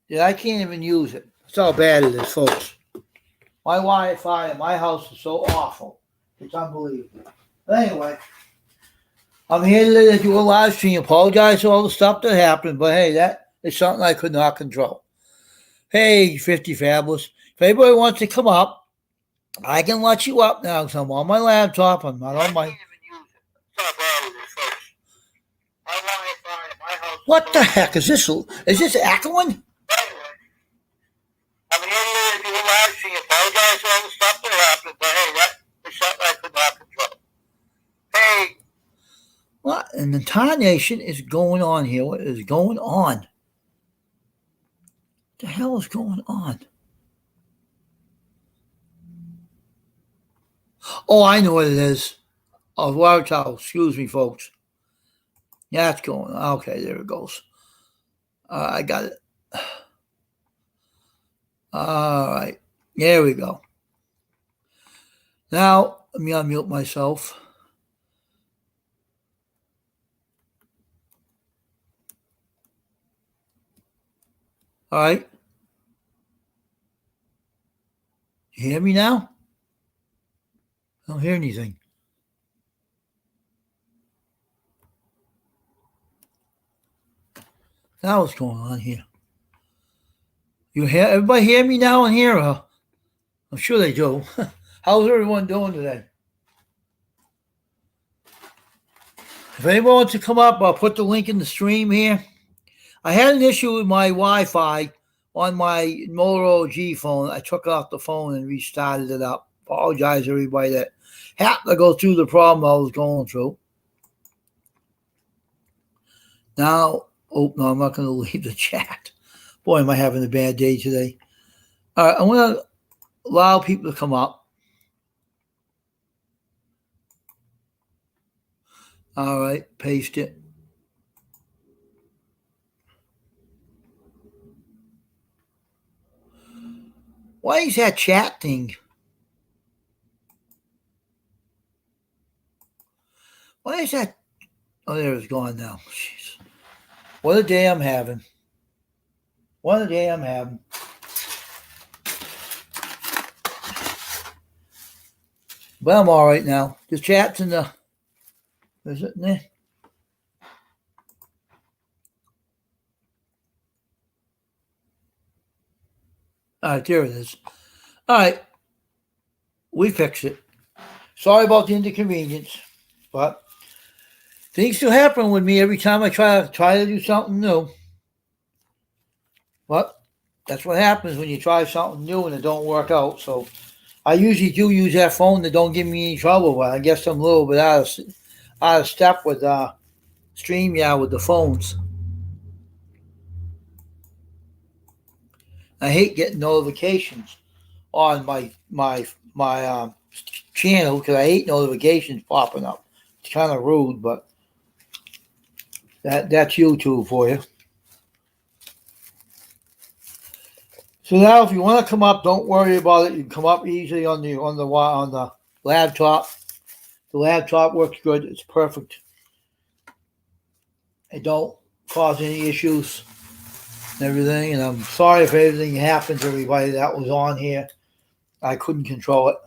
that I can't even use it. That's how bad it is, folks. My Wi-Fi in my house is so awful. It's unbelievable. But anyway, I'm here to do a live stream. Apologize for all the stuff that happened, but hey, that is something I could not control. Hey, 50 Fabulous. If anybody wants to come up, I can let you up now because I'm on my laptop. I'm not on my. What the heck is this? Is this echoing? I'm here to do a live stream. Apologize for all the stuff that happened, but hey, that is something I could not control. Hey. What in the entire nation is going on here? What is going on? What the hell is going on? Oh, I know what it is. Oh, water tower. Excuse me, folks. Yeah, it's going on. Okay, there it goes. I got it. All right. There we go. Now, let me unmute myself. All right. You hear me now? I don't hear anything. Now what's going on here? You hear everybody hear me now in here? I'm sure they do. How's everyone doing today? If anyone wants to come up, I'll put the link in the stream here. I had an issue with my Wi-Fi on my Motorola G phone. I took off the phone and restarted it up. Apologize to everybody that happened to go through the problem I was going through. Now, oh, no, I'm not going to leave the chat. Boy, am I having a bad day today. All right, I'm going to allow people to come up. All right, paste it. Why is that chat thing? Why is that? Oh, there it's gone now. Jeez. What a day I'm having. What a day I'm having. But I'm all right now. The chat's in the... Is it in there? All right, there it is. All right. We fixed it. Sorry about the inconvenience, but things still happen with me every time I try to do something new. But that's what happens when you try something new and it don't work out. So I usually do use that phone that don't give me any trouble, but I guess I'm a little bit out of step with StreamYard with the phones. I hate getting notifications on my channel because I hate notifications popping up. It's kind of rude, but that's YouTube for you. So now, if you want to come up, don't worry about it. You can come up easily on the laptop. The laptop works good. It's perfect. It don't cause any issues and everything. And I'm sorry if anything happened to everybody that was on here. I couldn't control it.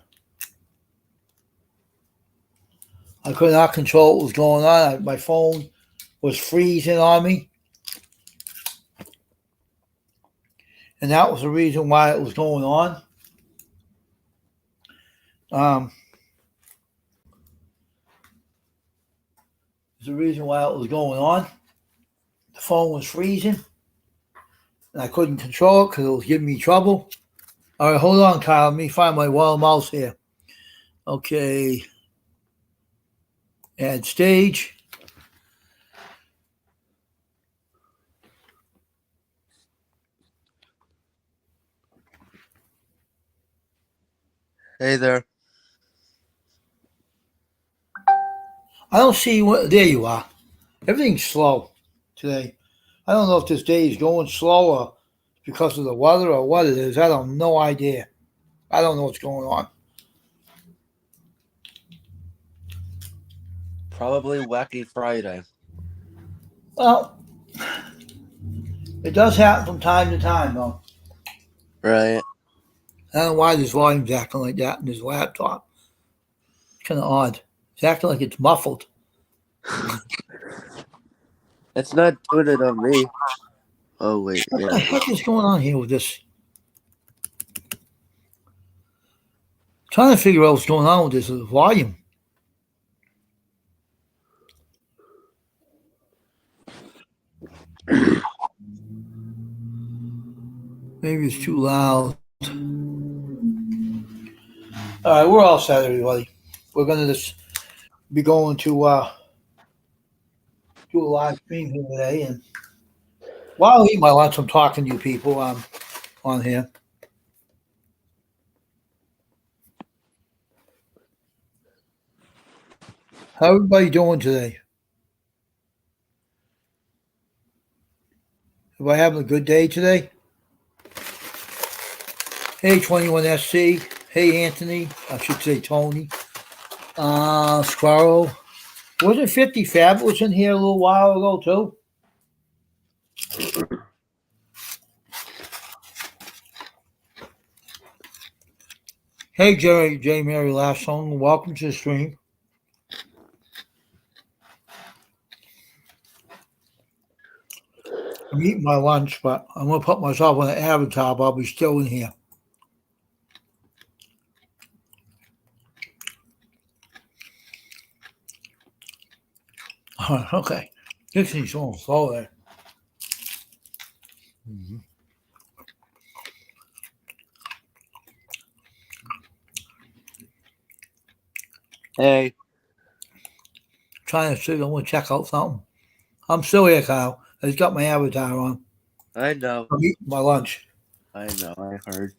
I could not control what was going on. My phone was freezing on me. And that was the reason why it was going on. The reason why it was going on. The phone was freezing. And I couldn't control it because it was giving me trouble. All right, hold on, Kyle. Let me find my wild mouse here. Okay. Add stage. Hey there. I don't see what. There you are. Everything's slow today. I don't know if this day is going slow or because of the weather or what it is. I have no idea. I don't know what's going on. Probably Wacky Friday. Well, It does happen from time to time, though. Right. I don't know why this volume's acting like that in this laptop. It's kind of odd. It's acting like it's muffled. It's not doing it on me. Oh wait, What the yeah. heck is going on here with this? Trying to figure out what's going on with this volume. Maybe it's too loud. All right, we're all set, everybody. We're gonna just be going to do a live stream here today, and while I eat my lunch, I'm talking to you people on here. How everybody doing today? Am I having a good day today? Hey, 21SC. Hey, Anthony. I should say Tony. Squirrel. Wasn't 50 Fabulous in here a little while ago, too? Hey, J. Mary Lasson. Welcome to the stream. I'm eating my lunch, but I'm going to put myself on an avatar, but I'll be still in here. Okay. Dixie's going slow there. Mm-hmm. Hey. Trying to see, I'm going to check out something. I'm still here, Kyle. I just got my avatar on. I know. I'm eating my lunch. I know, I heard.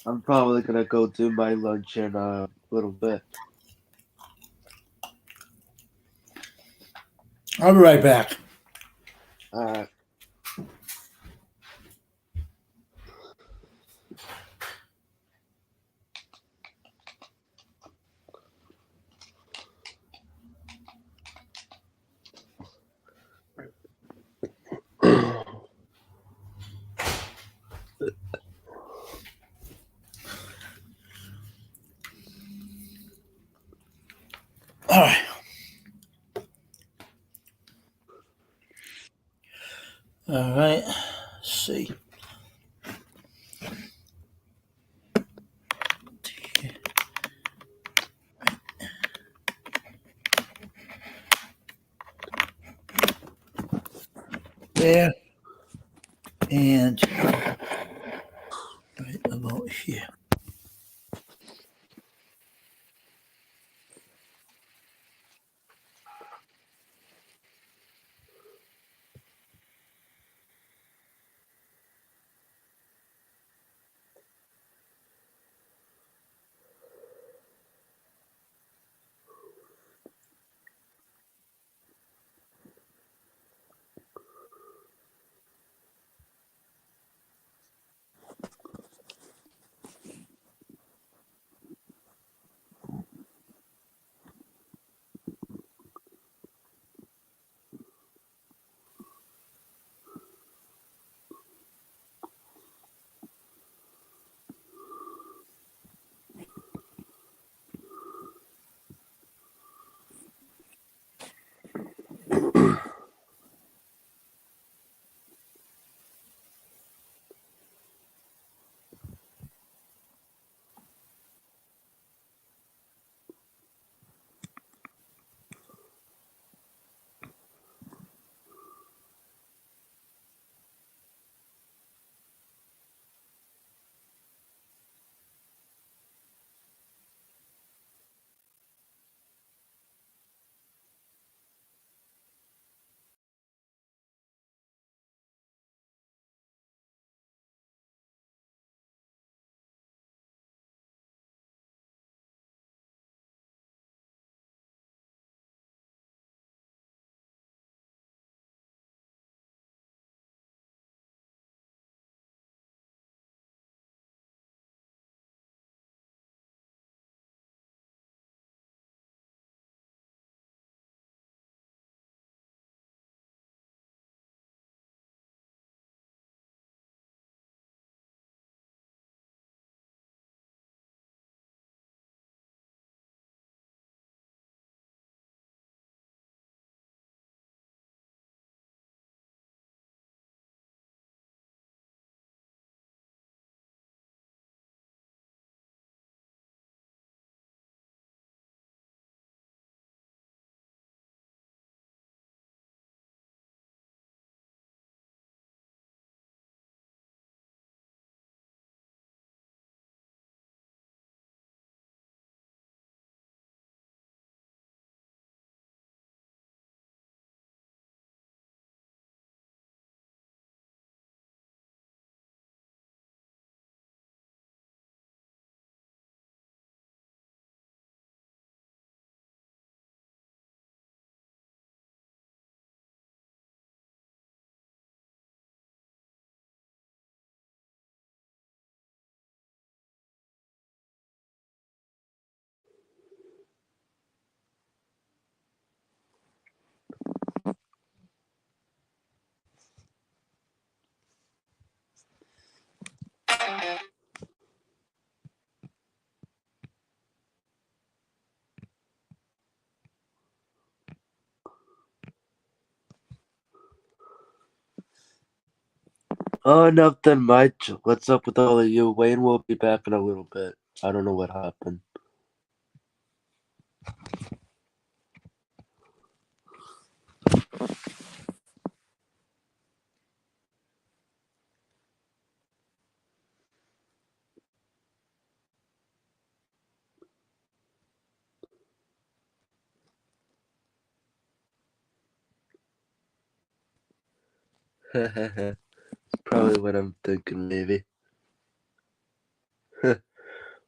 I'm probably gonna go do my lunch in a little bit. I'll be right back. Alright. All right. All right. Let's see. There. And right about here. Oh, nothing much. What's up with all of you? Wayne will be back in a little bit. I don't know what happened. Probably what I'm thinking, maybe. We're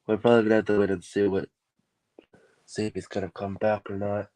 probably gonna have to wait and see if he's gonna come back or not.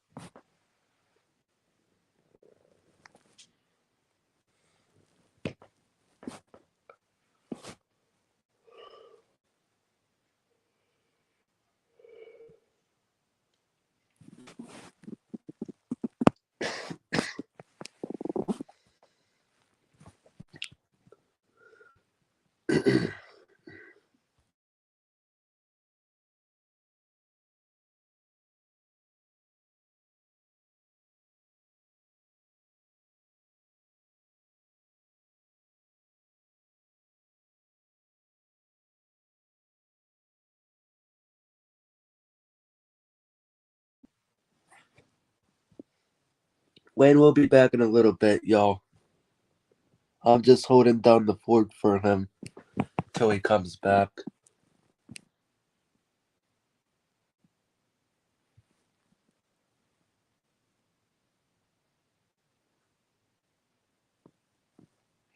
Wayne will be back in a little bit, y'all. I'm just holding down the fort for him till he comes back.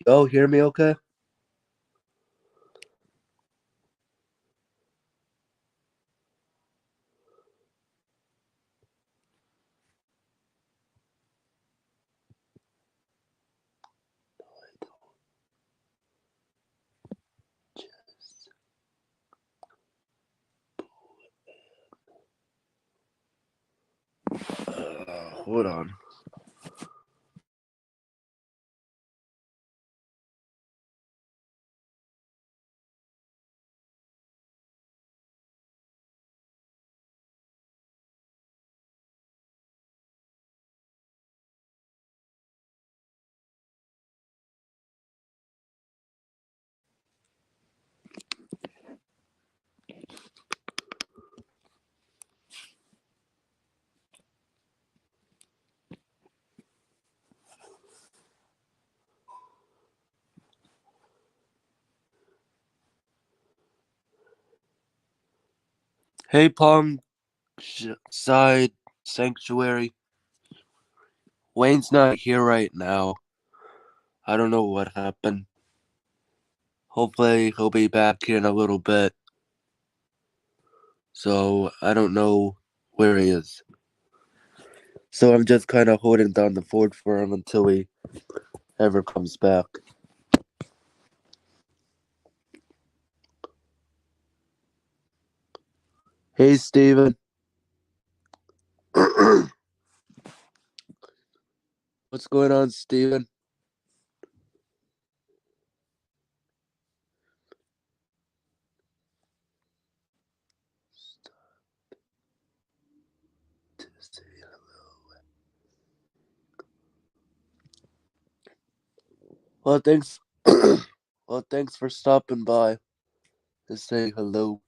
Yo, hear me okay? Hold on. Hey, Pong Side Sanctuary. Wayne's not here right now. I don't know what happened. Hopefully, he'll be back here in a little bit. So, I don't know where he is. So, I'm just kind of holding down the fort for him until he ever comes back. Hey, Steven. What's going on, Steven? Well, thanks. Well, thanks for stopping by to say hello.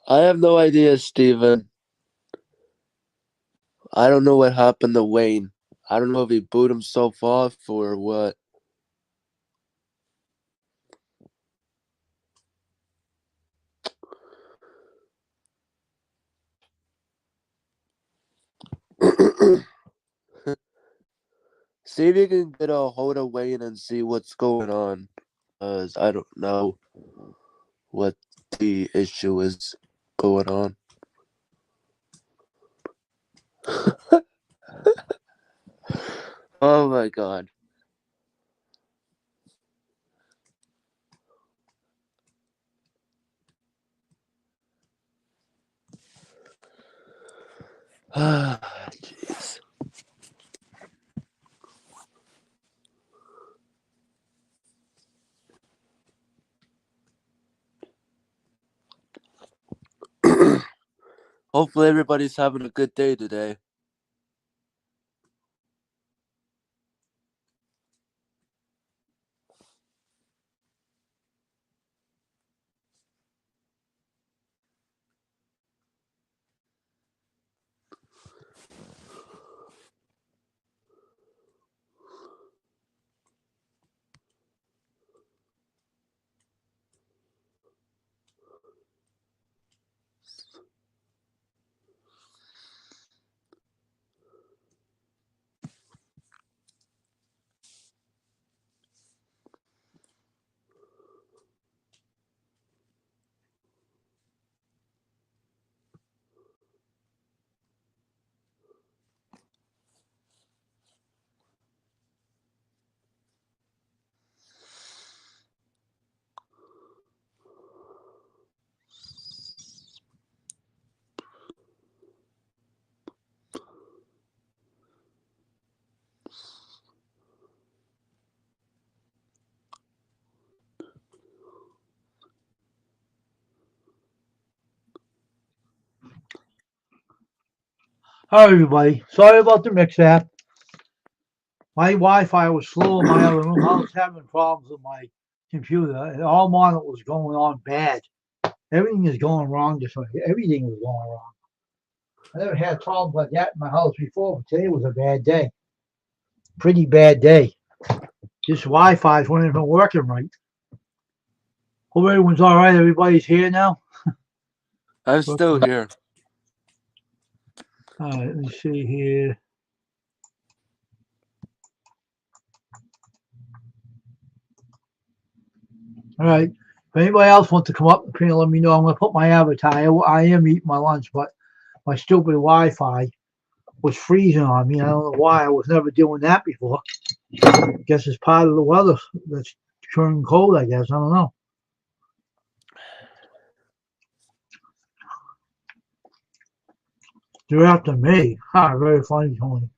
I have no idea, Steven. I don't know what happened to Wayne. I don't know if he booed himself off or what. See if you can get a hold of Wayne and see what's going on. Because I don't know what the issue is going on. Oh my god. Jeez. Hopefully everybody's having a good day today. Hi everybody. Sorry about the mix-up. My Wi-Fi was slow in my other room. I was having problems with my computer, and all mine was going on bad. Everything is going wrong this way. Everything was going wrong. I never had problems like that in my house before, but today was a bad day. Pretty bad day. This Wi-Fi wasn't even working right. Hope everyone's all right. Everybody's here now. I'm still here. All right, let me see here. All right. If anybody else wants to come up and let me know, I'm going to put my avatar. I am eating my lunch, but my stupid Wi-Fi was freezing on me. I don't know why. I was never doing that before. I guess it's part of the weather that's turning cold, I guess. I don't know. They're after me. Ha, very funny, Tony.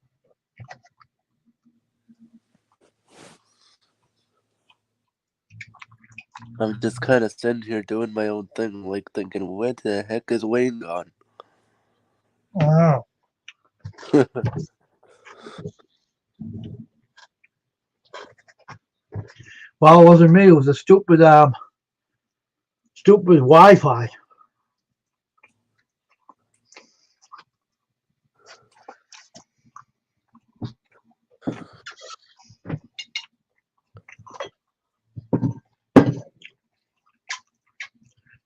I'm just kind of sitting here doing my own thing, like thinking, where the heck is Wayne gone? Wow. Well, it wasn't me. It was a stupid Wi-Fi.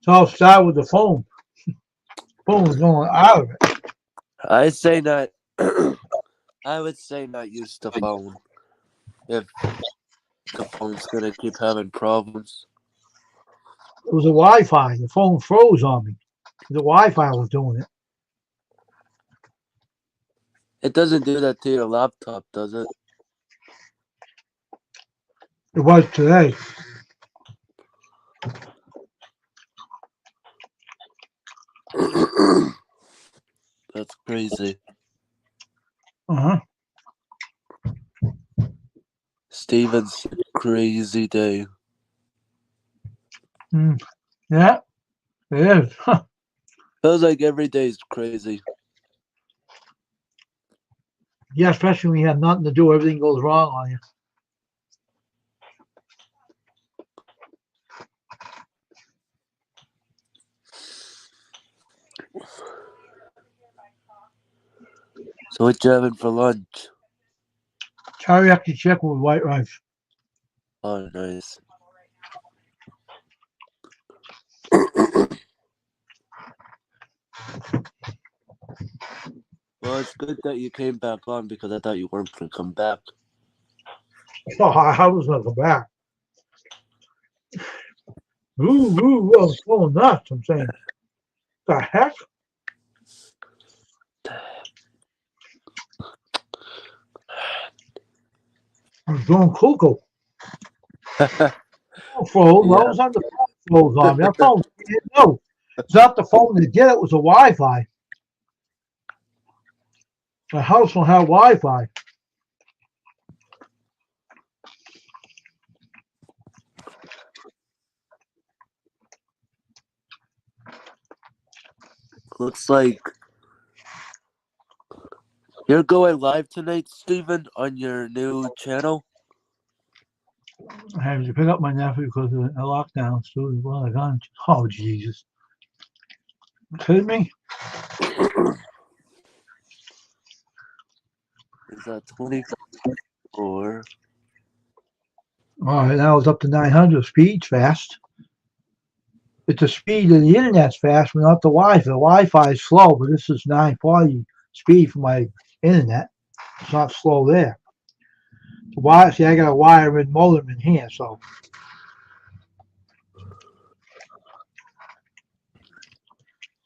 So I'll start with the phone. Phone was going out of it. I say not. I would say not use the phone if the phone's gonna keep having problems. It was a Wi-Fi. The phone froze on me. The Wi-Fi was doing it. It doesn't do that to your laptop, does it? It was today. That's crazy. Uh-huh. Steven's crazy day. Yeah, it is. Feels like every day's crazy. Yeah, especially when you have nothing to do. Everything goes wrong on you. So what you having for lunch? Teriyaki chicken with white rice. Oh, nice. Well, it's good that you came back on because I thought you weren't gonna come back. Oh, I was gonna go back. Ooh, I was going nuts. I'm saying, the heck? I was going cuckoo. Froze. Yeah. I was on the phone froze on me. That phone, no, it's not the phone that did it. It was a Wi-Fi. The house don't have Wi-Fi. Looks like You're going live tonight, Stephen, on your new channel? I had to pick up my nephew because of the lockdown. So, well, I got, oh, Jesus. You kidding me? Is that 24? All right, now it's up to 900. Speed's fast. It's the speed of the internet's fast, but not the Wi-Fi. The Wi-Fi is slow, but this is 940 speed for my internet. It's not slow there. See, I got a wire-in modem in here, so.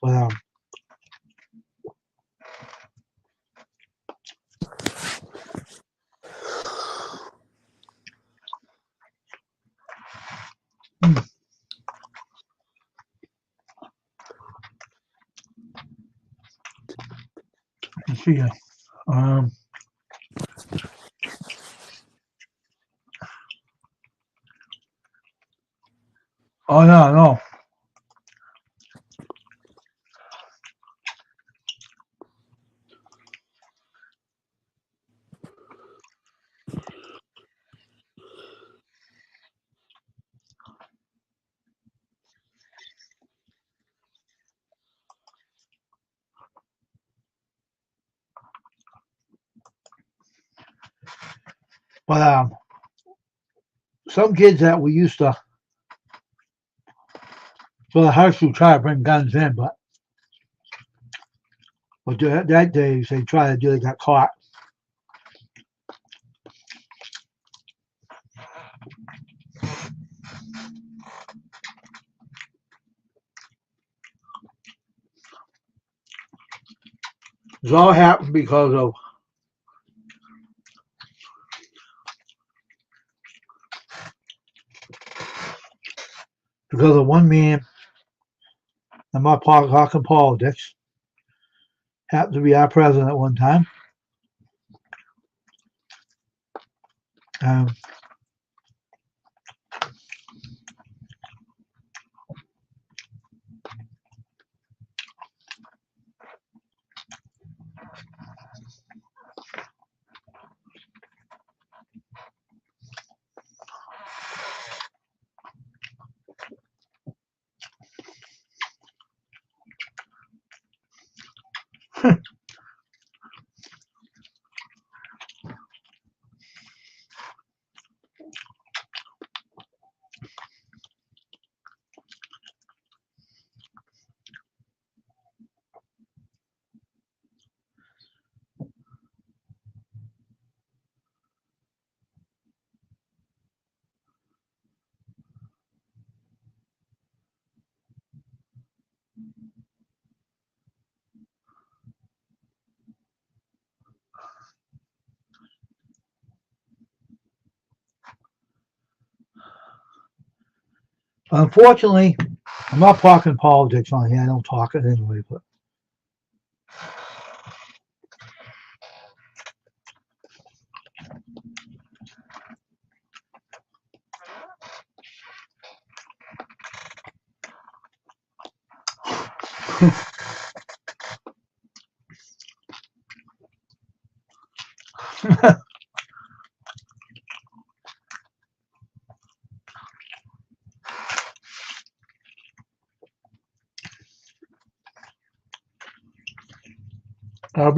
But, let's see. Um, oh, no. But, some kids that we used to, so the house would try to bring guns in, but that day they tried to do, they got caught. This all happened because of one man. I'm not talking politics. Happened to be our president at one time. Um, Unfortunately, I'm not talking politics on here. I don't talk it anyway, but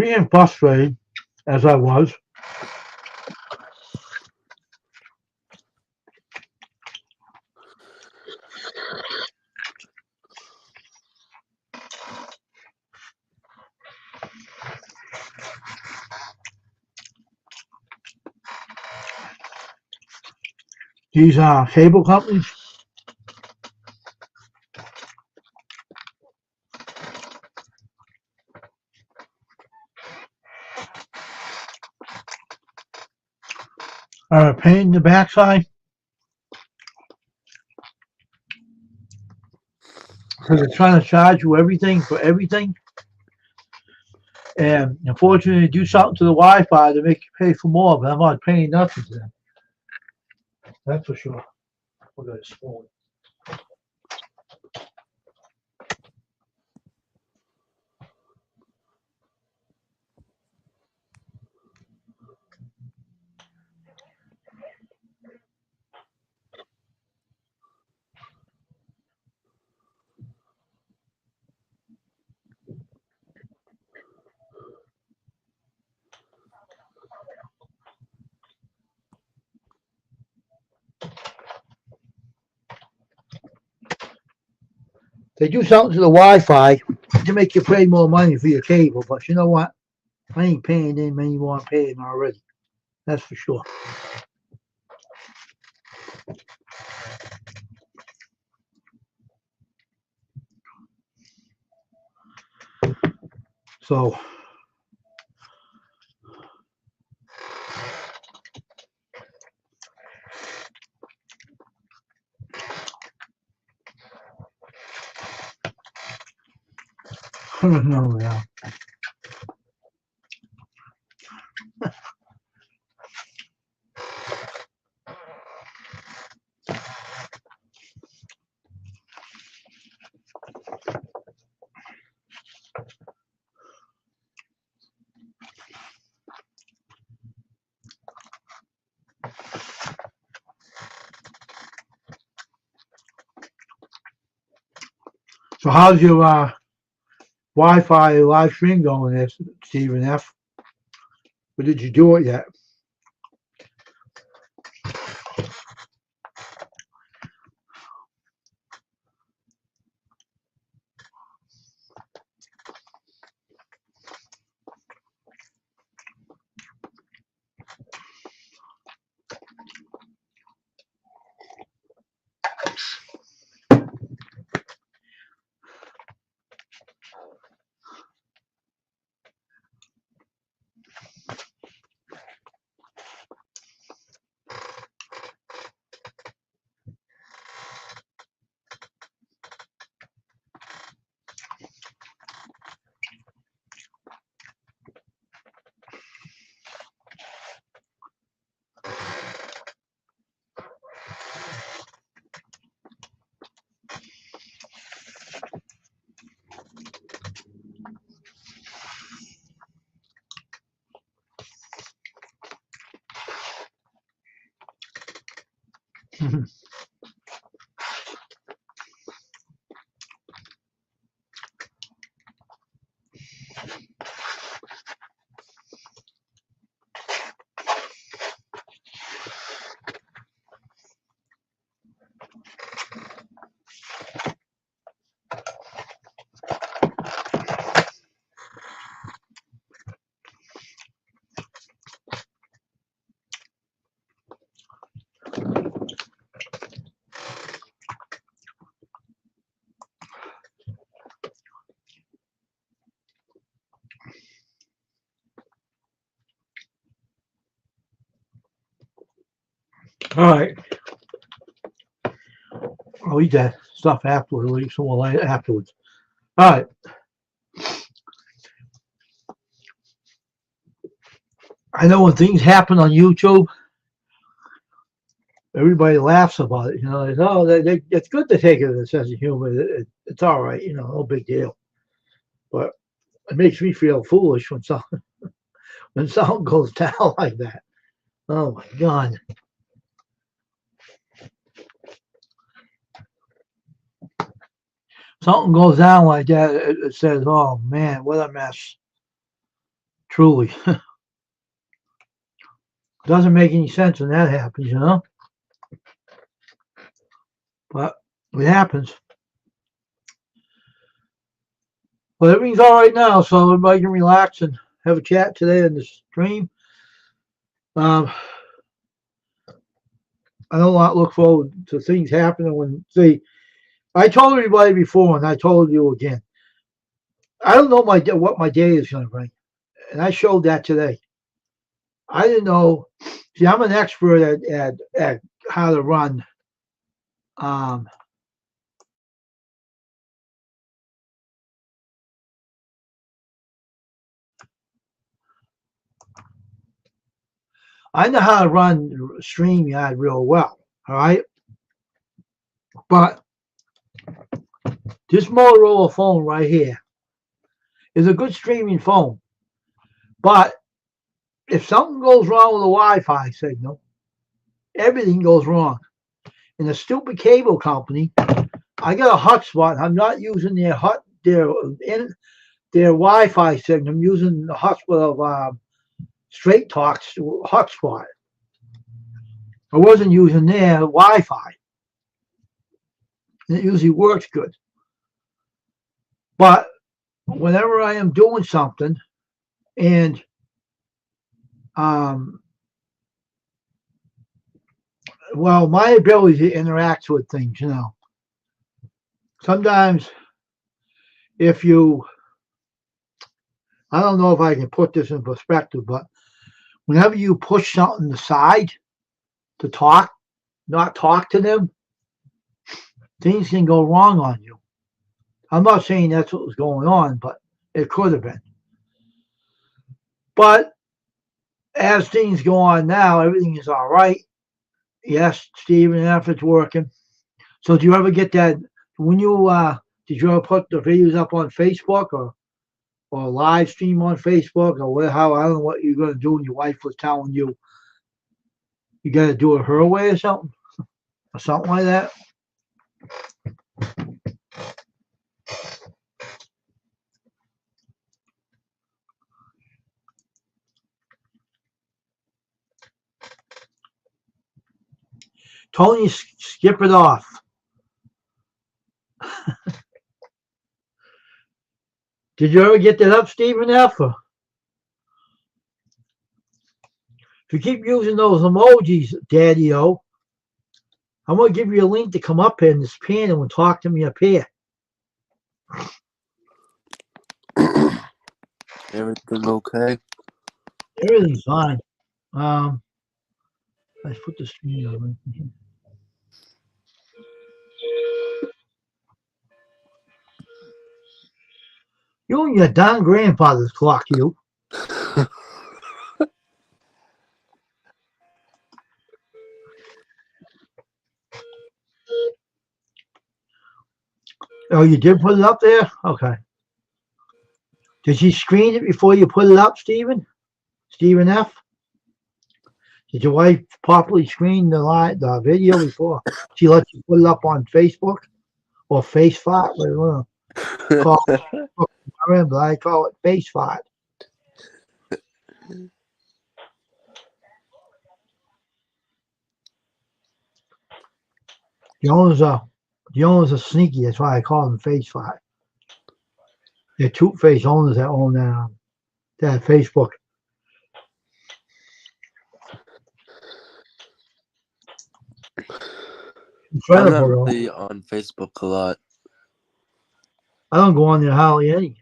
being frustrated as I was, these cable companies are a pain in the backside because they're trying to charge you everything for everything. And unfortunately, they do something to the Wi-Fi to make you pay for more, but I'm not paying nothing to them. That's for sure. Look at this spoon. They do something to the Wi-Fi to make you pay more money for your cable, but you know what? I ain't paying them any more I'm paying already. That's for sure. So no, yeah. So how's your Wi-Fi live stream going there, Stephen F? Or did you do it yet? All right. I'll eat that stuff afterwards. I'll eat some more afterwards. All right. I know when things happen on YouTube, everybody laughs about it. You know, it's good to take it as a sense of humor. It's all right. You know, no big deal. But it makes me feel foolish when something goes down like that. Oh my God. Something goes down like that, it says, oh man, what a mess. Truly. Doesn't make any sense when that happens, you know? But it happens. But everything's all right now, so everybody can relax and have a chat today in the stream. I don't look forward to things happening when, see, I told everybody before, and I told you again, I don't know what my day is going to bring. And I showed that today. I didn't know. See, I'm an expert at how to run I know how to run StreamYard real well, all right? But this Motorola phone right here is a good streaming phone. But if something goes wrong with the Wi-Fi signal, everything goes wrong. And the stupid cable company, I got a hotspot. I'm not using their Wi-Fi signal. I'm using the hotspot of Straight Talk's hotspot. I wasn't using their Wi-Fi. And it usually works good. But whenever I am doing something and well, my ability to interact with things, sometimes if you, I don't know if I can put this in perspective, but whenever you push something aside to talk, not talk to them, things can go wrong on you. I'm not saying that's what was going on, but it could have been. But as things go on now, everything is all right. Yes, Stephen F. is working. So do you ever get that when you did you ever put the videos up on Facebook or live stream on Facebook or how I don't know what you're gonna do and your wife was telling you gotta do it her way or something like that? Tony, skip it off. Did you ever get that up, Stephen F? If you keep using those emojis, Daddy-O, I'm going to give you a link to come up here in this panel and talk to me up here. Everything okay? Everything's fine. Let's put the screen on. You and your darn grandfather's clock, you. Oh, you did put it up there? Okay. Did you screen it before you put it up, Stephen? Stephen F? Did your wife properly screen the video before she let you put it up on Facebook or FaceFot? Whatever you call it. But I call it FaceFot. The owners are sneaky. That's why I call them FaceFot. They're two-faced owners that own that Facebook. I'm not really on Facebook a lot. I don't go on there hardly any.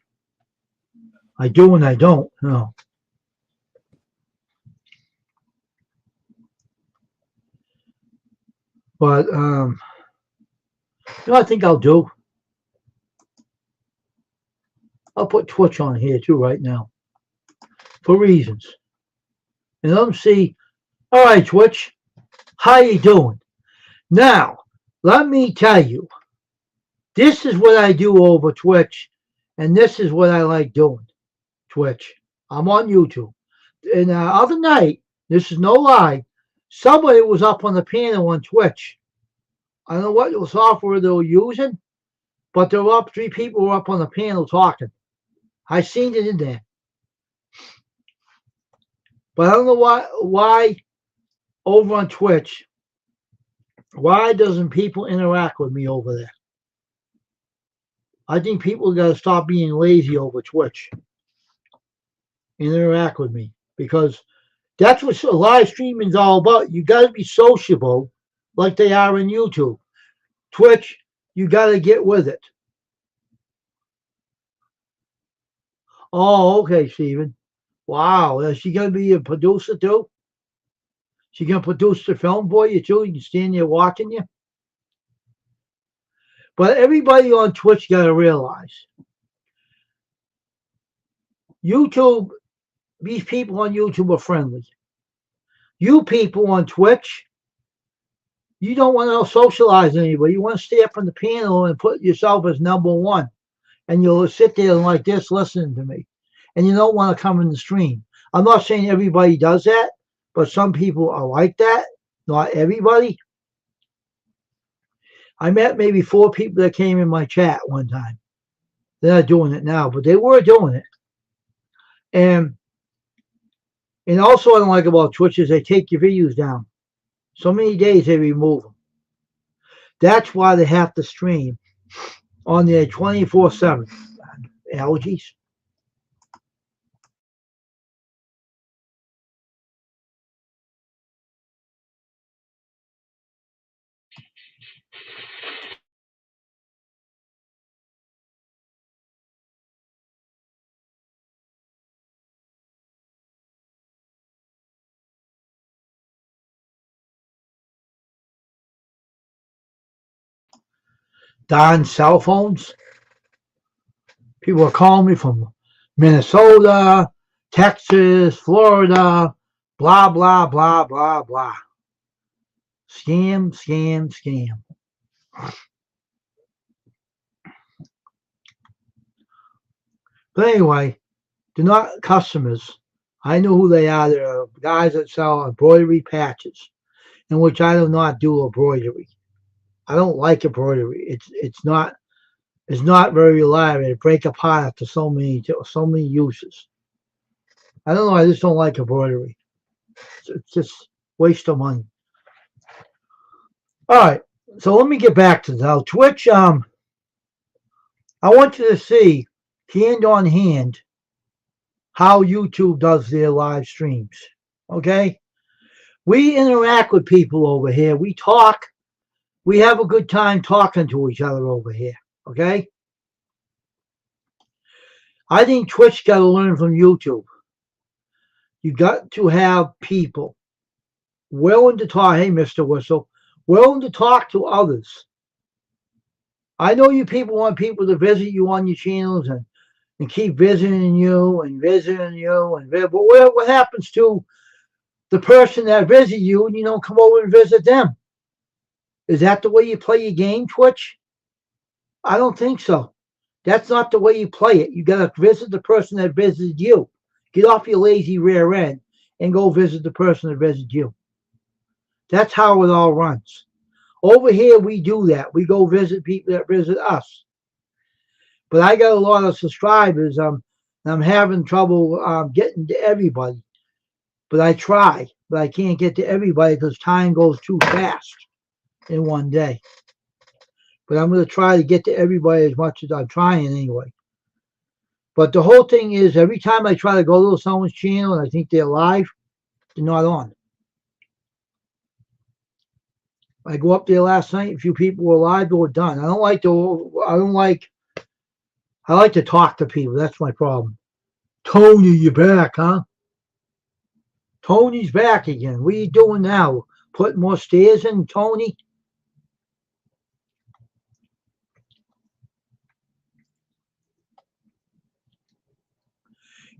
I do and I don't. No. But I think I'll do. I'll put Twitch on here too right now for reasons. And let them see. All right, Twitch, how you doing? Now, let me tell you, this is what I do over Twitch, and this is what I like doing. Twitch. I'm on YouTube. And the other night, this is no lie, somebody was up on the panel on Twitch. I don't know what software they were using, but there were up 3 people were up on the panel talking. I seen it in there. But I don't know why over on Twitch, why doesn't people interact with me over there? I think people got to stop being lazy over Twitch and interact with me, because that's what live streaming is all about. You got to be sociable like they are in YouTube. Twitch, you got to get with it. Oh, okay, Stephen. Wow, is she going to be a producer too? She going to produce the film for you too? You can stand there watching you? But everybody on Twitch got to realize, YouTube, these people on YouTube are friendly. You people on Twitch, you don't want to socialize anybody. You want to stay up on the panel and put yourself as number one. And you'll sit there like this listening to me. And you don't want to come in the stream. I'm not saying everybody does that, but some people are like that. Not everybody. I met maybe 4 people that came in my chat one time. They're not doing it now, but they were doing it. And also I don't like about Twitch is they take your videos down. So many days they remove them. That's why they have to stream on there 24/7. allergies. Don cell phones. People are calling me from Minnesota, Texas, Florida, blah, blah, blah, blah, blah. Scam, scam, scam. But anyway, they're not customers. I know who they are. They're guys that sell embroidery patches, in which I do not do embroidery. I don't like embroidery. It's not very reliable. It break apart after so many uses. I don't know. I just don't like embroidery. It's just waste of money. All right. So let me get back to now Twitch. I want you to see hand on hand how YouTube does their live streams. Okay. We interact with people over here. We talk. We have a good time talking to each other over here. Okay. I think Twitch got to learn from YouTube. You got to have people willing to talk. Hey, Mr. Whistle, willing to talk to others. I know you people want people to visit you on your channels and keep visiting you and visiting you but what happens to the person that visits you and you don't come over and visit them? Is that the way you play your game, Twitch? I don't think so. That's not the way you play it. You got to visit the person that visited you. Get off your lazy rear end and go visit the person that visited you. That's how it all runs. Over here, we do that. We go visit people that visit us. But I got a lot of subscribers. I'm having trouble getting to everybody. But I try. But I can't get to everybody because time goes too fast in one day. But I'm going to try to get to everybody as much as I'm trying anyway. But the whole thing is, every time I try to go to someone's channel and I think they're live, they're not on. I go up there last night, a few people were live, they were done. I like to talk to people. That's my problem. Tony, you're back, huh? Tony's back again. What are you doing now? Putting more stairs in, Tony?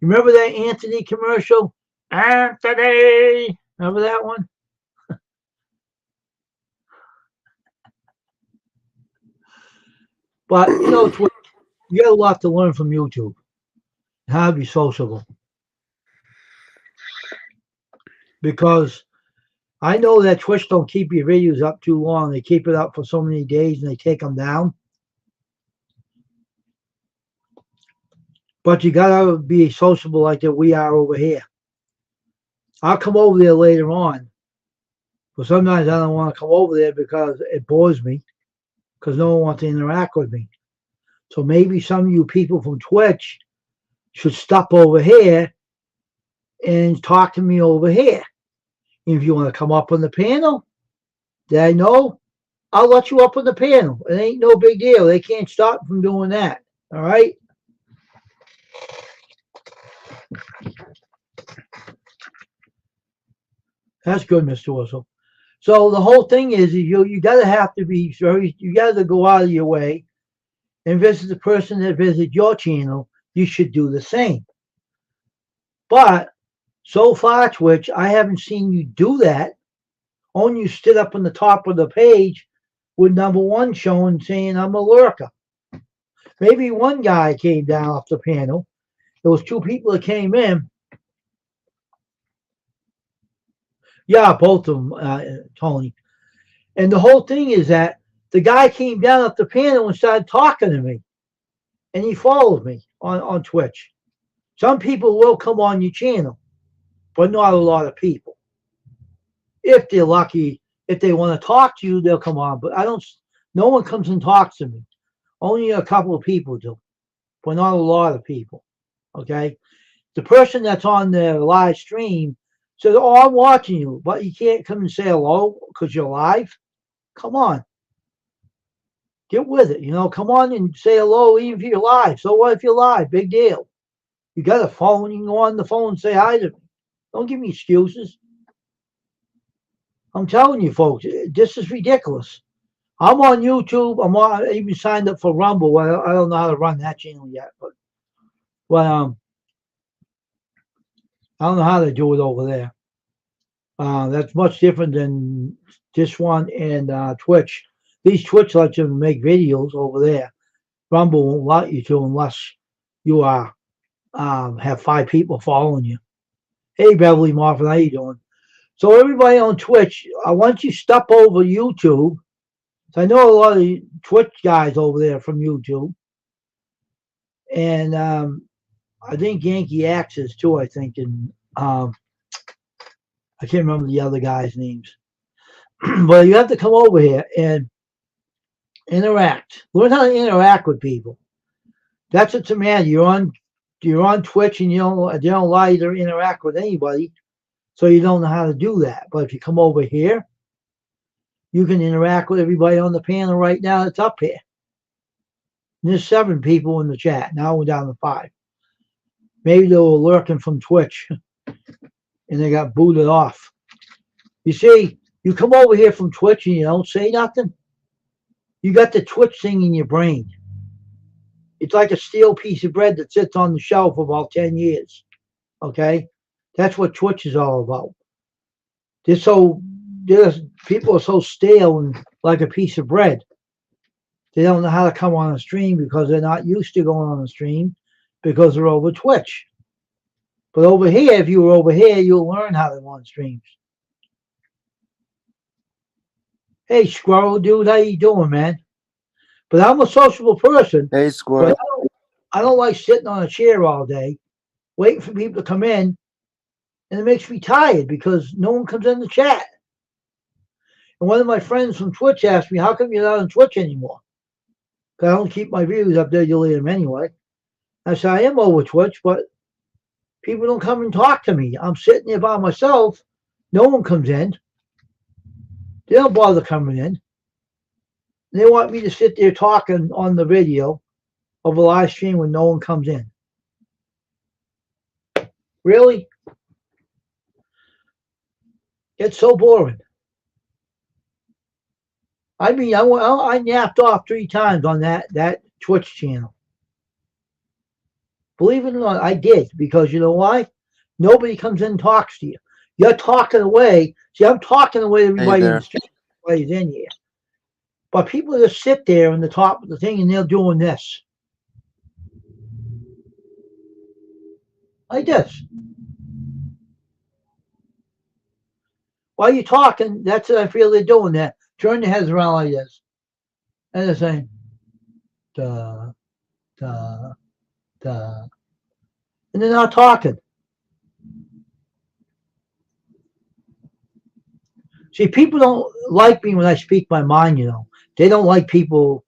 You remember that Anthony commercial? Anthony! Remember that one? But, you know, you got a lot to learn from YouTube. How to be sociable. Because I know that Twitch don't keep your videos up too long. They keep it up for so many days and they take them down. But you gotta be sociable like that we are over here. I'll come over there later on. But sometimes I don't want to come over there because it bores me. Because no one wants to interact with me. So maybe some of you people from Twitch should stop over here and talk to me over here. If you want to come up on the panel, then I know I'll let you up on the panel. It ain't no big deal. They can't stop from doing that. All right? That's good, Mr. Whistle. So the whole thing is you gotta have to be very, you gotta go out of your way and visit the person that visited your channel. You should do the same. But so far, Twitch, I haven't seen you do that. Only you stood up on the top of the page with #1 showing saying I'm a lurker. Maybe one guy came down off the panel. There was 2 people that came in. Yeah, both of them, Tony. And the whole thing is that the guy came down off the panel and started talking to me. And he followed me on Twitch. Some people will come on your channel, but not a lot of people. If they're lucky, if they want to talk to you, they'll come on. But no one comes and talks to me. Only a couple of people do. but not a lot of people. Okay, the person that's on the live stream says, "Oh, I'm watching you," but you can't come and say hello because you're live. Come on, get with it. Come on and say hello even if you're live. So what if you're live? Big deal. You got a phone, you can go on the phone and say hi to me. Don't give me excuses. I'm telling you, folks, this is ridiculous. I'm on YouTube. I even signed up for Rumble. I don't know how to run that channel yet, but I don't know how to do it over there. That's much different than this one and Twitch. These Twitch lets you make videos over there. Rumble won't let you to unless you have 5 people following you. Hey, Beverly Marvin, how you doing? So everybody on Twitch, I want you to step over YouTube. So I know a lot of Twitch guys over there from YouTube. And I think Yankee Axes too, I think. And I can't remember the other guys' names. But you have to come over here and interact. Learn how to interact with people. That's what's the matter. You're on Twitch and they don't allow you to interact with anybody. So you don't know how to do that. But if you come over here, you can interact with everybody on the panel right now that's up here. And there's 7 people in the chat. Now we're down to 5. Maybe they were lurking from Twitch and they got booted off. You see, you come over here from Twitch and you don't say nothing. You got the Twitch thing in your brain. It's like a steel piece of bread that sits on the shelf for about 10 years. Okay? That's what Twitch is all about. People are so stale and like a piece of bread. They don't know how to come on a stream because they're not used to going on a stream because they're over Twitch. But over here, if you were over here, you'll learn how to go on streams. Hey, Squirrel Dude, how you doing, man? But I'm a sociable person. Hey, Squirrel. I don't like sitting on a chair all day, waiting for people to come in. And it makes me tired because no one comes in the chat. And one of my friends from Twitch asked me, how come you're not on Twitch anymore? Because I don't keep my views up there, delete them anyway. I said, I am over Twitch, but people don't come and talk to me. I'm sitting there by myself. No one comes in. They don't bother coming in. They want me to sit there talking on the video of a live stream when no one comes in. Really? It's so boring. I mean, I napped off 3 times on that Twitch channel. Believe it or not, I did. Because you know why? Nobody comes in and talks to you. You're talking away. See, I'm talking away to everybody in the street. Everybody's in here. But people just sit there on the top of the thing and they're doing this. Like this. While you're talking, that's what I feel they're doing there. Turn their heads around like this. And they're saying, duh, duh, duh. And they're not talking. See, people don't like me when I speak my mind, They don't like people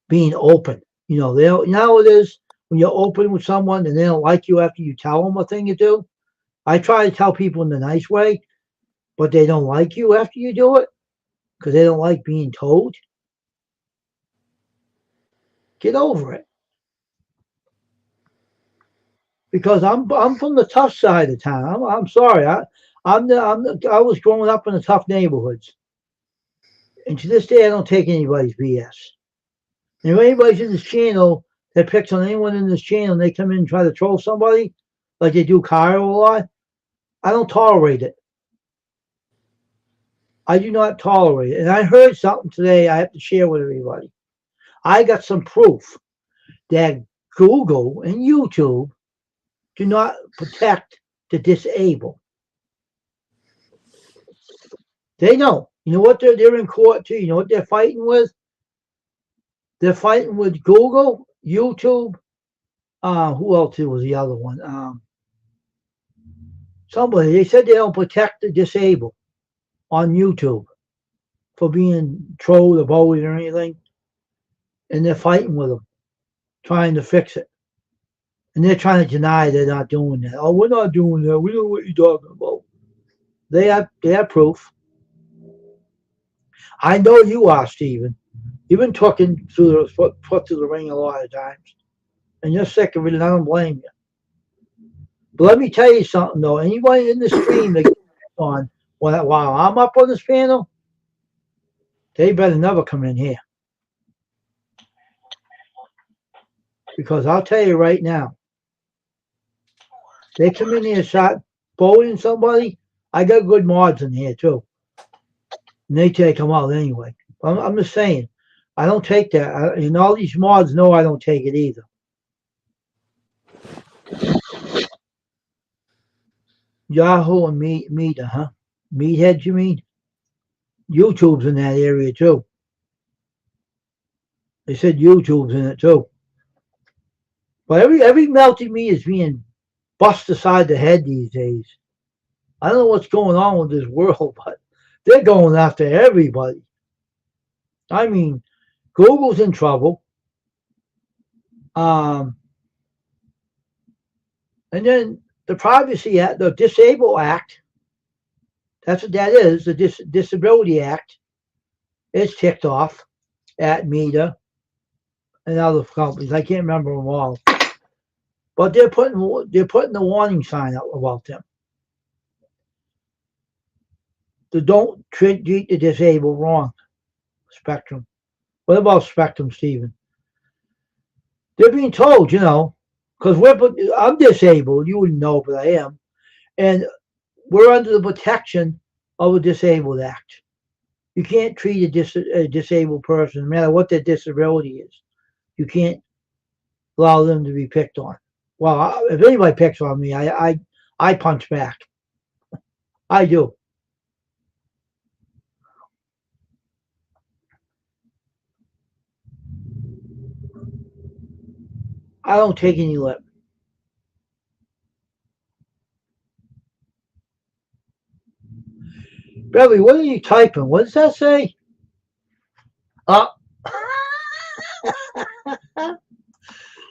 being open. They don't, how it is when you're open with someone and they don't like you after you tell them a thing you do. I try to tell people in the nice way, but they don't like you after you do it because they don't like being told. Get over it. Because I'm from the tough side of town. I'm sorry. I was growing up in the tough neighborhoods. And to this day, I don't take anybody's BS. And if anybody's in this channel that picks on anyone in this channel and they come in and try to troll somebody, like they do Kyle a lot, I don't tolerate it. I do not tolerate it. And I heard something today I have to share with everybody. I got some proof that Google and YouTube do not protect the disabled. They know. You know what they're in court too? You know what they're fighting with? They're fighting with Google, YouTube. Who else was the other one? Somebody. They said they don't protect the disabled on YouTube for being trolled or bullied or anything. And they're fighting with them trying to fix it. And they're trying to deny they're not doing that. Oh, we're not doing that. We know what you're talking about. They have proof. I know you are, Stephen. You've been talking through the foot through the ring a lot of times. And you're sick of it, and I don't blame you. But let me tell you something, though. Anybody in the stream that gets on while I'm up on this panel, they better never come in here. Because I'll tell you right now, they come in here and start bullying somebody, I got good mods in here, too. And they take them out anyway. I'm just saying, I don't take that. And all these mods know I don't take it either. Yahoo and Meter, huh? Meathead, you mean? YouTube's in that area, too. They said YouTube's in it, too. But every melted meat is being bust aside the head these days. I don't know what's going on with this world, but they're going after everybody. I mean, Google's in trouble. And then the Privacy Act, the Disable Act, that's what that is, the Disability Act, is ticked off at Meta and other companies. I can't remember them all. But they're putting the warning sign out about them. So don't treat the disabled wrong, Spectrum. What about Spectrum, Stephen? They're being told, you know, because I'm disabled. You wouldn't know, but I am. And we're under the protection of a Disabled Act. You can't treat a disabled person, no matter what their disability is. You can't allow them to be picked on. Well, if anybody picks on me, I punch back. I do. I don't take any lip. Beverly, what are you typing? What does that say?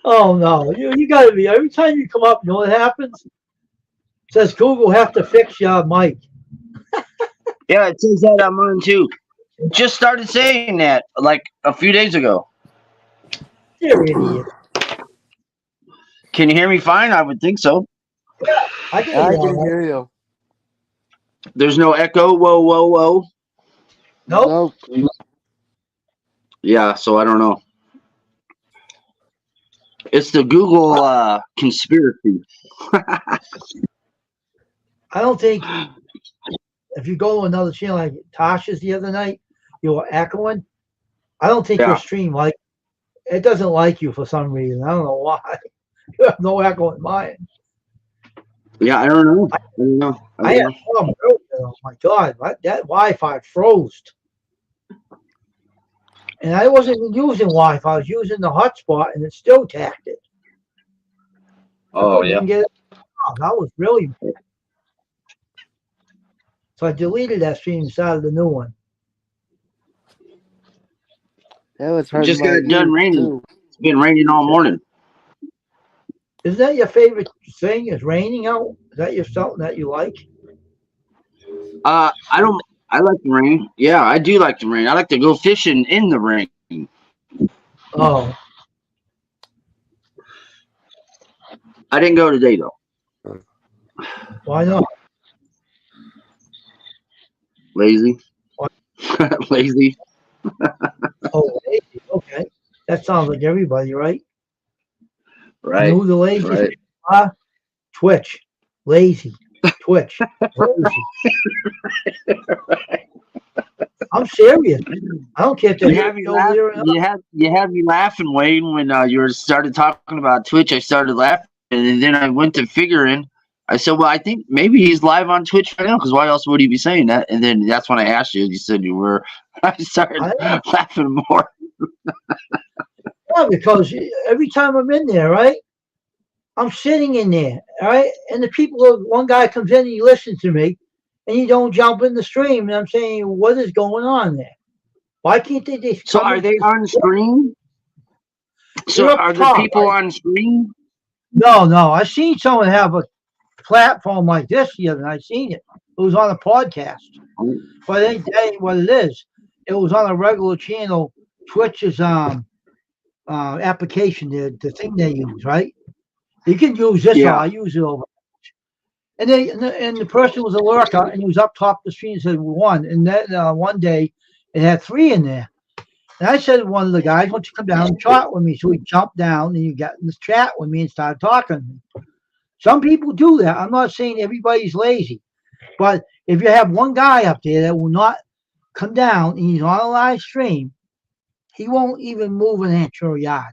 Oh no, you gotta be, every time you come up, you know what happens? It says Google have to fix your mic. Yeah, it says that on mine too. It just started saying that like a few days ago. You're an idiot. Can you hear me fine? I would think so. I I can hear you. There's no echo. Whoa, whoa, whoa. Nope. Nope. Yeah, so I don't know. It's the Google conspiracy. I don't think if you go to another channel like Tasha's the other night, you were echoing. I don't think your stream it doesn't like you for some reason. I don't know why. You have no echo in mine. Yeah, I don't know. I had a problem earlier. Oh my God, that Wi-Fi froze. And I wasn't using Wi-Fi. I was using the hotspot, and it still tacked it. Oh, yeah. That was really bad. So I deleted that stream and started a new one. That was It just got done raining. Too. It's been raining all morning. Isn't that your favorite thing? Is raining out? Is that something that you like? I like the rain. Yeah, I do like the rain. I like to go fishing in the rain. Oh. I didn't go today though. Why not? Lazy. What? Lazy. Oh, lazy. Okay. That sounds like everybody, right? Right. You know who the lazy Right. are? Twitch. Lazy. Twitch. Lazy. I'm serious. I don't care if You they have me laughing, Wayne, when you started talking about Twitch. I started laughing, and then I went to figuring. I said, well, I think maybe he's live on Twitch right now, because why else would he be saying that? And then that's when I asked you. You said you were. I started laughing more. Yeah, because every time I'm in there, right, I'm sitting in there, all right, and the people, one guy comes in and he listens to me, and you don't jump in the stream, and I'm saying, what is going on there? Why can't they? So are they on screen? So They're up are the top, people right? on screen? No. I seen someone have a platform like this the other night. I seen it. It was on a podcast. But that ain't what it is. It was on a regular channel. Twitch's application, the thing they use, right? You can use this. Yeah. I use it over. And the person was a lurker, and he was up top of the screen and said one. And then one day, it had three in there. And I said to one of the guys, "Why don't you come down and chat with me?" So he jumped down and he got in this chat with me and started talking to me. Some people do that. I'm not saying everybody's lazy, but if you have one guy up there that will not come down and he's on a live stream, he won't even move an inch or a yard.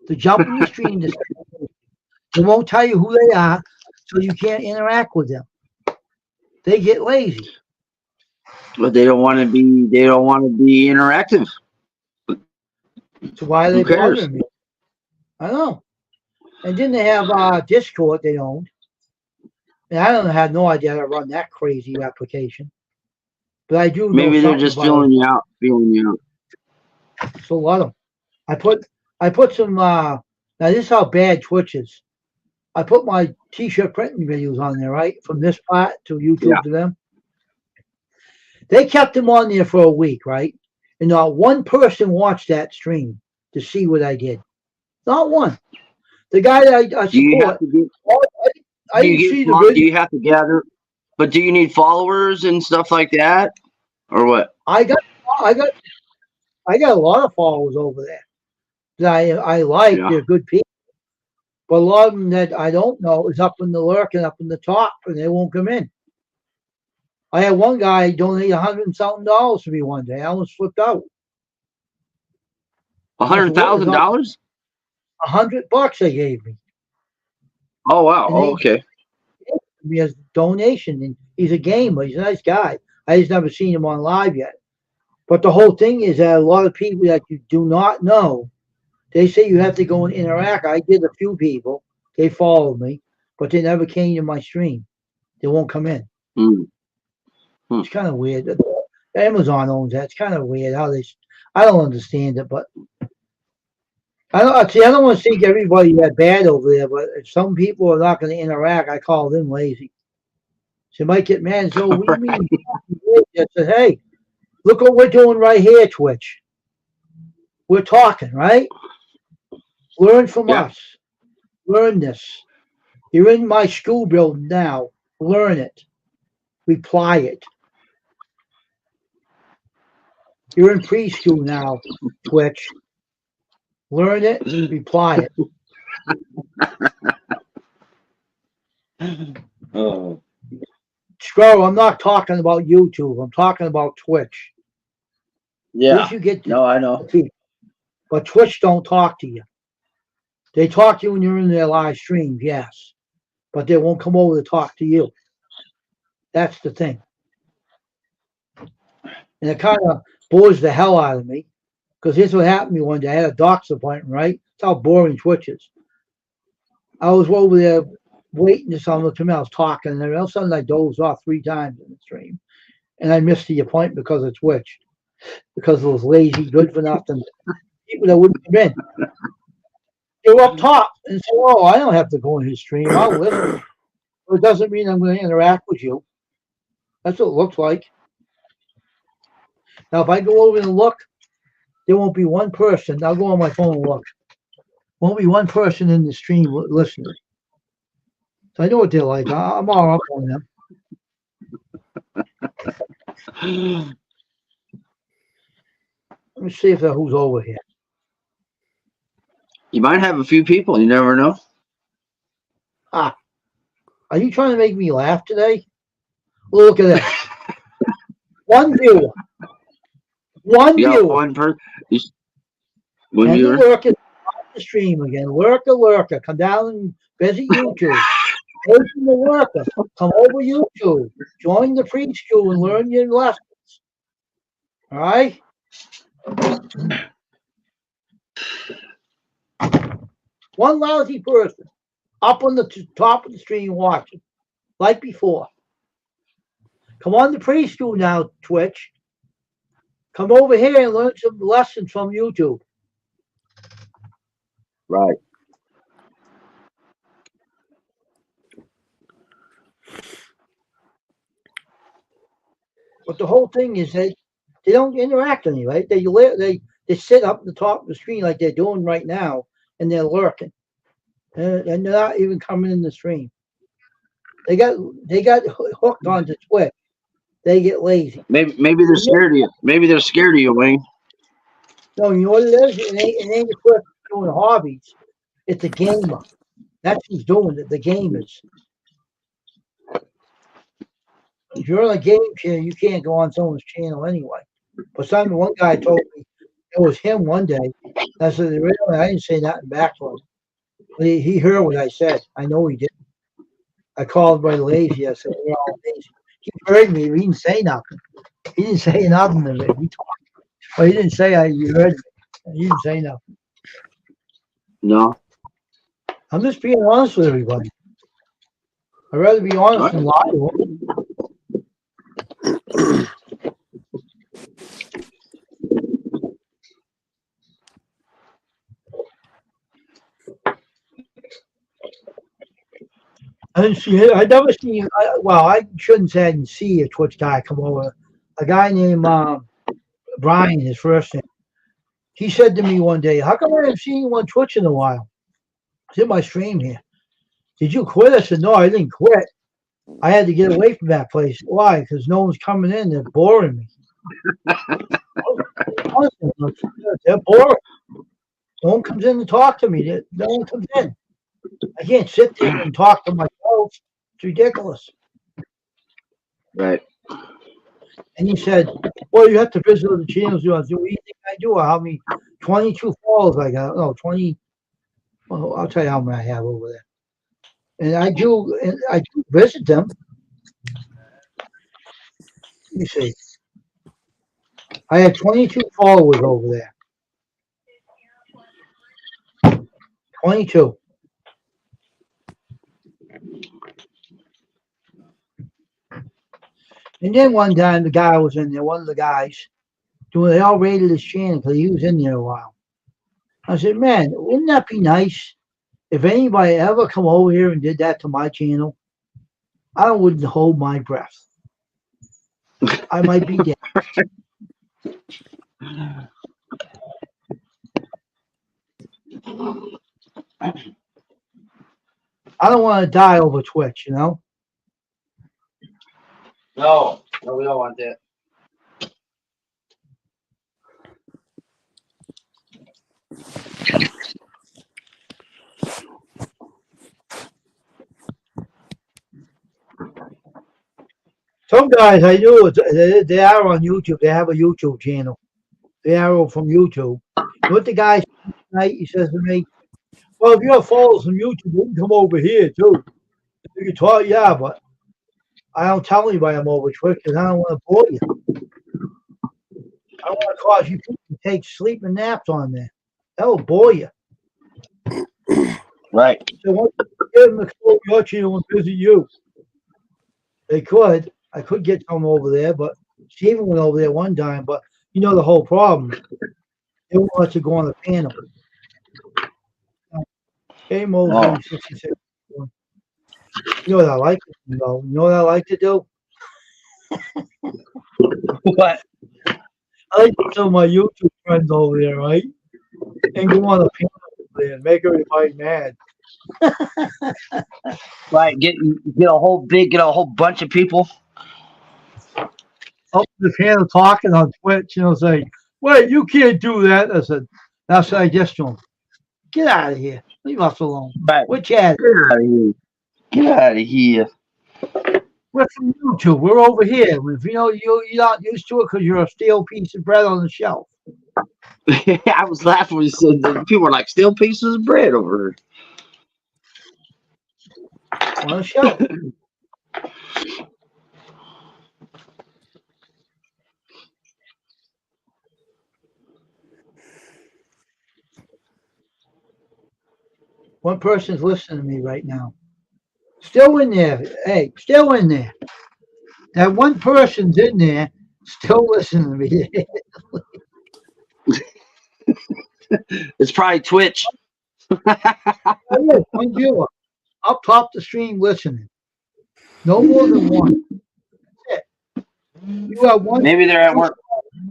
To jump in the stream, they won't tell you who they are, so you can't interact with them. They get lazy. But they don't want to be. They don't want to be interactive. So why are Who they cares? bothering me? I know. And then they have Discord they own. And I don't have no idea how to run that crazy application. But I do know Maybe they're something just about feeling you out. Feeling you out. it. So let them. I put some now this is how bad Twitch is. I put my t-shirt printing videos on there, right? From this part to YouTube to them. They kept them on there for a week, right? And not one person watched that stream to see what I did. Not one. The guy that I Do you have support, to get? I Do didn't you see get? the Do video. you have to gather? But do you need followers and stuff like that, or what? I got a lot of followers over there that I like. Yeah. They're good people. But a lot of them that I don't know is up in the lurk and up in the top, and they won't come in. I had one guy donate $100 and something to me one day. I almost flipped out. $100,000? $100 they gave me. Oh wow. And Oh, they okay. gave me as a donation, and he's a gamer. He's a nice guy. I just never seen him on live yet. But the whole thing is that a lot of people that you do not know, they say you have to go and interact. I did a few people. They followed me, but they never came to my stream. They won't come in. Mm. It's kind of weird. Amazon owns that. It's kind of weird how they. I don't understand it, but I don't want to think everybody that bad over there. But if some people are not going to interact, I call them lazy. So you might get mad and say, "Oh, what do you mean?" I said, "Hey, look what we're doing right here, Twitch. We're talking, right? Learn from us. Learn this. You're in my school building now. Learn it. Reply it. You're in preschool now, Twitch. Learn it. Reply it." Oh. Scroll, I'm not talking about YouTube. I'm talking about Twitch. Yeah. Yes, you get No, I know. but Twitch don't talk to you. They talk to you when you're in their live streams, yes. But they won't come over to talk to you. That's the thing. And it kind of bores the hell out of me. Because here's what happened to me one day. I had a doctor's appointment, right? That's how boring Twitch is. I was over there waiting for someone to come in. I was talking, and then all of a sudden I dozed off 3 times in the stream. And I missed the appointment because of Twitch. Because it was lazy, good for nothing people that wouldn't come in. They were up top and said, "Oh, I don't have to go in his stream. I'll listen." But it doesn't mean I'm going to interact with you. That's what it looks like. Now, if I go over and look, there won't be one person. I'll go on my phone and look. Won't be one person in the stream listening. So I know what they're like. I'm all up on them. Let me see if who's over here. You might have a few people. You never know. Are you trying to make me laugh today? Look at that. One viewer. One You got viewer. one person. One And you viewer. lurking on the stream again. Lurker. Come down and visit YouTube. Open the lurker. Come over YouTube. Join the preschool and learn your lessons. All right? One lousy person up on the top of the stream watching, like before. Come on to preschool now, Twitch. Come over here and learn some lessons from YouTube. Right. But the whole thing is they don't interact anyway. They sit up at the top of the screen like they're doing right now, and they're lurking, and they're not even coming in the stream. They got hooked onto Twitch. They get lazy. Maybe they're scared of you. Maybe they're scared of you, Wayne. No, you know what it is? It ain't a person doing hobbies. It's a gamer. That's who's doing it. The gamers. If you're on a game channel, you can't go on someone's channel anyway. But one guy told me it was him one day. I said, really? I didn't say nothing back to him. But he heard what I said. I know he did. I called by lazy. I said, we're all lazy. He heard me. He didn't say nothing. He didn't say nothing to me. We talked. But he didn't say you heard me. He didn't say nothing. No. I'm just being honest with everybody. I'd rather be honest than lie to them. I didn't see it. I never seen. I shouldn't say I didn't see a Twitch guy come over. A guy named Brian, his first name. He said to me one day, "How come I haven't seen you on Twitch in a while?" It's in my stream here. Did you quit? I said, "No, I didn't quit. I had to get away from that place. Why? Because no one's coming in. They're boring me. They're boring. No one comes in to talk to me. No one comes in. I can't sit there and talk to myself. It's ridiculous." Right. And he said, "Well, you have to visit the channels. What do you think I do? How many 22 followers I got? No, 20. Well, I'll tell you how many I have over there. And I do visit them. Let me see. I had 22 followers over there. 22. And then one time the guy was in there, one of the guys, they all raided his channel because he was in there a while. I said, man, wouldn't that be nice if anybody ever come over here and did that to my channel? I wouldn't hold my breath. I might be dead. I don't want to die over Twitch, you know? No, we don't want that. Some guys I know, they are on YouTube. They have a YouTube channel. They are from YouTube. You know what the guy said tonight? He says to me, well, if you're followers from YouTube, you can come over here too. You can talk, yeah, but I don't tell anybody I'm over Twitch because I don't want to bore you. I don't want to cause you people to take sleeping naps on there. That will bore you. Right. So once you get them to come over your channel and visit you, they could. I could get some over there, but Steven went over there one time. But you know the whole problem. They won't let you go on the panel. Game over 66. You know what I like to do, though? You know what I like to do? What? I like to tell my YouTube friends over there, right? And go on the panel over there and make everybody mad. Right. Get a whole bunch of people. Up the panel talking on Twitch, say, wait, you can't do that. I said, that's what I just told him. Get out of here. Leave us alone. Right. We're chatting. Get out of here. Get out of here. We're from YouTube. We're over here. If you're not used to it because you're a stale piece of bread on the shelf. I was laughing when you said that people were like stale pieces of bread over here. On the shelf. One person's listening to me right now. Still in there. Hey, still in there. That one person's in there, still listening to me. It's probably Twitch. There is one viewer up top the stream listening. No more than one. That's it. You have one Maybe they're at work.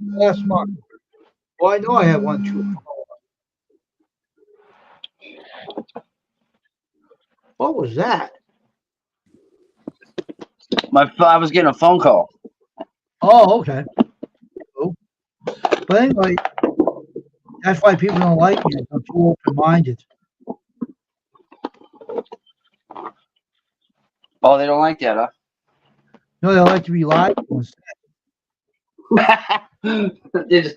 last month. Well, I know I have one true follower. What was that? I was getting a phone call. Oh, okay. Cool. But anyway, that's why people don't like me. I'm too open-minded. Oh, they don't like that, huh? No, they like to be lied to. they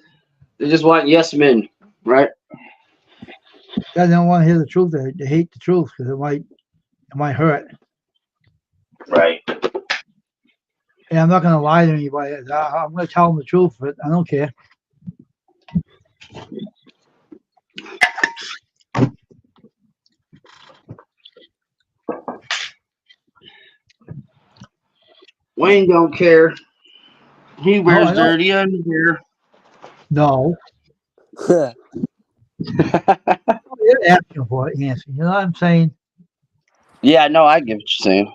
just want yes men, right? They don't want to hear the truth. They hate the truth because it might hurt. Right. And I'm not going to lie to anybody. I'm going to tell them the truth, but I don't care. Wayne don't care. He wears I don't. dirty underwear. No. You're asking for it, Nancy. You know what I'm saying? Yeah, no, I get what you're saying.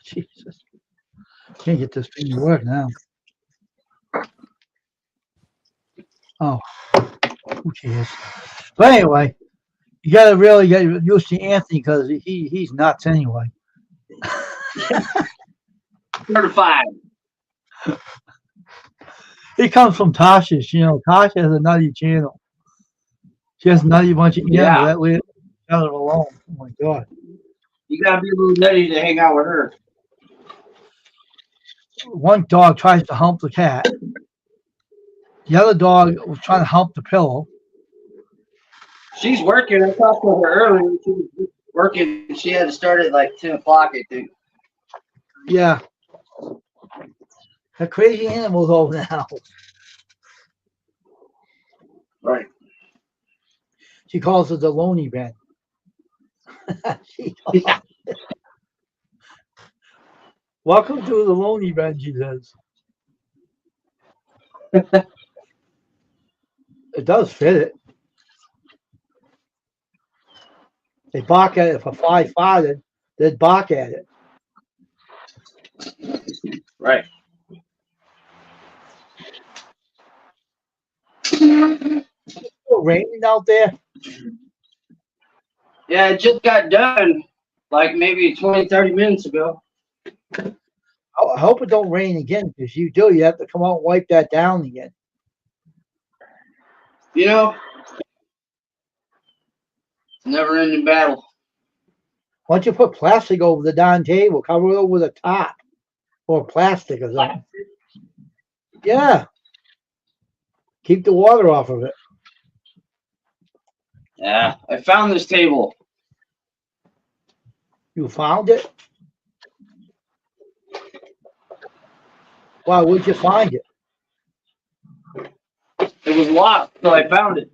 Jesus. Can't get this thing to work now. Oh, who cares? But anyway, you got to really get used to Anthony because he's nuts anyway. Certified. It comes from Tasha's. You know, Tasha has a nutty channel. She has a nutty bunch of animals. Yeah. That way, let it alone. Oh my God. You gotta be a little nutty to hang out with her. One dog tries to hump the cat. The other dog was trying to hump the pillow. She's working. I talked to her earlier. She was working. She had to start at like 10 o'clock, I think. Yeah. The crazy animals over now. Right. She calls it the lonely bed. Welcome to the lonely bed, she says. It does fit it. They bark at it. If a fly farted, they'd bark at it. Right. It's still raining out there. Yeah, it just got done like maybe 20, 30 minutes ago. I hope it don't rain again, because you have to come out and wipe that down again. You know, it's a never ending battle. Why don't you put plastic over the darn table? Cover it over with a top or plastic or something. Yeah. Keep the water off of it. Yeah, I found this table. You found it? Why would you find it? It was locked, so I found it.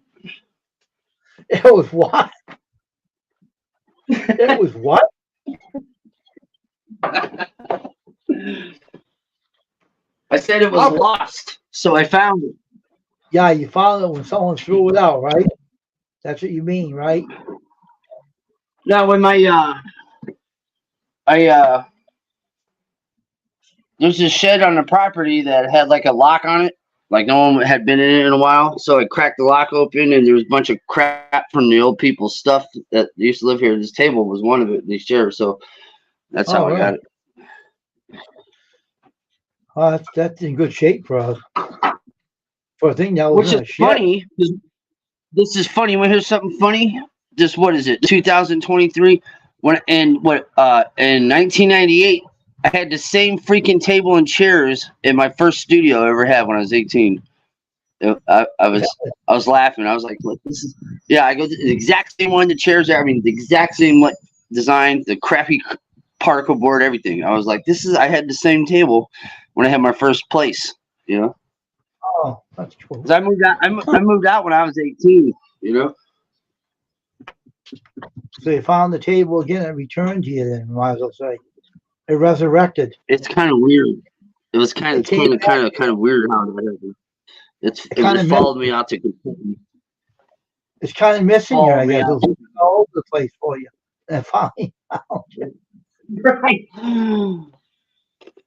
It was what? It was what? I said it was lost, so I found it. Yeah, you found it when someone threw it out, right? That's what you mean, right? Now, when there's a shed on the property that had like a lock on it, like no one had been in it in a while. So I cracked the lock open, and there was a bunch of crap from the old people's stuff that used to live here. This table was one of it, these chairs. So that's how I got it. That's in good shape for a thing that was Which in a is shed. funny. This is funny. Want to hear something funny? Just what is it? 2023. In 1998, I had the same freaking table and chairs in my first studio I ever had when I was 18. I was laughing. I was like, "Look, this is I go the exact same one. The chairs are. I mean, the exact same design. The crappy particle board, everything. I was like, this is. I had the same table when I had my first place. You know. Oh, that's cool. 'Cause I moved out. I moved out when I was 18. You know. So you found the table again and returned to you then, might as well say. It resurrected. It's kind of weird. It was kind of weird how that happened. It just followed me out to Kentucky. It's kind of missing Oh, here, I guess. man. It was looking all over the place for you. And finally, Right.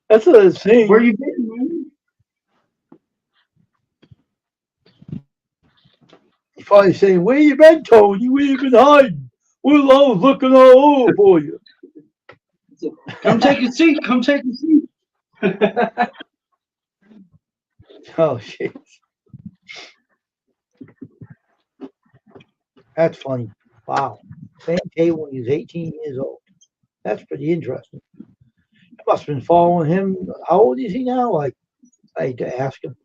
that's what it's saying. Where you been, man? He's probably saying, "Where you been, Tony? Where you been hiding? Well, I was looking all over for you." Come take a seat. Come take a seat. Oh shit. That's funny. Wow. Same table when he was 18 years old. That's pretty interesting. You must have been following him. How old is he now? Like, I hate to ask him.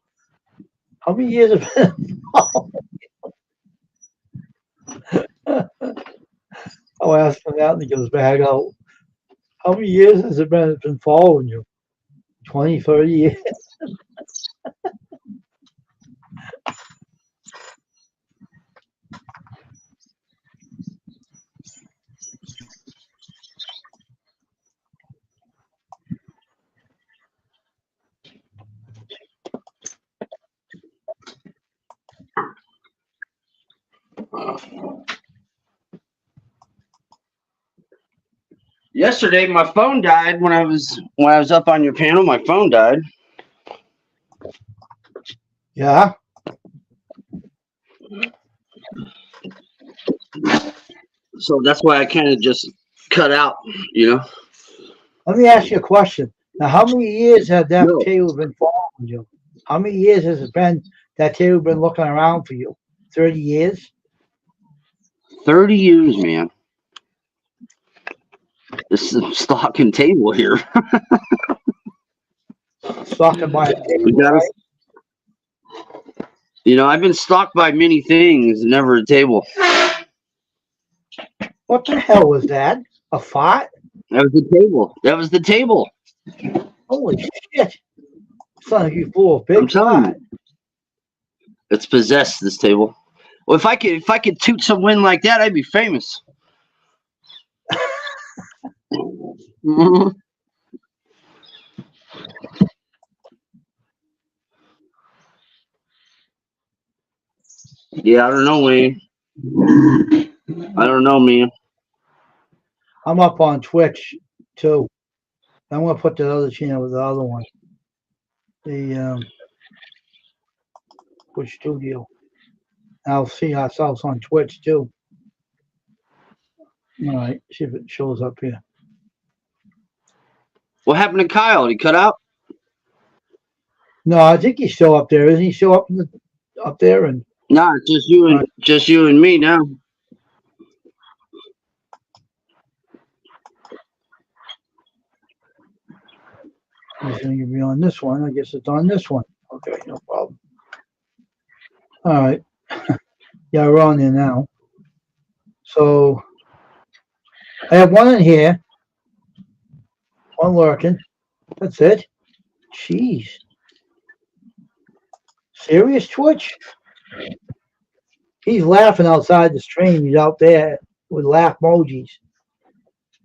How many years have been following him? I'll ask him that and he goes back out. How many years has it been following you? 20, 30 years? Yesterday, my phone died when I was up on your panel. My phone died. Yeah. So that's why I kind of just cut out, Let me ask you a question. Now, how many years have that No. table been following you? How many years has it been that table been looking around for you? 30 years? 30 years, man. This is a stocking table here. Stalking by a table, We got right? I've been stalked by many things, never a table. What the hell was that? A fart? That was the table. That was the table. Holy shit. It's like you full of big I'm telling fart. you. It's possessed, this table. Well, if I could toot some wind like that, I'd be famous. Mhm. Yeah, I don't know, Wayne. I don't know, man. I'm up on Twitch too. I'm gonna put the other channel with the other one. The Twitch Studio. I'll see ourselves on Twitch too. All right, see if it shows up here. What happened to Kyle? Did he cut out? No, I think he's still up there. Isn't he still up there? And Nah, it's just you and me now. he's gonna be on this one. I guess it's on this one. Okay, no problem. All right. Yeah, we're on there now. So I have one in here. One lurking. That's it. Jeez. Serious Twitch? He's laughing outside the stream. He's out there with laugh emojis.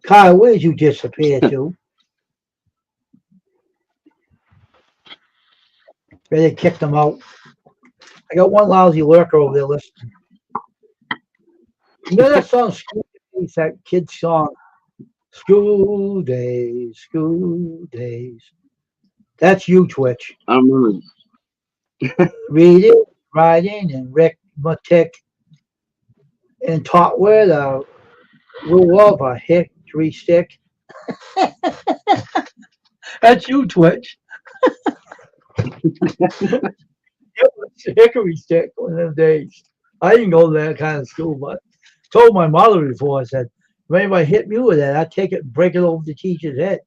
Kyle, where did you disappear to? They kicked him out. I got one lousy lurker over there listening. You know that song, School Days, that kid's song? School days, school days. That's you, Twitch. I don't remember. Reading, writing, and arithmetic, and taught with a rule of a hickory stick. That's you, Twitch. It was a hickory stick one of them days. I didn't go to that kind of school, but told my mother before. I said, if anybody hit me with that, I'd take it and break it over the teacher's head.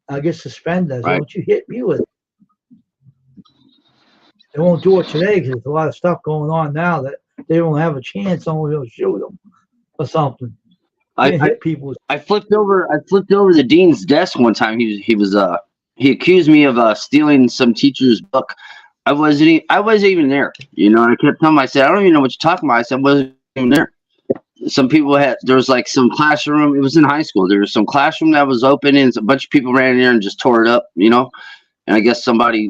I'll get suspended. I said, Right. don't you hit me with it. They won't do it today because there's a lot of stuff going on now that they don't have a chance. Someone will shoot them or something. They hit people. with- I flipped over the dean's desk one time. He accused me of stealing some teacher's book. I wasn't even there. And I kept telling him, I said, I don't even know what you're talking about. I said, I wasn't even there. Some people there was like some classroom. It was in high school. There was some classroom that was open and a bunch of people ran in there and just tore it up, and I guess somebody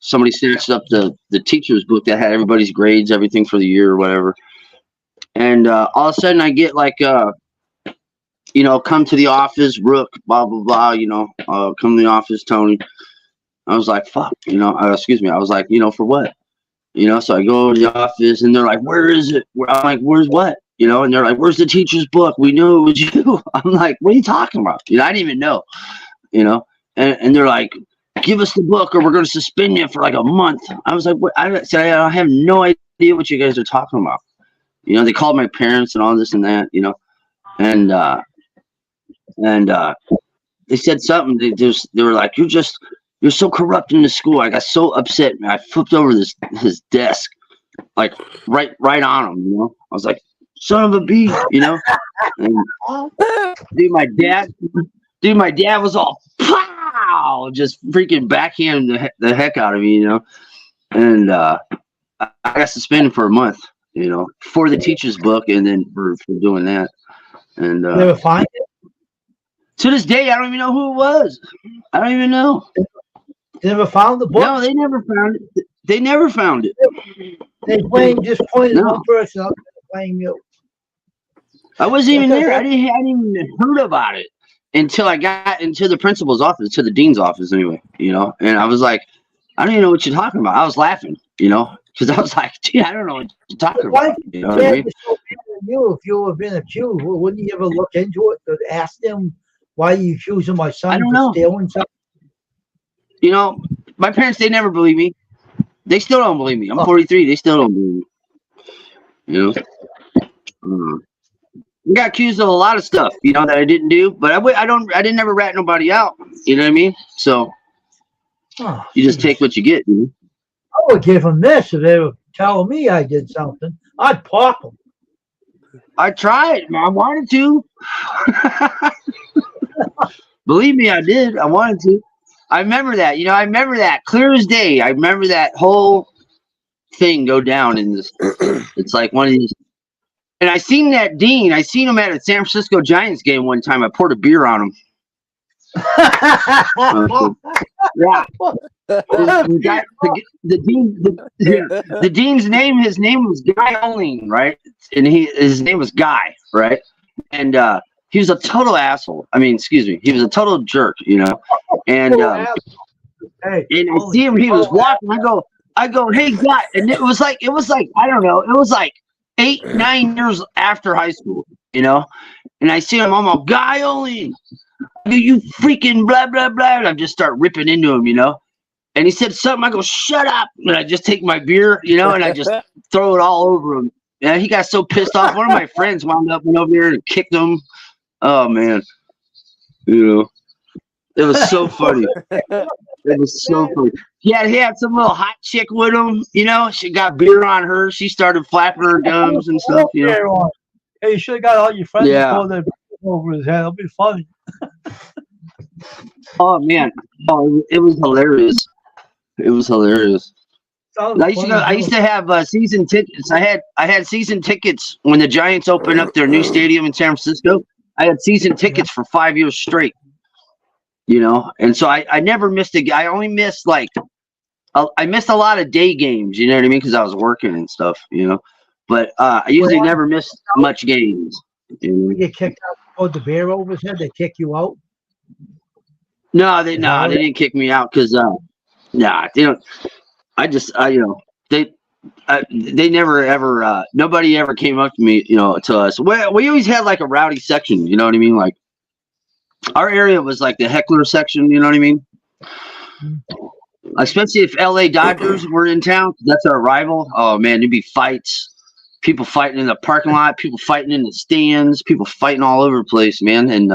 snatched up the teacher's book that had everybody's grades, everything for the year or whatever. And all of a sudden, I get like, come to the office, Rook, blah blah blah. Come to the office, Tony. I was like, fuck, excuse me. I was like, for what? So I go to the office and they're like, where is it? I'm like, where's what? And they're like, where's the teacher's book? We knew it was you. I'm like, what are you talking about? I didn't even know, and they're like, give us the book or we're going to suspend you for like a month. I was like, what? I said, I have no idea what you guys are talking about. They called my parents and all this and that, and they said something. They were like, you're so corrupt in the school. I got so upset, man. I flipped over his desk, like right on him. I was like, son of a bee, And dude, my dad was all pow, just freaking backhanded the heck out of me, And I got suspended for a month, for the teacher's book, and then for doing that. And You ever find it? to this day, I don't even know who it was. I don't even know. You never found the book? No, they never found it. They never found it. They just pointed No. one person out, blame you. I wasn't even there. I didn't even heard about it until I got into the principal's office, to the dean's office anyway, And I was like, I don't even know what you're talking about. I was laughing, because I was like, gee, I don't know what you're talking Why about. You know what I mean? you if you have been accused? Wouldn't you ever look into it to ask them why you accusing my son I don't of know. stealing something? My parents, they never believe me. They still don't believe me. I'm 43. They still don't believe me. I got accused of a lot of stuff, that I didn't do, but I didn't never rat nobody out. You know what I mean? So Oh, you just take what you get. I would give them this if they were telling me I did something. I'd pop them. I tried. I wanted to. Believe me, I did. I wanted to. I remember that. I remember that clear as day. I remember that whole thing go down in this. It's like one of these. And I seen that dean. I seen him at a San Francisco Giants game one time. I poured a beer on him. Yeah. The dean's name. His name was Guy Oling, right? And his name was Guy, right? And he was a total asshole. I mean, excuse me. He was a total jerk, And Hey, and I see him. He was walking. I go, hey, Guy. And it was like I don't know. It was like 8-9 years after high school, And I see him. I'm all, Guy Oling, you freaking blah blah blah. And I just start ripping into him, And he said something. I go, shut up. And I just take my beer, and I just throw it all over him. And he got so pissed off. One of my friends went over there and kicked him. Oh man, it was so funny. It was so funny. He had some little hot chick with him. She got beer on her. She started flapping her gums and stuff. Hey, you should have got all your friends Yeah. to throw their over his head. It'll be funny. Oh man, it was hilarious. It was hilarious. I used to have season tickets. I had season tickets when the Giants opened up their new stadium in San Francisco. I had season tickets for 5 years straight. And so I never missed I only missed I missed a lot of day games. You know what I mean? Because I was working and stuff. But I usually never missed much games. You get kicked out. Oh, the bear over his head. They kick you out. No, they didn't kick me out because they don't. They never ever. Nobody ever came up to me, to us. We always had like a rowdy section. You know what I mean? Like our area was like the heckler section. You know what I mean? Especially if LA Dodgers were in town, that's our rival. Oh man, there'd be fights. People fighting in the parking lot. People fighting in the stands. People fighting all over the place, man. And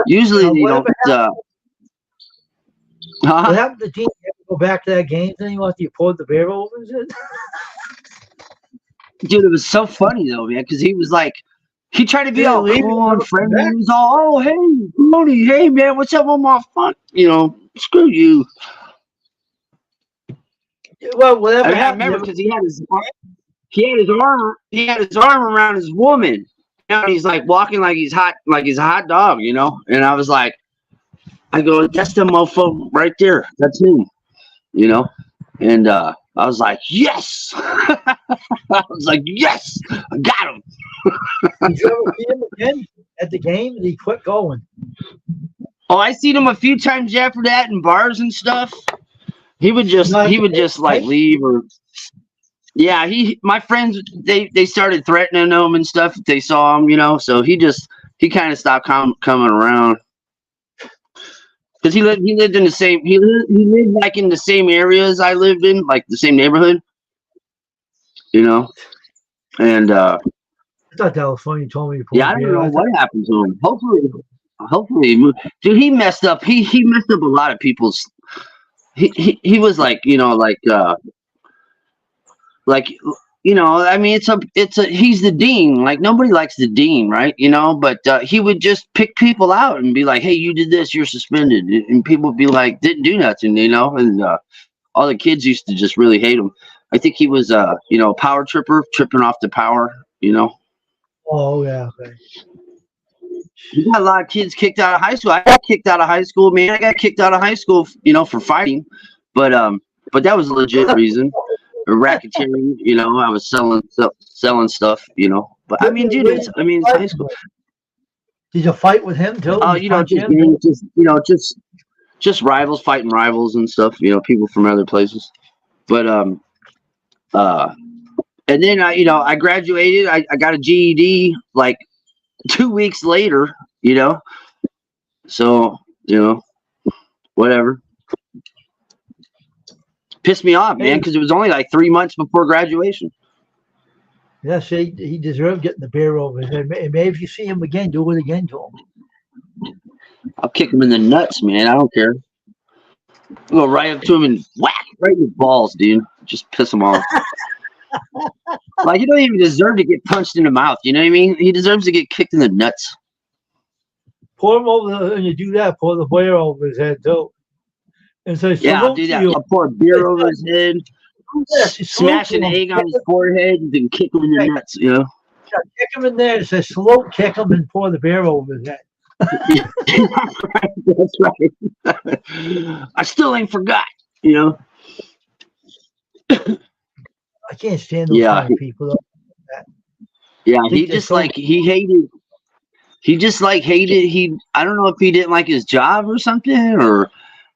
usually they don't. What happened to the team? You ever go back to that game thing after you poured the beer over his head? Dude, it was so funny though, man, because he was like, he tried to be all cool and friendly. He was all, oh, hey, Moni, hey, man, what's up on my phone? Screw you. Well, whatever I happened. remember because he had his arm around his woman. And he's like walking like he's hot, like he's a hot dog, And I was like, I go, that's the mofo right there. That's him, you know? And I was like, yes. I was like, yes, I got him. Did you ever see him again at the game? Did he quit going? Oh, I seen him a few times after that in bars and stuff. He would just like leave or yeah, my friends they started threatening him and stuff if they saw him, you know, so he kind of stopped coming around. Cuz he lived in the same he lived like in the same areas I lived in, like the same neighborhood. You know? And I thought that was funny. You told me before. yeah, I don't know what happened to him. Hopefully, dude, he messed up. He messed up a lot of people's. He was like, you know, like you know, I mean, he's the dean. Like nobody likes the dean, right? You know, but he would just pick people out and be like, hey, you did this, you're suspended, and people would be like, didn't do nothing, you know, and all the kids used to just really hate him. I think he was, you know, a power tripper, tripping off the power, you know. Oh yeah. Okay. You got a lot of kids kicked out of high school. I got kicked out of high school, man. I got kicked out of high school, you know, for fighting, but that was a legit reason. Or racketeering, you know. I was selling stuff, you know. But I mean, dude, it's high school. Did you fight with him too? Oh, you know, just rivals, fighting rivals and stuff. You know, people from other places. But and then I graduated. I got a GED like 2 weeks later, you know. So, you know, whatever. Pissed me off, man, because it was only like 3 months before graduation. Yes, he deserved getting the beer over his head. Maybe if you see him again, do it again to him. I'll kick him in the nuts, man. I don't care. I'll go right up to him and whack right in the balls, dude. Just piss him off. Like, he don't even deserve to get punched in the mouth. You know what I mean? He deserves to get kicked in the nuts. Pour him over, and you do that, pour the beer over his head, too. And say, yeah, I'll do that. I'll pour a beer over his head, smash an egg on his forehead, and then kick him in the nuts, you know? Yeah, kick him in there and say, slow kick him and pour the beer over his head. That's right. I still ain't forgot, you know? I can't stand those kind of people. Yeah, he just hated. I don't know if he didn't like his job or something, or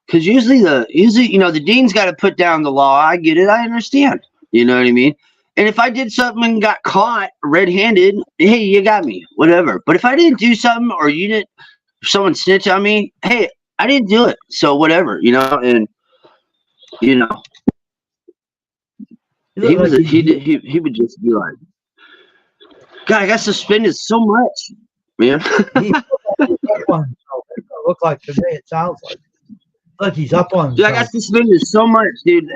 because usually you know, the dean's got to put down the law. I get it. I understand. You know what I mean? And if I did something and got caught red-handed, hey, you got me, whatever. But if I didn't do something, or someone snitched on me, hey, I didn't do it, so whatever, you know. And you know, he would just be like, God, I got suspended so much, man. He's look like to me, it sounds like. Look, he's up on. Dude, I got suspended so much, dude.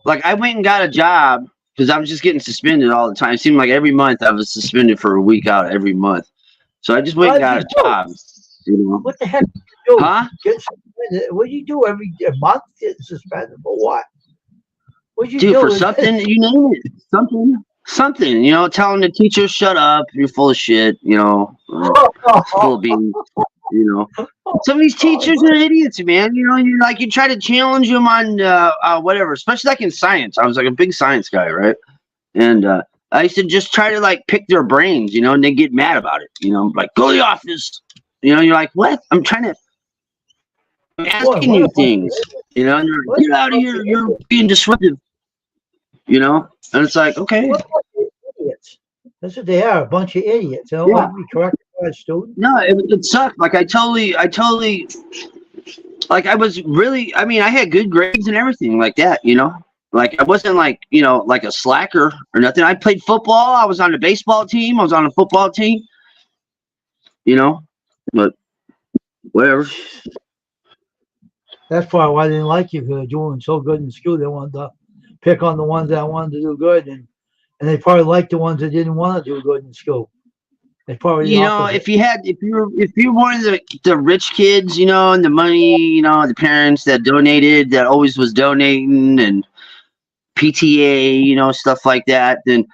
Like, I went and got a job because I was just getting suspended all the time. It seemed like every month I was suspended for a week out every month. So I just went and got a job. You know? What the heck did you do? Huh? Get suspended. What do you do every month? Get suspended for what? What you do? Do for something, you name it. Something, you know, telling the teacher, shut up, you're full of shit, you know, full of beans, you know. Some of these teachers are idiots, man. You know, you try to challenge them on whatever, especially like in science. I was like a big science guy, right? And I used to just try to like pick their brains, you know, and they get mad about it, you know, like, go to the office. You know, you're like, what? I'm asking you things, you know, and you're like, get out of here, you're being disruptive, you know. And it's like, okay. Idiots. That's what they are, a bunch of idiots. They don't want to be corrected by a student. No, it sucked. Like, I totally, like, I was really, I mean, I had good grades and everything like that, you know? Like, I wasn't like, you know, like a slacker or nothing. I played football. I was on the baseball team. I was on the football team, you know? But whatever. That's probably why they didn't like you, because they're doing so good in school. They wanted to pick on the ones that wanted to do good, and they probably liked the ones that didn't want to do good in school. They probably, you know, if you're one of the rich kids, you know, and the money, you know, the parents that donated, that always was donating, and PTA, you know, stuff like that, then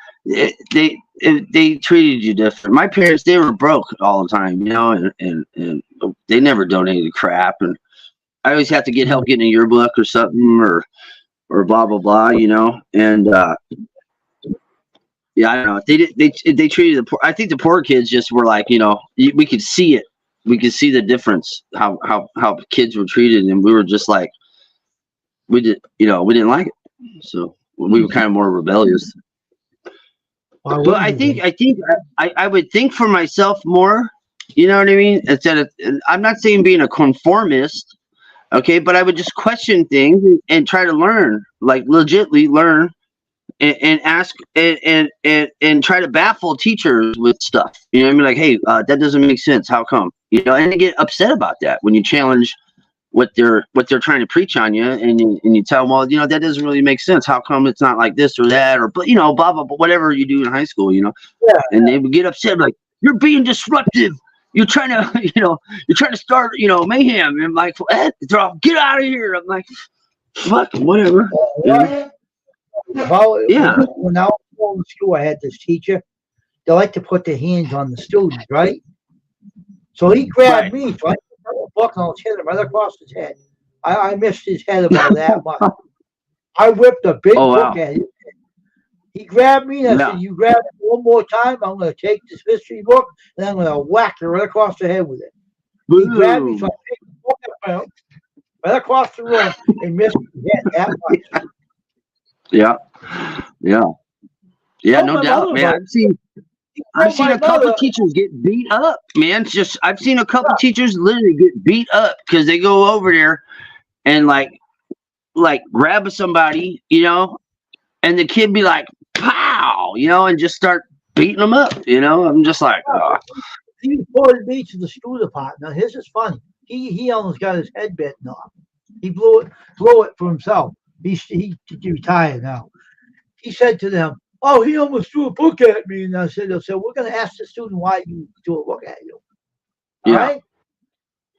they treated you different. My parents, they were broke all the time, you know, and they never donated crap, and I always have to get help getting a yearbook or something, or blah blah blah, you know. And yeah, I don't know. They treated the poor. I think the poor kids just were like, you know, we could see it. We could see the difference how kids were treated, and we were just like, we didn't like it. So we were kind of more rebellious. But I would think for myself more. You know what I mean? Instead of, I'm not saying being a conformist, okay, but I would just question things and try to learn, like legitimately learn, and ask and try to baffle teachers with stuff. You know what I mean? Like, hey, that doesn't make sense. How come? You know, and they get upset about that when you challenge what they're trying to preach on you, and you tell them, well, you know, that doesn't really make sense. How come it's not like this or that, or you know, blah blah blah, whatever you do in high school, you know. Yeah. And they would get upset, like, you're being disruptive. You're trying to, you know, start, you know, mayhem. And I'm like, get out of here. I'm like, fuck, whatever. Well, Yeah. When I was going to school, I had this teacher. They like to put their hands on the students, right? So he grabbed me, so I took the book and I was hit him right across his head. I missed his head about that much. I whipped a big book at him. He grabbed me and I said, you grab it one more time, I'm going to take this history book and I'm going to whack you right across the head with it. He grabbed me, so I picked the book up right across the room and missed his head that much. Yeah. No doubt, man. I've seen a couple of teachers get beat up, man. I've seen a couple of teachers literally get beat up because they go over there and like grab somebody, you know, and the kid be like, pow, you know, and just start beating them up, you know. I'm just like, oh. He reported me to the school department. Now, his is funny. He almost got his head bitten off. He blew it for himself. He retired now. He said to them, oh, he almost threw a book at me. And I said, we're going to ask the student why you threw a book at you. All right?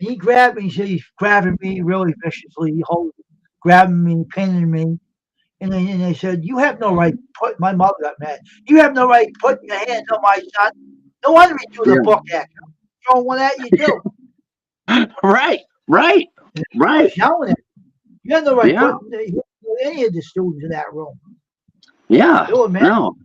He grabbed me. He's grabbing me really viciously, grabbing me, pinning me. And they said, you have no right my mother got mad. You have no right putting your hands on my son. No wonder he threw the book at you. Throwing one at you, too. Right. Shouting at you. You have no right putting any of the students in that room. Yeah. No.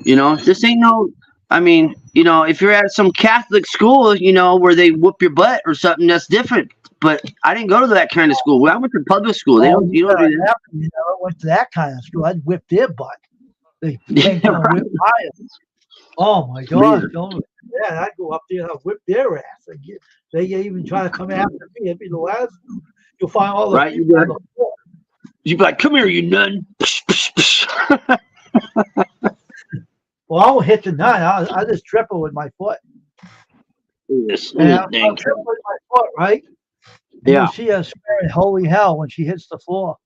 You know, this ain't no, I mean, you know, if you're at some Catholic school, you know, where they whoop your butt or something, that's different. But I didn't go to that kind of school. I went to public school. You don't do that. You know, I went to that kind of school. I'd whip their butt. They right. whip mine. Oh my God! I'd go up there and I'd whip their ass. They even try to come after me. It'd be the last. You'll find all the people on the floor. You'd be like, "Come here, you nun!" Well, I won't hit the nun. I just trip her with my foot. I'll trip with my foot, right? And you see her swearing holy hell when she hits the floor.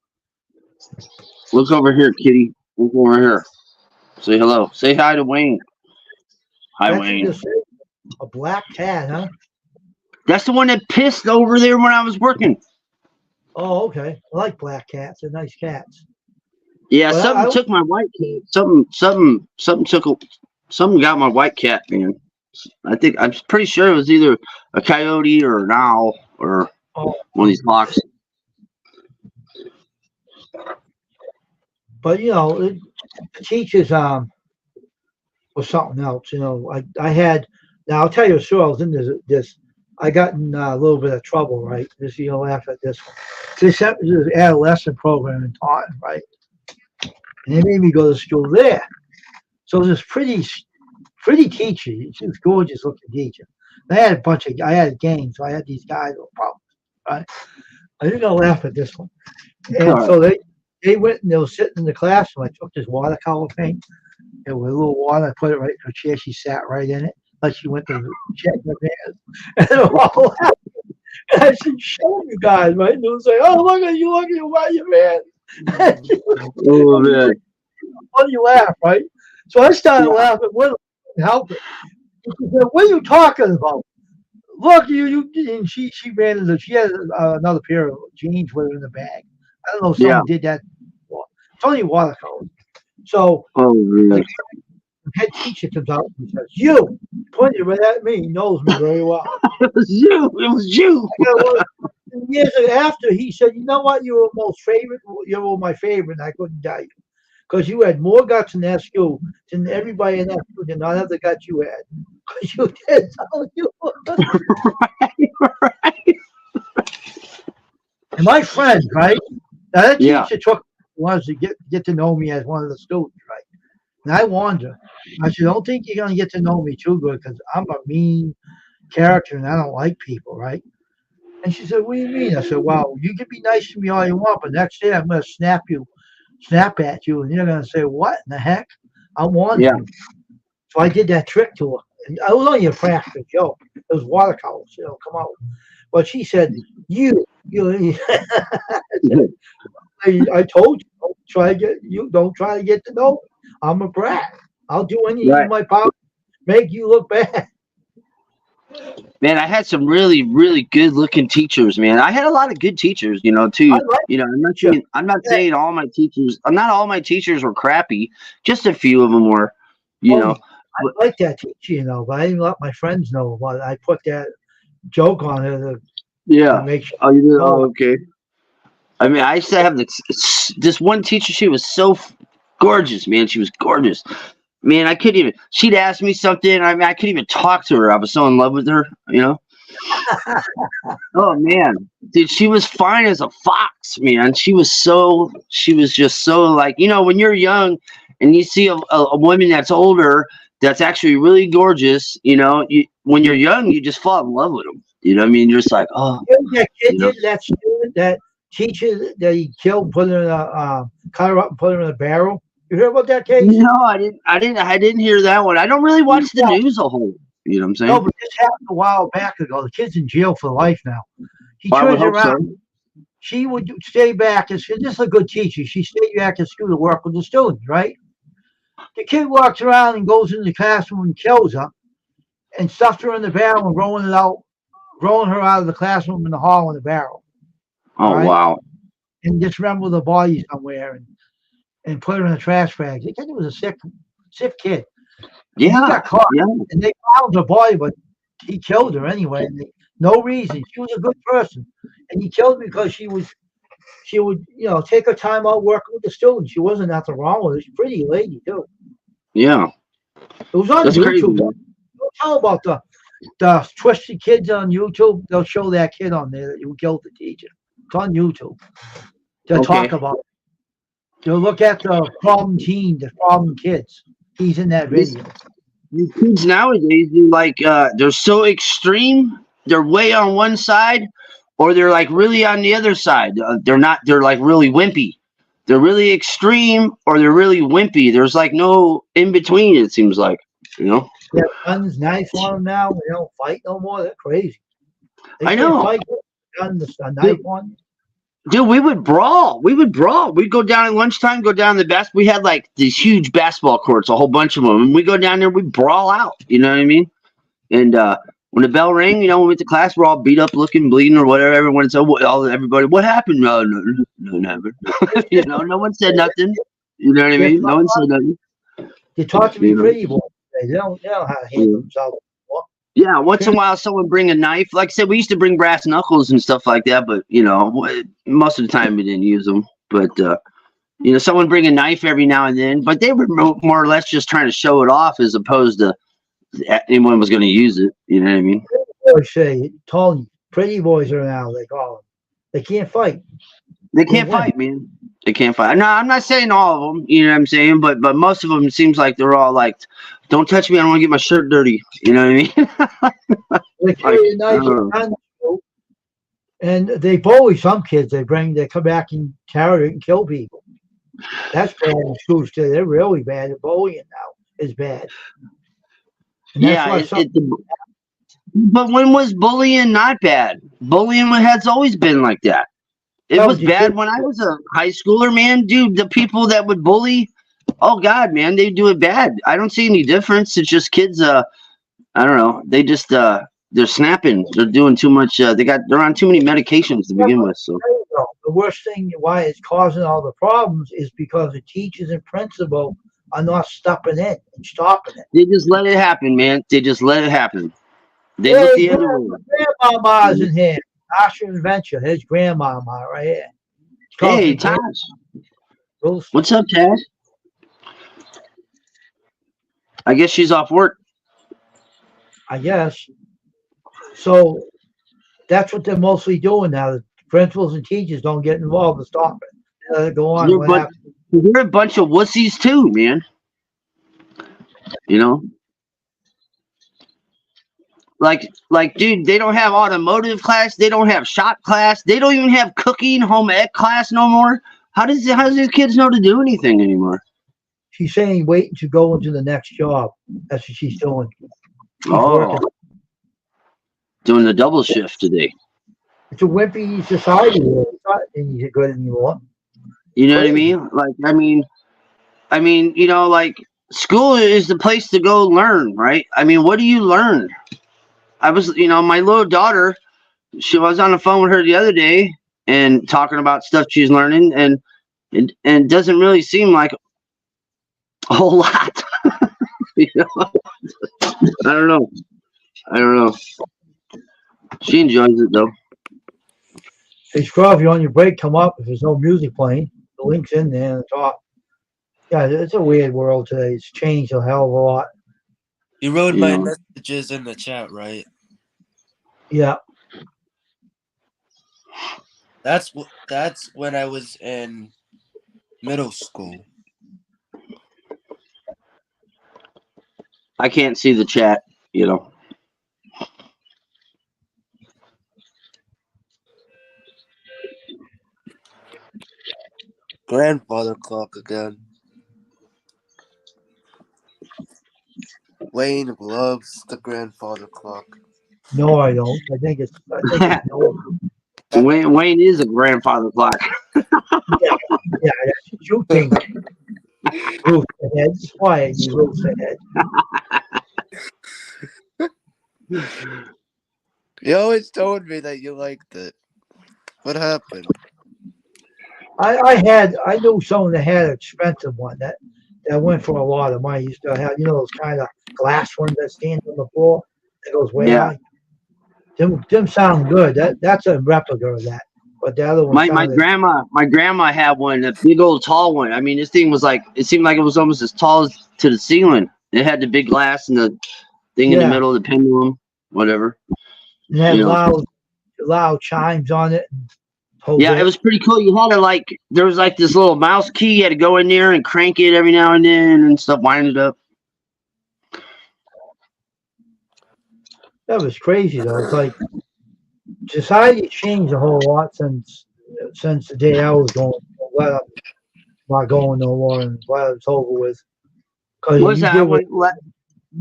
Look over here, kitty. Look over here. Say hello. Say hi to Wayne. Hi, Wayne. A black cat, huh? That's the one that pissed over there when I was working. Oh, okay. I like black cats. They're nice cats. Yeah, well, something took my white cat. Something got my white cat, man. I'm pretty sure it was either a coyote or an owl or one of these hawks. But you know, the teachers was something else. You know, I had. Now I'll tell you a story. I was in this. I got in a little bit of trouble, right? This you'll laugh at this one. They sent me to this adolescent program in Taunton, right? And they made me go to school there. So this pretty teacher. She was gorgeous looking teacher. I had I had a gang, so I had these guys with problems, right? I think I'll laugh at this one. And so they went and they were sitting in the classroom. I took this watercolor paint and with a little water, I put it right in her chair. She sat right in it. Like she went to check her hands. And they were all laughing. And I said, show you guys, right? And they would say, oh, look at you, why you man? Oh, man. Funny laugh, right? So I started laughing with her, help it. She said, what are you talking about? Look, you and she ran into, she had another pair of jeans with her in the bag. I don't know if someone did that before. It's only watercolor. So the head teacher comes out and says, you, pointed right at me, he knows me very well. It was you. years after, he said, "You know what? You were most favorite. You were my favorite. And I couldn't tell you because you had more guts in that school than everybody in that school did not have the guts you had. Because you did. And my friend, right? Now that Yeah. teacher wanted to get to know me as one of the students, right? And I warned her. I said, "Don't think you're gonna get to know me too good because I'm a mean character and I don't like people, right?" And she said, "What do you mean?" I said, "Well, you can be nice to me all you want, but next day I'm gonna snap at you, and you're gonna say, 'What in the heck?' I warned Yeah. you." So I did that trick to her. And I was only a practical joke. It was watercolors, come out. But she said, you I told you, don't try to get to know me. I'm a brat. I'll do anything Right. in my power to make you look bad." Man, I had some really, really good looking teachers, man. I had a lot of good teachers, too. I like I'm not you. saying all my teachers, not all my teachers were crappy. Just a few of them were, I like that teacher, but I didn't let my friends know about it. I put that joke on her to Yeah. make sure. Oh, you did? Oh, okay. I mean, I used to have this one teacher. She was so gorgeous, man. She was gorgeous. Man, I couldn't even. She'd ask me something. I mean, I couldn't even talk to her. I was so in love with her, Oh man, dude, she was fine as a fox, man. She was just so like, when you're young and you see a woman that's older, that's actually really gorgeous, when you're young, you just fall in love with them. You know what I mean? You're just like, oh, That kid did that student, that teacher that he killed, put her in cut her up and put her in a barrel. You hear about that case? no, I didn't hear that one. I don't really watch the news a whole. You know what I'm saying? No, but this happened a while back ago. The kid's in jail for life now. He I would turns hope around. so. She would stay back. This is a good teacher. She stayed back at school to work with the students, right? The kid walks around and goes in the classroom and kills her and stuffed her in the barrel and rolling her out of the classroom in the hall in the barrel. Oh right? wow. And dismember the body somewhere and put her in a trash bag. They said it was a sick kid. He Yeah. got caught, Yeah. and they found her body, but he killed her anyway. And no reason. She was a good person, and he killed her because she would, take her time out working with the students. She wasn't nothing wrong with her. She's a pretty lady too. Yeah. It was on That's crazy. YouTube. Man. Don't tell about the twisted kids on YouTube. They'll show that kid on there who killed the teacher. It's on YouTube. They'll talk about it. They'll look at the problem teen, the problem kids. He's in that video. These kids nowadays, they're so extreme. They're way on one side, or they're like really on the other side. They're not. They're like really wimpy. They're really extreme, or they're really wimpy. There's like no in between. It seems like, They have guns, knives on them now. They don't fight no more. They're crazy. I know. Fight guns, a knife on. Dude, we would brawl. We'd go down at lunchtime, go down to the we had like these huge basketball courts, a whole bunch of them. And we go down there, we brawl out. You know what I mean? And when the bell rang, we went to class, we're all beat up, looking, bleeding, or whatever. Everyone said, everybody, what happened? No, nothing happened. No one said nothing. You know what I mean? No one said nothing. They talk to me pretty boy. They don't know how to handle themselves. Yeah, once in a while, someone bring a knife. Like I said, we used to bring brass knuckles and stuff like that, but most of the time we didn't use them. But someone bring a knife every now and then. But they were more or less just trying to show it off, as opposed to anyone was going to use it. You know what I mean? I say, tall, pretty boys are now. They call them. They can't fight. They can't fight, man. They can't fight. No, I'm not saying all of them. You know what I'm saying? But most of them, it seems like they're all like, "Don't touch me. I don't want to get my shirt dirty." You know what I mean? They carry a knife and they bully some kids. They come back and carry it and kill people. That's bad in schools too. They're really bad. The bullying now is bad. And that's but when was bullying not bad? Bullying has always been like that. It was bad when I was a high schooler, man. Dude, the people that would bully, oh God, man, they do it bad. I don't see any difference. It's just kids. I don't know. They just they're snapping. They're doing too much. They're on too many medications to begin with. So the worst thing why it's causing all the problems is because the teachers and principal are not stepping in and stopping it. They just let it happen, man. They just let it happen. They look the other way. Grandma's in here. Asher and Venture, his grandmama right here. Hey, Talking Taj. Rose- What's up, Taj? I guess she's off work. I guess. So that's what they're mostly doing now. The principals and teachers don't get involved and stop it. They let it go on. You're, What but happens? you're a bunch of wussies too, man. You know? Like, dude, they don't have automotive class. They don't have shop class. They don't even have cooking, home ec class no more. How does these kids know to do anything anymore? She's saying waiting to go into the next job. That's what she's doing. She's Oh, working. doing the double shift today. It's a wimpy society. It's not any good anymore. You know what I Crazy. mean? Like, I mean, you know, like school is the place to go learn, right? I mean, what do you learn? I was, you know, my little daughter, she was on the phone with her the other day and talking about stuff she's learning, and it doesn't really seem like a whole lot. You know? I don't know. I don't know. She enjoys it though. Hey, Scrub, if you're on your break, come up. If there's no music playing, the link's in there on the top. Yeah, it's a weird world today. It's changed a hell of a lot. You wrote You my know. messages in the chat, right? Yeah. That's when I was in middle school. I can't see the chat, you know. Grandfather clock again. Wayne loves the grandfather clock. No, I don't. I think it's no. Wayne is a grandfather clock. Yeah, that's what you think. Roof ahead. Quiet, you roof ahead. You always told me that you liked it. What happened? I knew someone that had an expensive one that went for a lot of money. Used to have, you know, those kind of glass ones that stand on the floor that goes way Yeah. high. Them sound good. That's a replica of that. But the other one My sounded, grandma had one, a big old tall one. I mean, this thing was like, it seemed like it was almost as tall as to the ceiling. It had the big glass and the thing in the Yeah. middle, the pendulum, whatever. it had you know. loud chimes on it. Whole Yeah, bit. it was pretty cool. You had to like, there was like this little mouse key. You had to go in there and crank it every now and then and stuff, wind it up. That was crazy though. It's like society changed a whole lot since the day I was going. Glad I'm not going no more, and glad it's over with. Because What's that?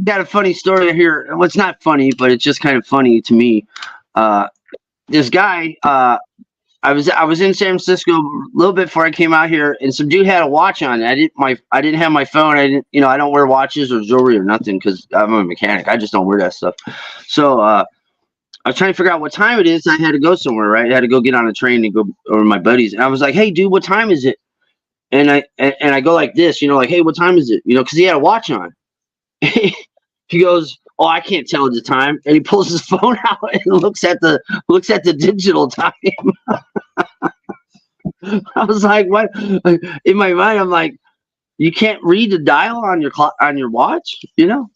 Got a funny story here. Well, it's not funny, but it's just kind of funny to me. This guy, I was in San Francisco a little bit before I came out here, and some dude had a watch on. I didn't have my phone. I don't wear watches or jewelry or nothing because I'm a mechanic. I just don't wear that stuff. So I was trying to figure out what time it is. I had to go somewhere, right? I had to go get on a train and go over to my buddies. And I was like, "Hey, dude, what time is it?" And I go like this, like, "Hey, what time is it?" Because he had a watch on. He goes, "Oh, I can't tell the time," and he pulls his phone out and looks at the digital time. I was like, "What?" In my mind, I'm like, "You can't read the dial on your clock on your watch," And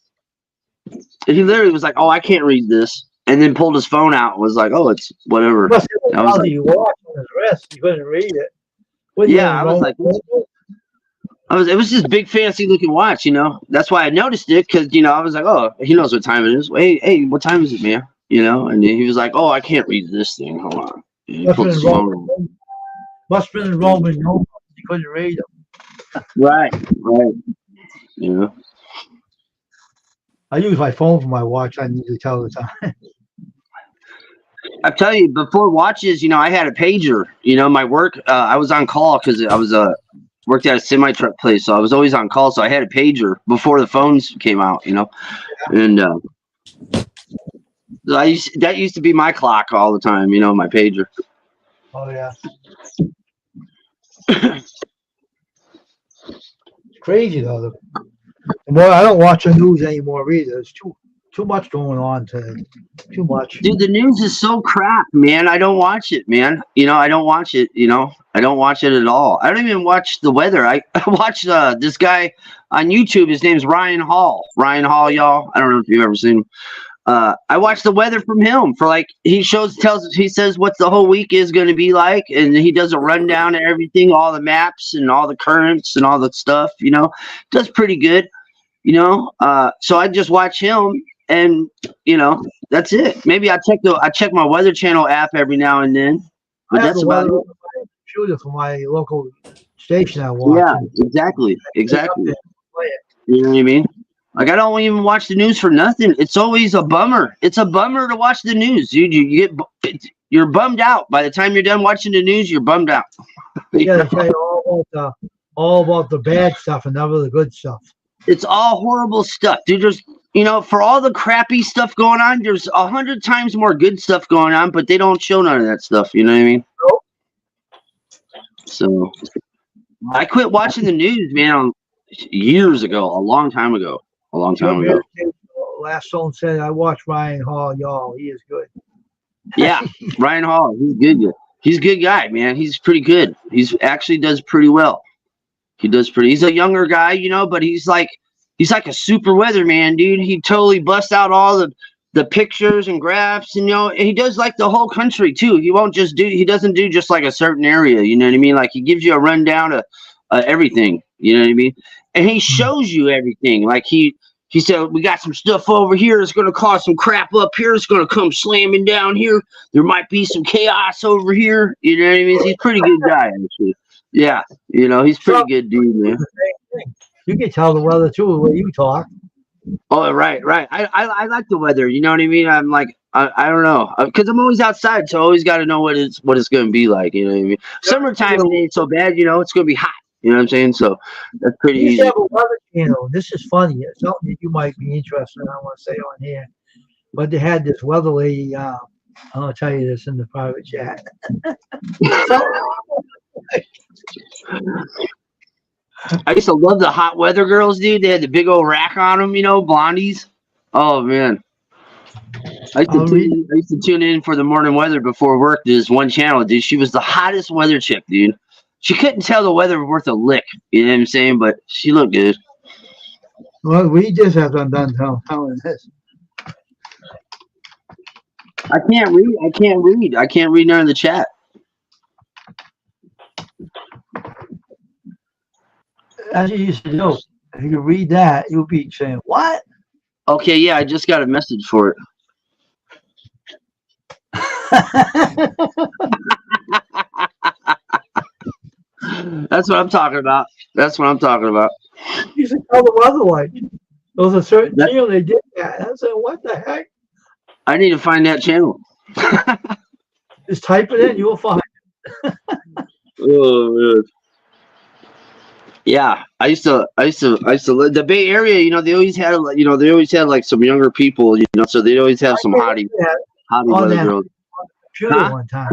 he literally was like, "Oh, I can't read this," and then pulled his phone out and was like, "Oh, it's whatever." Must have I was been like, you watch on his wrist. You couldn't read it. Yeah, I was like, it was this big fancy looking watch, That's why I noticed it because I was like, "Oh, he knows what time it is." Hey, what time is it, man? And he was like, "Oh, I can't read this thing. Hold on." And he must pulled have his been phone. Roman numerals. You couldn't read them. Right. I use my phone for my watch. I need to tell the time. I tell you, before watches, I had a pager. My work, I was on call because I was worked at a semi truck place, so I was always on call. So I had a pager before the phones came out. And that used to be my clock all the time. My pager. Oh yeah. Crazy though. The more I don't watch the news anymore either. It's too too much going on today. Too much. Dude, the news is so crap, man. I don't watch it, man. I don't watch it. I don't watch it at all. I don't even watch the weather. I watch this guy on YouTube. His name's Ryan Hall. Ryan Hall, y'all. I don't know if you've ever seen him. I watch the weather from him for like he says what the whole week is going to be like, and he does a rundown of everything, all the maps and all the currents and all the stuff. Does pretty good. So I just watch him. And that's it. Maybe I check my Weather Channel app every now and then, but that's about it. Shooter for my local station I watch. Yeah, exactly. You know what I mean? Like I don't even watch the news for nothing. It's always a bummer. It's a bummer to watch the news, dude. You're bummed out by the time you're done watching the news. You're bummed out. Yeah, they tell you all about the bad stuff and none of the good stuff. It's all horrible stuff, dude. There's, for all the crappy stuff going on, there's 100 times more good stuff going on, but they don't show none of that stuff. You know what I mean? Nope. So I quit watching the news, man, years ago, a long time ago. Last song said, I watched Ryan Hall, y'all. He is good. Yeah, Ryan Hall. He's good. He's a good guy, man. He's pretty good. He's actually does pretty well. He's a younger guy, but he's like a super weatherman, dude. He totally busts out all the pictures and graphs, and he does like the whole country too. He doesn't do just like a certain area, you know what I mean? Like he gives you a rundown of everything, you know what I mean? And he shows you everything. Like he said, we got some stuff over here. It's going to cause some crap up here. It's going to come slamming down here. There might be some chaos over here. You know what I mean? He's a pretty good guy, actually. Yeah, he's pretty good dude, man. You can tell the weather too the way you talk. Oh, right. I like the weather. You know what I mean? I'm like, I don't know, because I'm always outside, so I always got to know what it's going to be like. You know what I mean? Summertime it ain't so bad. It's going to be hot. You know what I'm saying? So that's pretty easy. You have a weather channel. This is funny. It's something that you might be interested in. I want to say on here, but they had this weather lady. I'll tell you this in the private chat. I used to love the hot weather girls, dude. They had the big old rack on them, blondies. Oh man, I used to tune in for the morning weather before work. This one channel, dude. She was the hottest weather chick, dude. She couldn't tell the weather worth a lick. You know what I'm saying? But she looked good. Well, we just have done telling this. I can't read none of the chat. As you used to do. If you read that, you'll be saying, what? Okay, yeah, I just got a message for it. That's what I'm talking about. You should tell the weather like. There was a certain channel they did that. I said, what the heck? I need to find that channel. Just type it in, you'll find it. Oh man. Yeah, I used to live the Bay Area. They always had like some younger people. So they always have some hottie weather girls. Computer one time,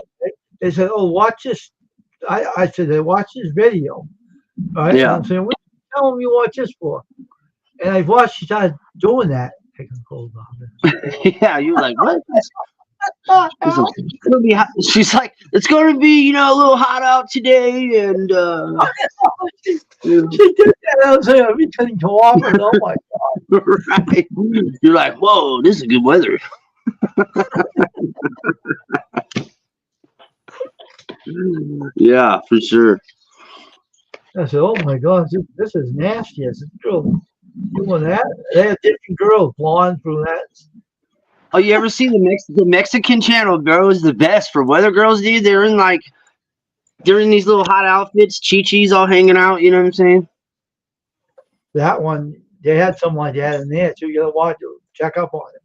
they said, "Oh, watch this." I said, "They watch this video." All right. Yeah. I'm saying, "What the hell do you watch this for?" And I watched. She started doing that. Taking the cold off. Yeah, you're like, what? It's gonna be hot. She's like, it's gonna be, a little hot out today, and she did that. I was saying, everything go off, and oh my god! Right? You're like, whoa, this is good weather. Yeah, for sure. I said, oh my god, this is nasty. I said, girl, doing that? They had different girls, blonde, brunettes. Oh, you ever seen the Mexican channel, bro? Is the best for weather girls, dude. They're in these little hot outfits, chichis all hanging out. You know what I'm saying? That one, they had something like that in there too. You gotta watch it, check up on it.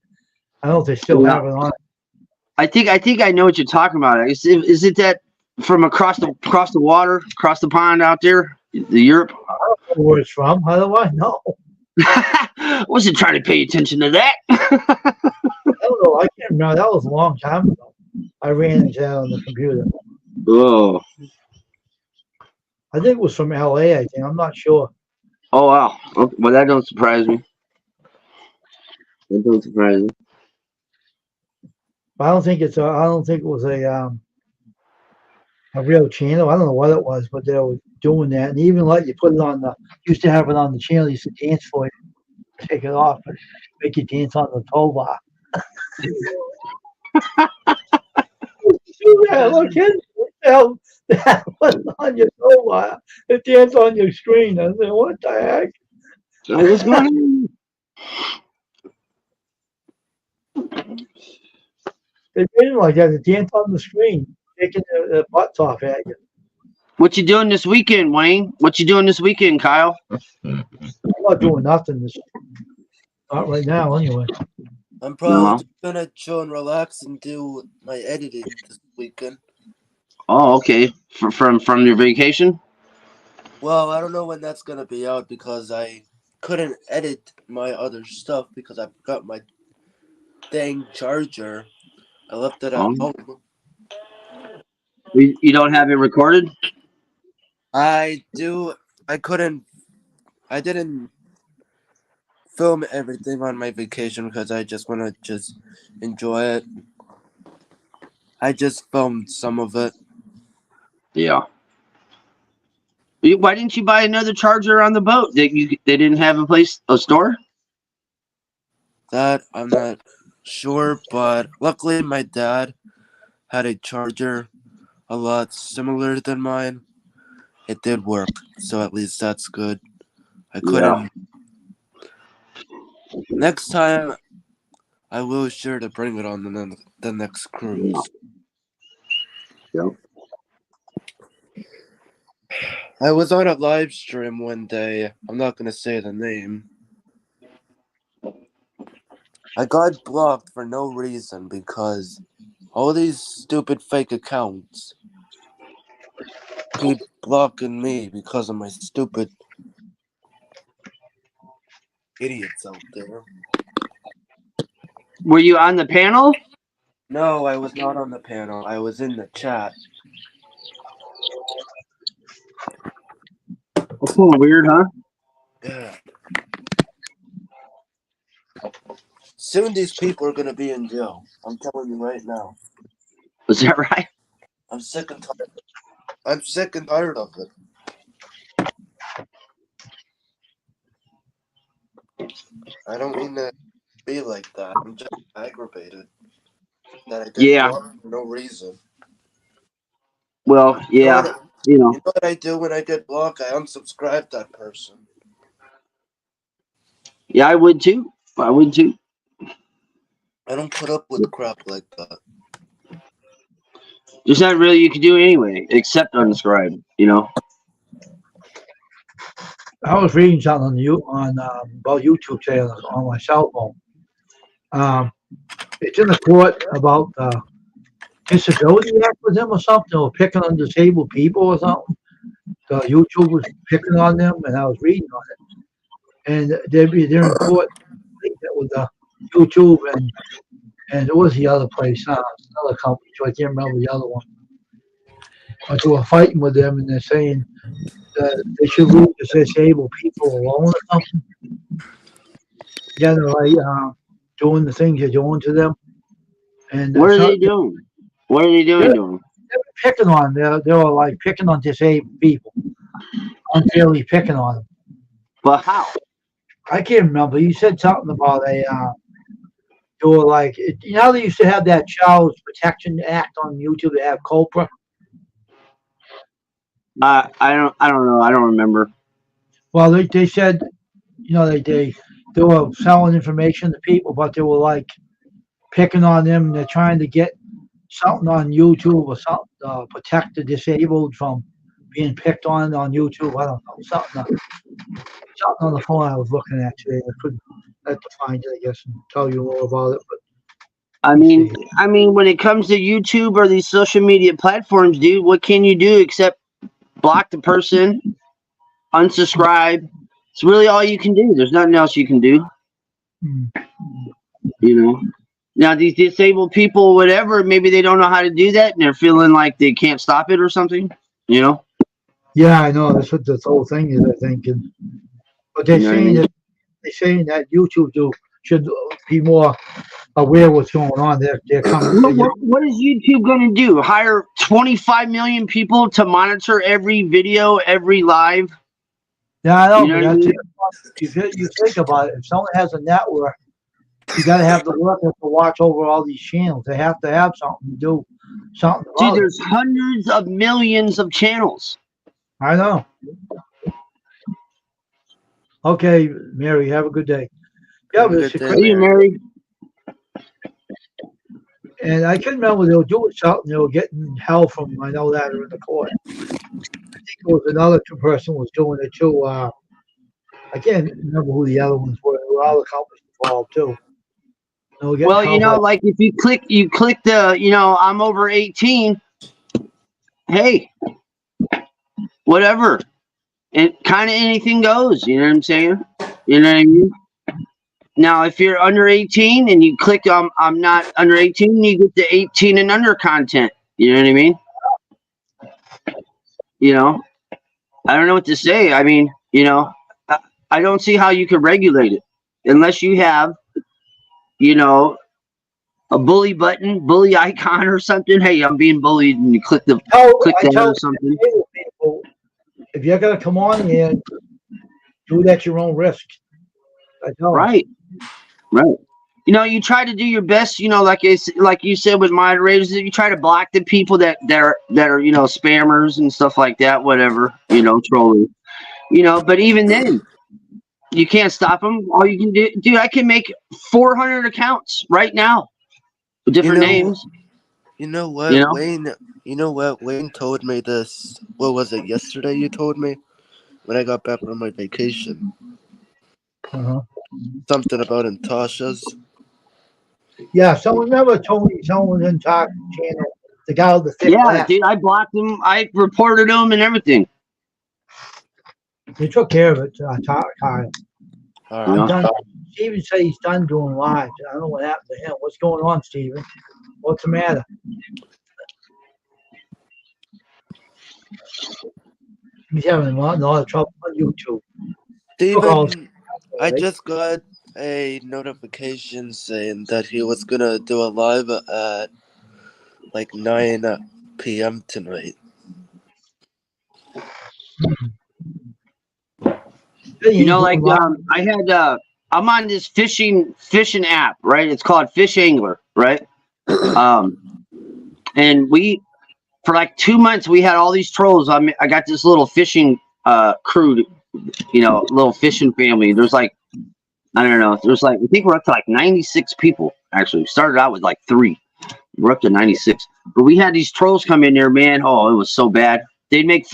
I don't know if they still have it on. I think I know what you're talking about. Is it that from across the water, across the pond out there, Europe? I don't know where it's from. How do I know? Wasn't trying to pay attention to that. I don't know. I can't remember. That was a long time ago. I ran into that on the computer. Oh. I think it was from LA, I think. I'm not sure. Oh, wow. Okay. Well, that don't surprise me. That don't surprise me. I don't think it was a real channel. I don't know what it was, but they were doing that, and even let you put it on the. Used to have it on the channel. Used to dance for you. Take it off and make you dance on the tow bar. Yeah, look at that was on your tow bar. It dance on your screen. I said, what the heck? What's going on? They did it like that. It dance on the screen, taking the butts off at you. What you doing this weekend, Wayne? What you doing this weekend, Kyle? I'm not doing nothing. Not right now, anyway. I'm probably just gonna chill and relax and do my editing this weekend. Oh, okay. From your vacation? Well, I don't know when that's gonna be out because I couldn't edit my other stuff because I forgot my dang charger. I left it at home. You don't have it recorded? I do. I didn't film everything on my vacation because I just want to just enjoy it. I just filmed some of it. Yeah. Why didn't you buy another charger on the boat? They didn't have a store? That I'm not sure, but luckily my dad had a charger a lot similar than mine. It did work, so at least that's good. I couldn't. Next time, I will sure to bring it on the next cruise. Yeah. I was on a live stream one day. I'm not going to say the name. I got blocked for no reason because all these stupid fake accounts keep blocking me because of my stupid idiots out there. Were you on the panel? No, I was not on the panel. I was in the chat. That's kind of weird, huh? Yeah. Soon these people are going to be in jail. I'm telling you right now. Was that right? I'm sick and tired. I'm sick and tired of it. I don't mean to be like that. I'm just aggravated that I get blocked for no reason. Well, yeah. You know what I do when I get blocked? I unsubscribe that person. Yeah, I would too. I don't put up with crap like that. There's not really you can do anyway, except unsubscribe, you know. I was reading something on about YouTube today on my cell phone. It's in the court about disability act with them or something, or picking on disabled people or something. The YouTube was picking on them, and I was reading on it. And they're in court with YouTube and it was the other place, another company, so I can't remember the other one. But they were fighting with them, and they're saying that they should leave the disabled people alone or something. Yeah, they're like doing the things they're doing to them. And what are they doing? What are they doing to them? They were picking on them. They were like picking on disabled people, unfairly picking on them. But how? I can't remember. You said something about they were like, you know, they used to have that Child Protection Act on YouTube. They have COPRA. I don't know. I don't remember. Well, they said, you know, they were selling information to people, but they were like picking on them. And they're trying to get something on YouTube or something to protect the disabled from being picked on YouTube. I don't know, something on the phone I was looking at today. I couldn't have to find it, I guess, and tell you more about it. But I mean, when it comes to YouTube or these social media platforms, dude, what can you do except block the person, unsubscribe? It's really all you can do. There's nothing else you can do. You know. Now these disabled people, whatever, maybe they don't know how to do that, and they're feeling like they can't stop it or something. You know. Yeah, I know. That's what this whole thing is, I think. But they're saying that YouTube do should be more aware of what's going on. They're coming. What is YouTube going to do? Hire 25 million people to monitor every video, every live? Yeah, I know. You know But what I mean? you think about it. If someone has a network, you got to have the workers to watch over all these channels. They have to have something to do, something. Dude, about it. there's hundreds of millions of channels. I know. Okay, Mary, have a good day. Yeah, Have a but it's good day, crazy. See you, Mary. And I couldn't remember they were doing something. They were getting hell from. I know that are in the court. I think it was another person was doing it too. I can't remember who the other ones were. They were all the companies involved too. They were getting Well, you know, hell like if you click the, you know, I'm over 18. Hey, whatever. It kind of anything goes. You know what I'm saying? You know what I mean? Now, if you're under 18 and you click I'm not under 18, you get the 18 and under content. You know what I mean? You know, I don't know what to say. I mean, you know, I don't see how you could regulate it unless you have, you know, a bully button, bully icon or something. Hey, I'm being bullied, and you click that or something. people, if you're gonna come on here, do it at your own risk. I tell 'em. Right. You know, you try to do your best. You know, like you said with moderators, you try to block the people that are you know, spammers and stuff like that. Whatever, you know, trolling. You know, but even then, you can't stop them. All you can do, dude, I can make 400 accounts right now with different names. You know what, You know? Wayne? You know what? Wayne told me this. What was it? Yesterday, you told me when I got back from my vacation. Uh-huh. Something about Natasha's. Yeah, someone never told me someone didn't talk channel. The guy with the thick Yeah, laugh. dude, I blocked them. I reported them and everything. They took care of it. Kyle. All I'm right. done. Steven said he's done doing live. I don't know what happened to him. What's going on, Steven? What's the matter? He's having a lot of trouble on YouTube. Steven, I just got a notification saying that he was gonna do a live at like 9 p.m. tonight. You know, like I had I'm on this fishing app, right? It's called Fish Angler, right? And we for like 2 months we had all these trolls. I got this little fishing crew, you know, little fishing family. There's like, I don't know, there's like, I think we're up to like 96 people actually. We started out with like 3. We're up to 96. But we had these trolls come in there, man. Oh, it was so bad. They'd make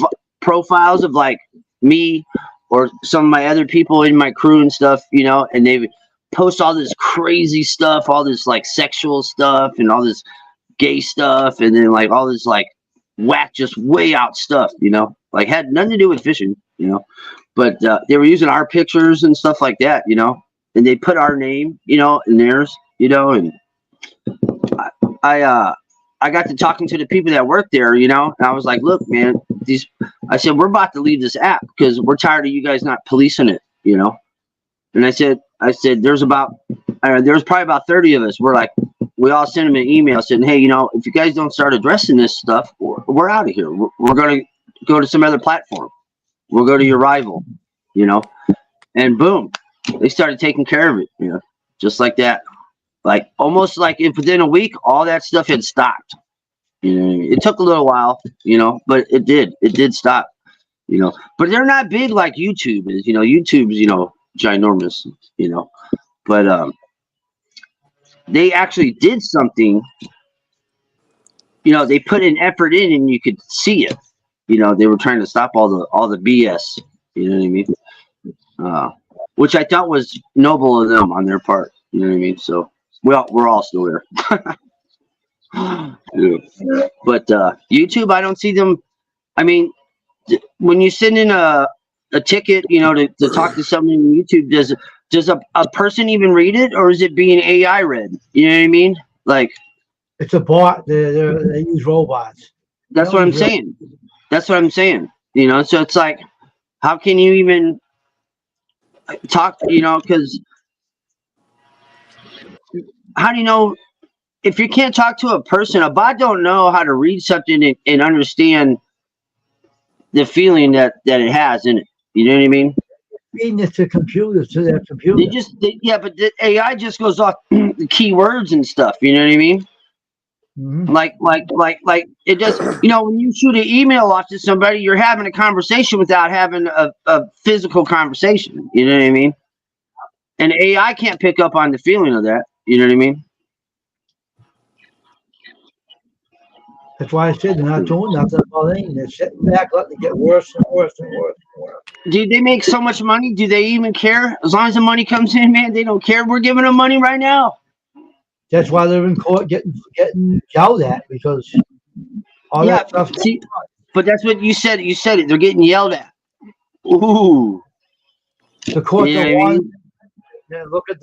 profiles of like me or some of my other people in my crew and stuff, you know, and they would post all this crazy stuff, all this like sexual stuff and all this gay stuff, and then like all this like whack, just way out stuff, you know, like had nothing to do with fishing, you know, but they were using our pictures and stuff like that, you know, and they put our name, you know, in theirs, you know, and I got to talking to the people that work there, you know, and I was like, look, man, I said, we're about to leave this app because we're tired of you guys not policing it, you know, and I said, there's probably about 30 of us. We're like, we all sent them an email saying, hey, you know, if you guys don't start addressing this stuff, we're out of here. We're going to go to some other platform. We'll go to your rival, you know, and boom, they started taking care of it, you know, just like that. Like almost like if within a week, all that stuff had stopped. You know what I mean? It took a little while, you know, but it did stop, you know, but they're not big like YouTube is, you know, YouTube's, you know, ginormous, you know, but they actually did something, you know, they put an effort in and you could see it, you know, they were trying to stop all the BS, you know what I mean? Which I thought was noble of them on their part, you know what I mean? So we're all still there. Yeah. But YouTube, I don't see them. I mean, when you send in a ticket, you know, to talk to someone on YouTube, does a person even read it, or is it being AI read? You know what I mean? Like, it's a bot. They use robots. That's what I'm saying. That's what I'm saying. You know, so it's like, how can you even talk? You know, because how do you know if you can't talk to a person? A bot don't know how to read something and understand the feeling that it has in it. You know what I mean? Feeding it to computers, to their They computer. just but the AI just goes off the keywords and stuff. You know what I mean? Mhm. Like it does. You know, when you shoot an email off to somebody, you're having a conversation without having a physical conversation. You know what I mean? And AI can't pick up on the feeling of that. You know what I mean? That's why I said they're not doing nothing about anything. They're sitting back, letting it get worse and worse and worse and worse. Dude, they make so much money. Do they even care? As long as the money comes in, man, they don't care. We're giving them money right now. That's why they're in court getting yelled at because all Yeah, that stuff. see, but that's what you said. You said it. They're getting yelled at. Ooh. The court Yeah, don't I want. mean- Look at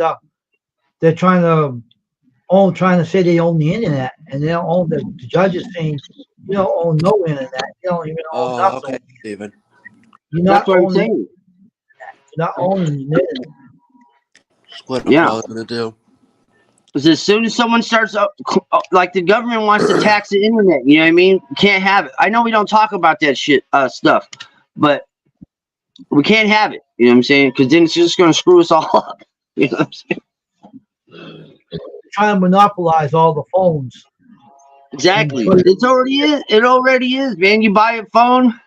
they're trying to say they own the internet, and they don't own the judge is saying you don't own no internet. You don't even own Oh, nothing. okay, Steven. You're not That's what I'm owning. saying. You're not owning the internet. That's what I'm Yeah. probably gonna do. Because as soon as someone starts up, like the government wants to tax the internet, you know what I mean? Can't have it. I know we don't talk about that shit stuff, but we can't have it. You know what I'm saying? Because then it's just going to screw us all up. You know what I'm saying? Trying to monopolize all the phones. Exactly. It's already is. It already is, man. You buy a phone,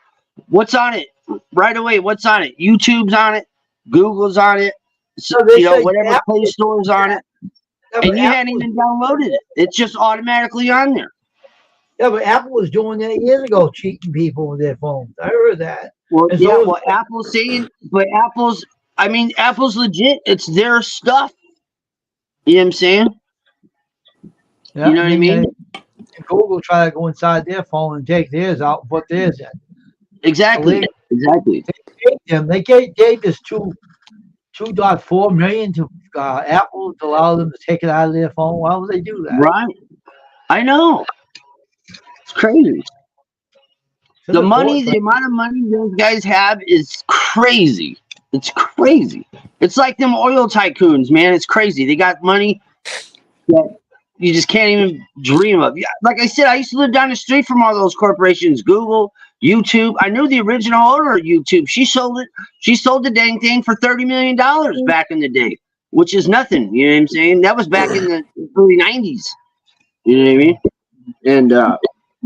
what's on it? Right away, what's on it? YouTube's on it. Google's on it. So, No, they you know, say whatever Apple- Play Store's on it. Yeah, And but you hadn't Apple, even downloaded it. It's just automatically on there. Apple was doing that years ago, cheating people with their phones. I heard that. Well, And yeah, so- well, Apple's saying, but Apple's legit. It's their stuff. You know what I'm saying? Yeah, You know what I mean? And Google try to go inside their phone and take theirs out and put theirs in. Exactly. Exactly. They gave this 2.4 million to Apple to allow them to take it out of their phone. Why would they do that? Right. I know. It's crazy. To The money, court, the amount of money those guys have is crazy. It's crazy. It's like them oil tycoons, man. It's crazy. They got money that you just can't even dream of. Yeah, like I said, I used to live down the street from all those corporations, Google, YouTube. I knew the original owner of YouTube. She sold it. She sold the dang thing for $30 million back in the day, which is nothing. You know what I'm saying? That was back in the early 90s. You know what I mean? And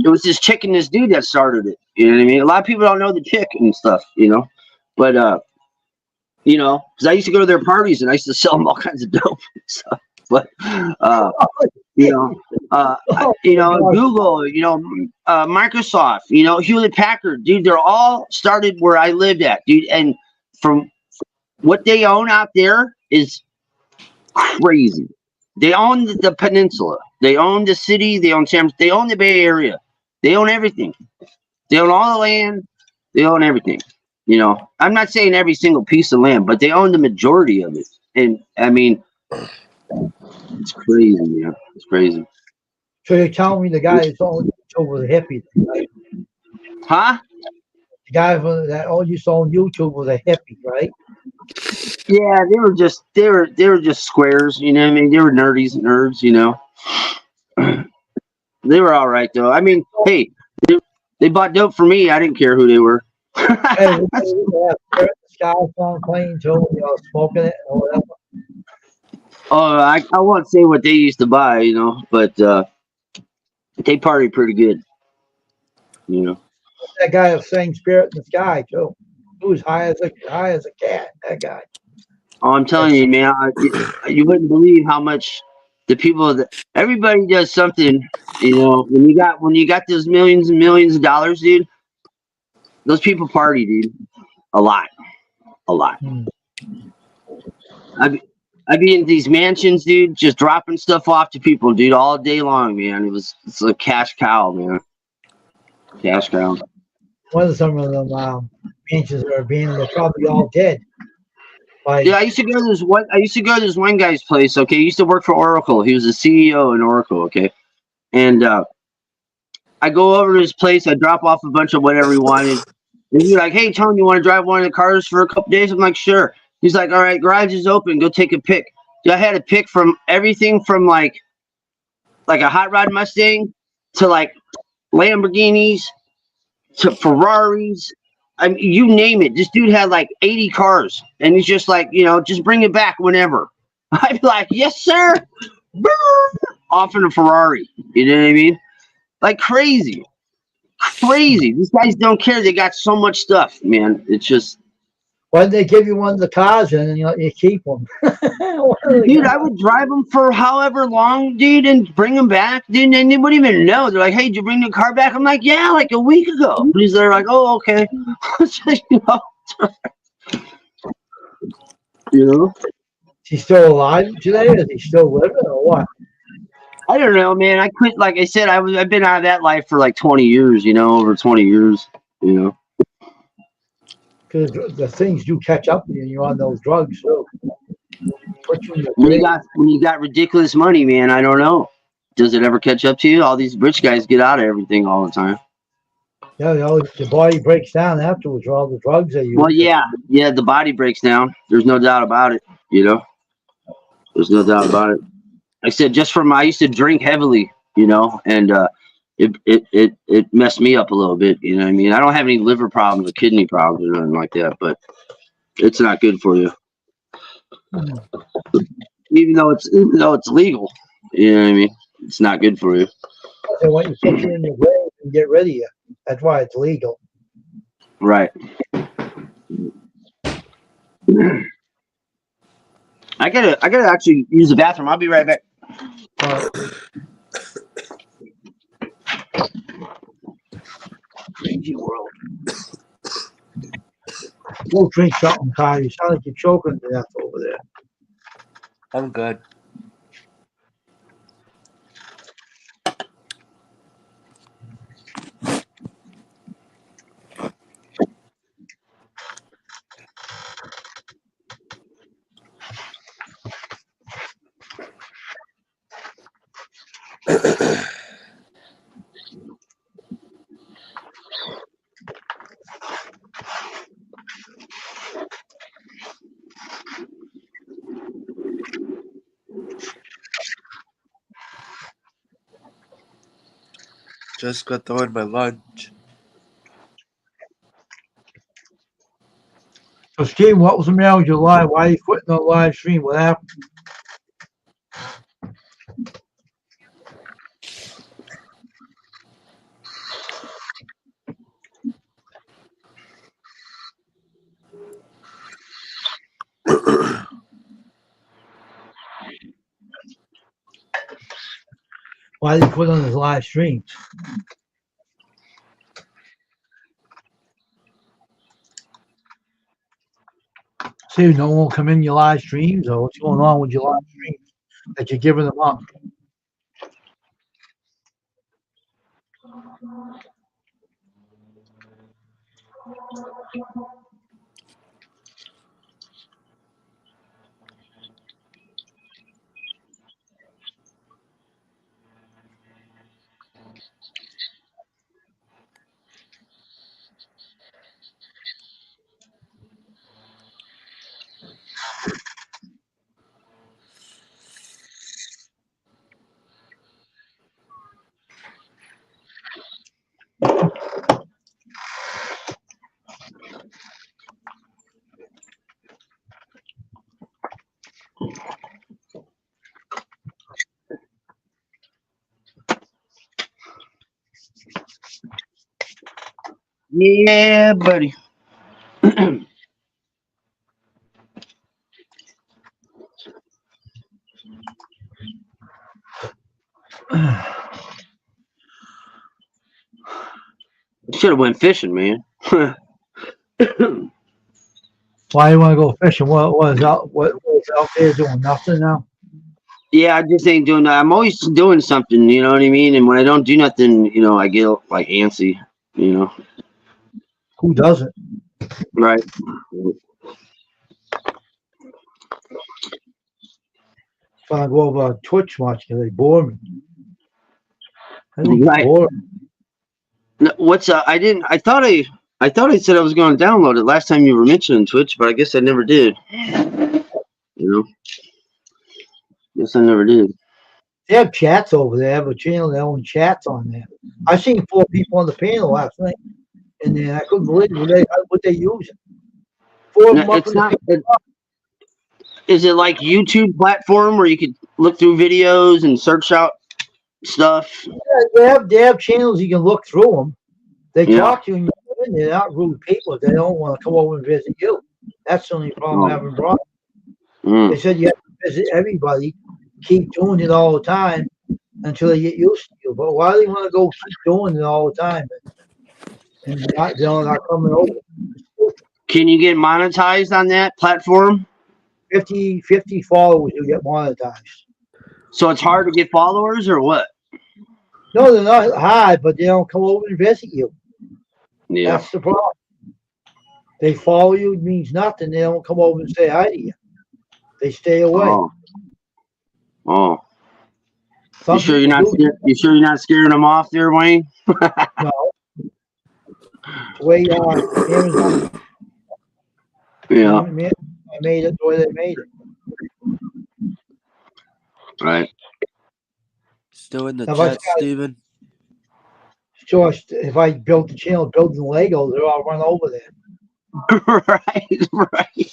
it was this chick and this dude that started it. You know what I mean? A lot of people don't know the chick and stuff, you know? But, you know, because I used to go to their parties and I used to sell them all kinds of dope and stuff. But, you know, Google, you know, Microsoft, you know, Hewlett Packard, dude, they're all started where I lived at, dude. And from what they own out there is crazy. They own the peninsula. They own the city. They own they own the Bay Area. They own everything. They own all the land. They own everything. You know, I'm not saying every single piece of land, but they own the majority of it. And I mean, it's crazy, man. It's crazy. So you're telling me the guy that's on YouTube was a hippie, right? Huh? The guy that used to own YouTube was a hippie, right? Yeah, they were just squares, you know what I mean? They were nerds, you know. They were all right though. I mean, hey, they bought dope for me. I didn't care who they were. Hey, we have the sky song playing too, you know, smoking it or whatever. Oh, I won't say what they used to buy, you know, but they partied pretty good, you know. That guy was saying "Spirit in the Sky" too. He was high as a cat. That guy. Oh, I'm telling you, man, you wouldn't believe how much the people that everybody does something, you know. When you got those millions and millions of dollars, dude, those people party, dude, a lot. I'd be in these mansions, dude, just dropping stuff off to people, dude, all day long, man. It's a cash cow, man. Cash cow. One of some of them mansions that are they're probably all dead. Like, Yeah, I used to go to this one guy's place. Okay, he used to work for Oracle. He was the CEO in Oracle. Okay, and I go over to his place. I drop off a bunch of whatever he wanted. And he's like, "Hey, Tony, you want to drive one of the cars for a couple days?" I'm like, "Sure." He's like, "All right, garage is open. Go take a pic." I had to pick from everything from like a hot rod Mustang to like Lamborghinis to Ferraris. I mean, you name it. This dude had like 80 cars, and he's just like, just bring it back whenever. I'd be like, yes, sir. Off in a Ferrari. You know what I mean? Like crazy. These guys don't care. They got so much stuff, man. It's just. Why did they give you one of the cars and you keep them? Dude, I would drive them for however long, dude, and bring them back, dude, and they wouldn't even know. They're like, hey, did you bring the car back? I'm like, yeah, like a week ago. They're like, oh, okay. you know? Is he still alive today? Is he still living or what? I don't know, man. I quit, like I said, I've been out of that life for like 20 years, over 20 years, Because the things do catch up with you and you're on those drugs. So when you got ridiculous money, man, I don't know. Does it ever catch up to you? All these rich guys get out of everything all the time. Yeah, the body breaks down afterwards for all the drugs they use. Well, yeah, the body breaks down. There's no doubt about it, There's no doubt about it. I said, I used to drink heavily, and it messed me up a little bit, you know what I mean? I don't have any liver problems or kidney problems or nothing like that, but it's not good for you. Even though it's legal, you know what I mean? It's not good for you. They want you to put you in the grave and get rid of you. That's why it's legal. Right. I gotta actually use the bathroom. I'll be right back. Crazy world. Go drink something, Kyle. You sound like you're choking to death over there. I'm good. Just got done my lunch. So, Steve, what was the matter with your live? Why are you quitting the live stream? What happened? Why did he quit on his live streams? See, no one will come in your live streams, or what's going on with your live streams that you're giving them up? Yeah, buddy. Should have went fishing, man. Why do you want to go fishing? What was out there doing nothing now? Yeah, I just ain't doing that. I'm always doing something, you know what I mean? And when I don't do nothing, I get like antsy, Who doesn't? Right. If I go over Twitch much because they bore me. I think Right. No, what's I thought I said I was going to download it last time you were mentioning Twitch, but I guess I never did. Guess I never did. They have chats over there. They have a channel, their own chats on there. I seen 4 people on the panel last night, and then I couldn't believe what they using. 4 of No, them up it's in the not. Is it like YouTube platform where you could look through videos and search out stuff? They have channels you can look through them. They Yeah. talk to you, and they're not rude people. They don't want to come over and visit you. That's the only problem I haven't brought. Mm. They said you have to visit everybody, keep doing it all the time until they get used to you. But why do they want to go keep doing it all the time and they're not coming over? Can you get monetized on that platform? 50 followers, you get monetized. So it's hard to get followers or what? No, they're not hard, but they don't come over and visit you. Yeah. That's the problem. They follow you, it means nothing. They don't come over and say hi to you. They stay away. Oh. Some You sure you're people not? do. You sure you're not scaring them off there, Wayne? No. The way Amazon Yeah. made it the way they made it. Right. Still in the Have I chat, got- Steven? So if I built the channel building Legos, they're all run over there. right.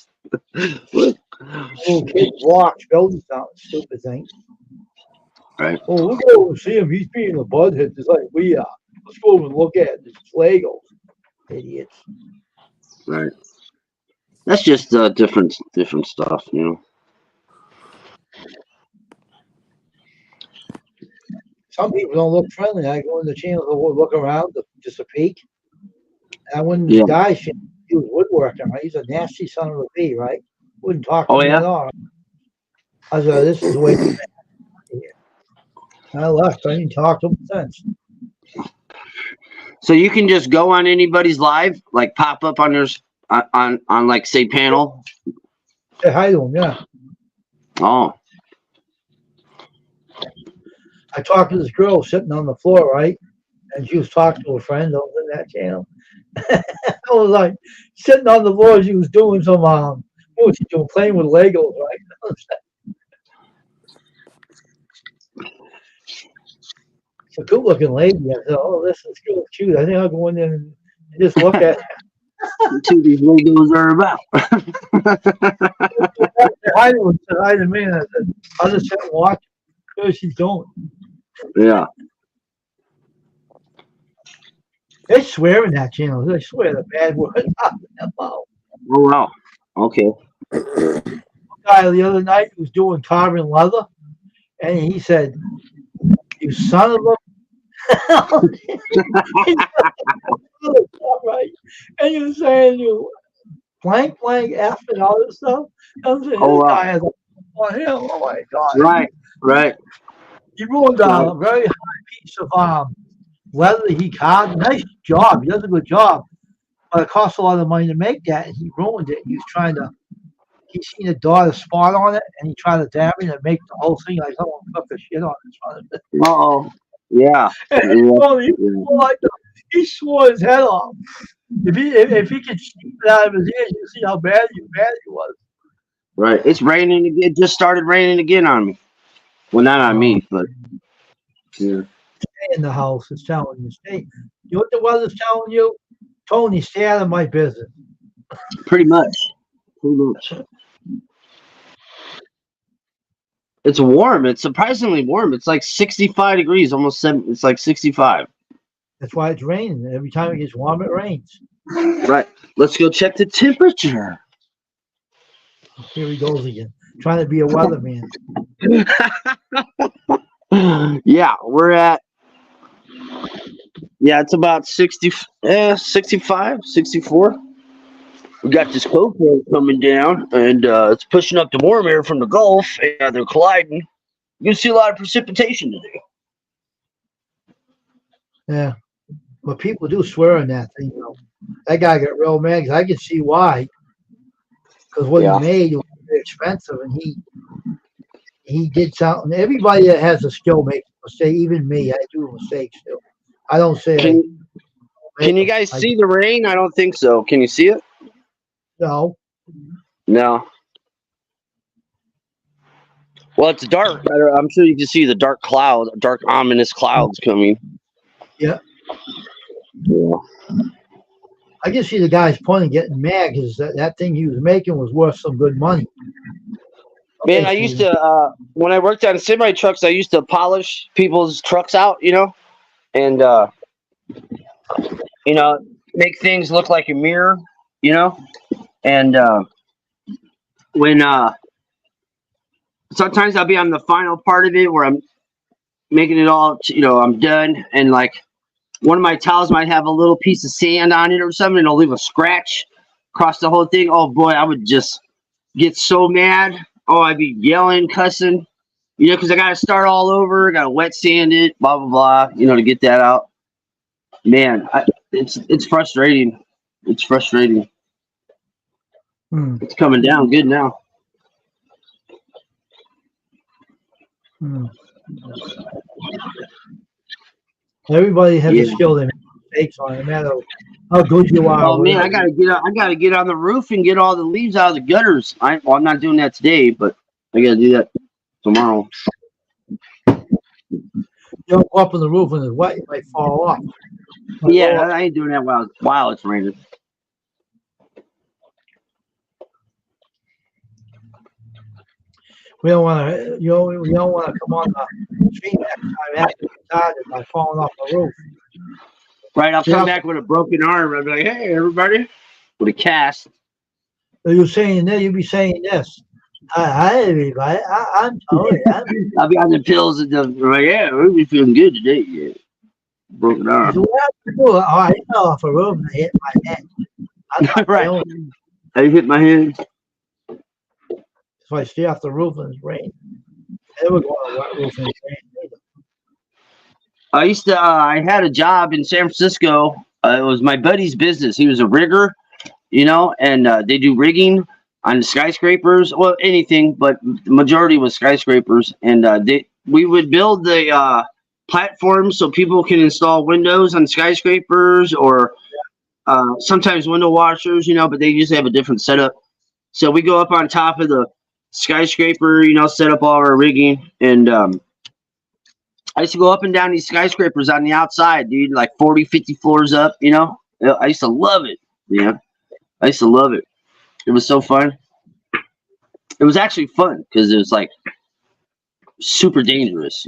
Little kids watch building something stupid things. Right. Oh, look over and see him. He's being a butthead just like we are. Let's go over and look at it. It's Legos. Idiots. Right. That's just different stuff, you know. Some people don't look friendly. I go in the channel to look around, just a peek. And I went in this Yeah. guy's channel. He was woodworking, right? He's a nasty son of a bee, right? Wouldn't talk to Oh, me yeah? at all. I said, this is the way to I left. I didn't talk to him since. So you can just go on anybody's live, like pop up on yours on like say panel. Say hi to him, yeah. Oh. I talked to this girl sitting on the floor, right? And she was talking to a friend over in that channel. I was like, sitting on the floor, she was doing some, what was she doing? Playing with Legos, right? It's a good looking lady. I said, oh, this is good, cute. I think I'll go in there and just look at it. That's what these Legos are about. I said hi to me, and I said, I'll just sit and watch what she's doing. Yeah. They swear in that channel. They swear the bad word. Oh wow. Okay. Guy the other night was doing carbon leather, and he said, "You son of a." Right, and you're saying you blank F and all this stuff. I'm saying Oh, this wow. guy has a on him. Oh my God! Right. He ruined a very high piece of leather he carved. Nice job. He does a good job, but it costs a lot of money to make that, and he ruined it. He was trying to. He seen a daughter spot on it, and he tried to damage it and make the whole thing like someone took the shit on it. Oh. Yeah. He swore his head off. If he could sneak it out of his ears, you see how bad he was. Right. It's raining again. It just started raining again on me. Well, not on me, but yeah. Stay in the house. It's telling you stay. You know what the weather's telling you? Tony, stay out of my business. Pretty much. It's warm. It's surprisingly warm. It's like 65 degrees, almost 7. It's like 65. That's why it's raining. Every time it gets warm, it rains. Right. Let's go check the temperature. Here he goes again, trying to be a weatherman. Yeah, we're at. Yeah, it's about 65, 64. We got this cold front coming down, and it's pushing up the warm air from the Gulf, and they're colliding. You can see a lot of precipitation today. Yeah, but people do swear on that thing. You know, that guy got real mad. 'Cause I can see why. Because what Yeah. he made was very expensive, and he did something. Everybody that has a skill makes a mistake. Even me, I do mistakes too. I don't say. Can you guys see the rain? I don't think so. Can you see it? No. No. Well, it's dark. I'm sure you can see the dark ominous clouds coming. Yeah. Yeah. I can see the guy's point of getting mad because that thing he was making was worth some good money. Man, I used to when I worked on semi trucks, I used to polish people's trucks out, and make things look like a mirror, and when sometimes I'll be on the final part of it where I'm making it all, I'm done, and like one of my towels might have a little piece of sand on it or something, and it'll leave a scratch across the whole thing. Oh boy, I would just get so mad. Oh, I'd be yelling, cussing, because I got to start all over. Got to wet sand it, blah, blah, blah, to get that out. Man, it's frustrating. It's frustrating. It's coming down good now. Everybody has a skill they make mistakes on, no matter how good you are. Oh man, I gotta get on the roof and get all the leaves out of the gutters. I'm not doing that today, but I gotta do that tomorrow. Jump up on the roof when it's wet, you might fall off. Yeah, I ain't doing that while it's raining. We don't want to, you don't want to come on the street next time after you're tired by falling off the roof. Right, I'll come back with a broken arm. I'll be like, hey, everybody, with a cast. So you're saying that, you'll be saying this. Hi, everybody. I'm Tony. I'll be on the pills and like, yeah, we'll be feeling good today. Yeah. Broken arm. So what I fell off a roof and I hit my head. Right. I hit my head. So I stay off the roof and it's rain. I never go on a wet roof and it's rain either. I had a job in San Francisco. It was my buddy's business. He was a rigger, and they do rigging on skyscrapers. Well, anything, but the majority was skyscrapers. And we would build the platforms so people can install windows on skyscrapers or sometimes window washers, but they usually have a different setup. So we go up on top of the skyscraper, set up all our rigging, and I used to go up and down these skyscrapers on the outside, dude, like 40, 50 floors up, I used to love it. Yeah. I used to love it. It was so fun. It was actually fun because it was like super dangerous,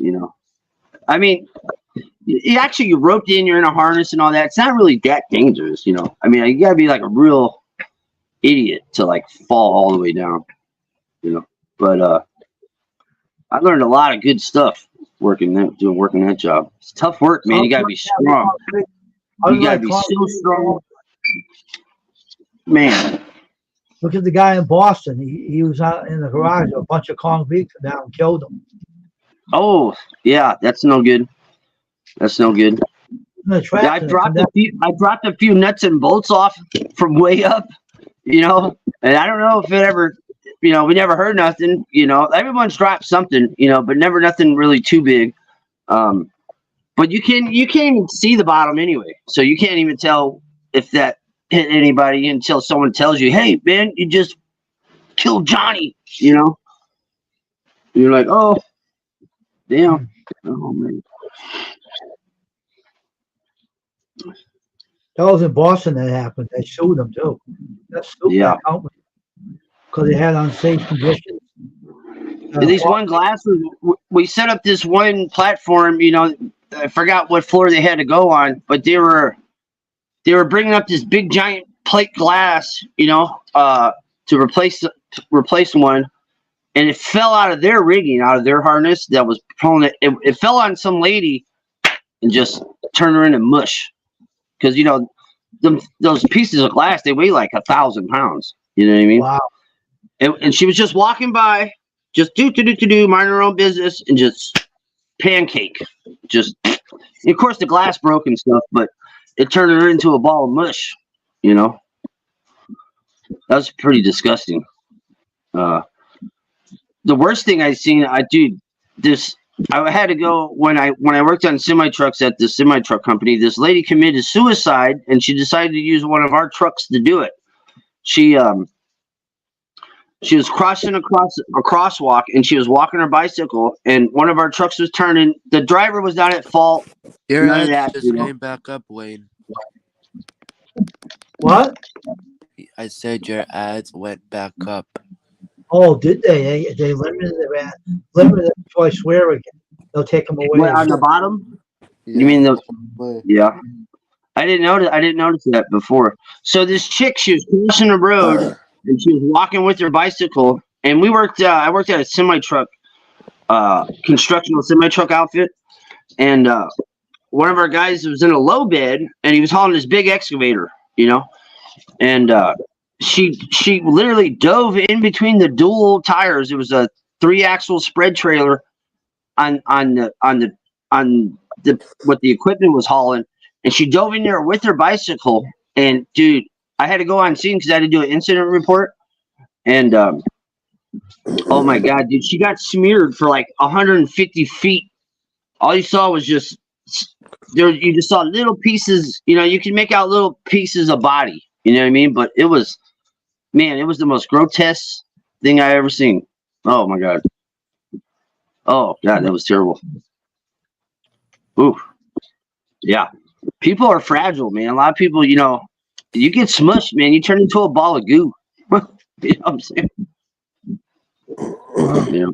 I mean, you roped in, you're in a harness and all that. It's not really that dangerous, I mean, you gotta be like a real idiot to like fall all the way down, but I learned a lot of good stuff working that job. It's tough work, man. You gotta be strong. You gotta be so strong, man. Look at the guy in Boston. He was out in the garage. A bunch of concrete come down and killed him. Oh yeah, that's no good. That's no good. Yeah, I dropped a few nuts and bolts off from way up, and I don't know if it ever, we never heard nothing, everyone's dropped something, but never nothing really too big. But you can't even see the bottom anyway. So you can't even tell if that hit anybody until someone tells you, hey man, you just killed Johnny, You're like, oh, damn. Oh man. That was in Boston that happened. They sued him too. That's stupid. Yeah. Because they had unsafe conditions. These one glasses, we set up this one platform, I forgot what floor they had to go on, but they were bringing up this big giant plate glass, to replace one, and it fell out of their rigging, out of their harness that was pulling it. It fell on some lady and just turned her into mush. Because those pieces of glass, they weigh like 1,000 pounds. You know what I mean? Wow. And she was just walking by, just minding her own business, and just pancake. And of course, the glass broke and stuff, but it turned her into a ball of mush. That was pretty disgusting. The worst thing I seen, I had to go when I worked on semi trucks at the semi truck company. This lady committed suicide, and she decided to use one of our trucks to do it. She She was crossing across a crosswalk, and she was walking her bicycle, and one of our trucks was turning. The driver was not at fault. Your None of ads that, just came back up, Wayne. What? I said your ads went back up. Oh, did they? They limited it. Limited it before I swear again. They'll take them away. What, on the bottom? You mean the? Yeah. I didn't notice that before. So this chick, she was crossing the road, and she was walking with her bicycle. And we worked. I worked at a semi truck, constructional semi truck outfit, and one of our guys was in a low bed, and he was hauling this big excavator, you know, and she literally dove in between the dual tires. It was a 3-axle spread trailer on the what the equipment was hauling, and she dove in there with her bicycle. And dude, I had to go on scene because I had to do an incident report. And oh my god, dude, she got smeared for like 150 feet. All you saw was just there. You just saw little pieces. You know, you can make out little pieces of body. You know what I mean? But it was, man, it was the most grotesque thing I ever seen. Oh my god. Oh god, that was terrible. Ooh, yeah. People are fragile, man. A lot of people, you know, you get smushed, man. You turn into a ball of goo. You know what I'm saying? Yeah.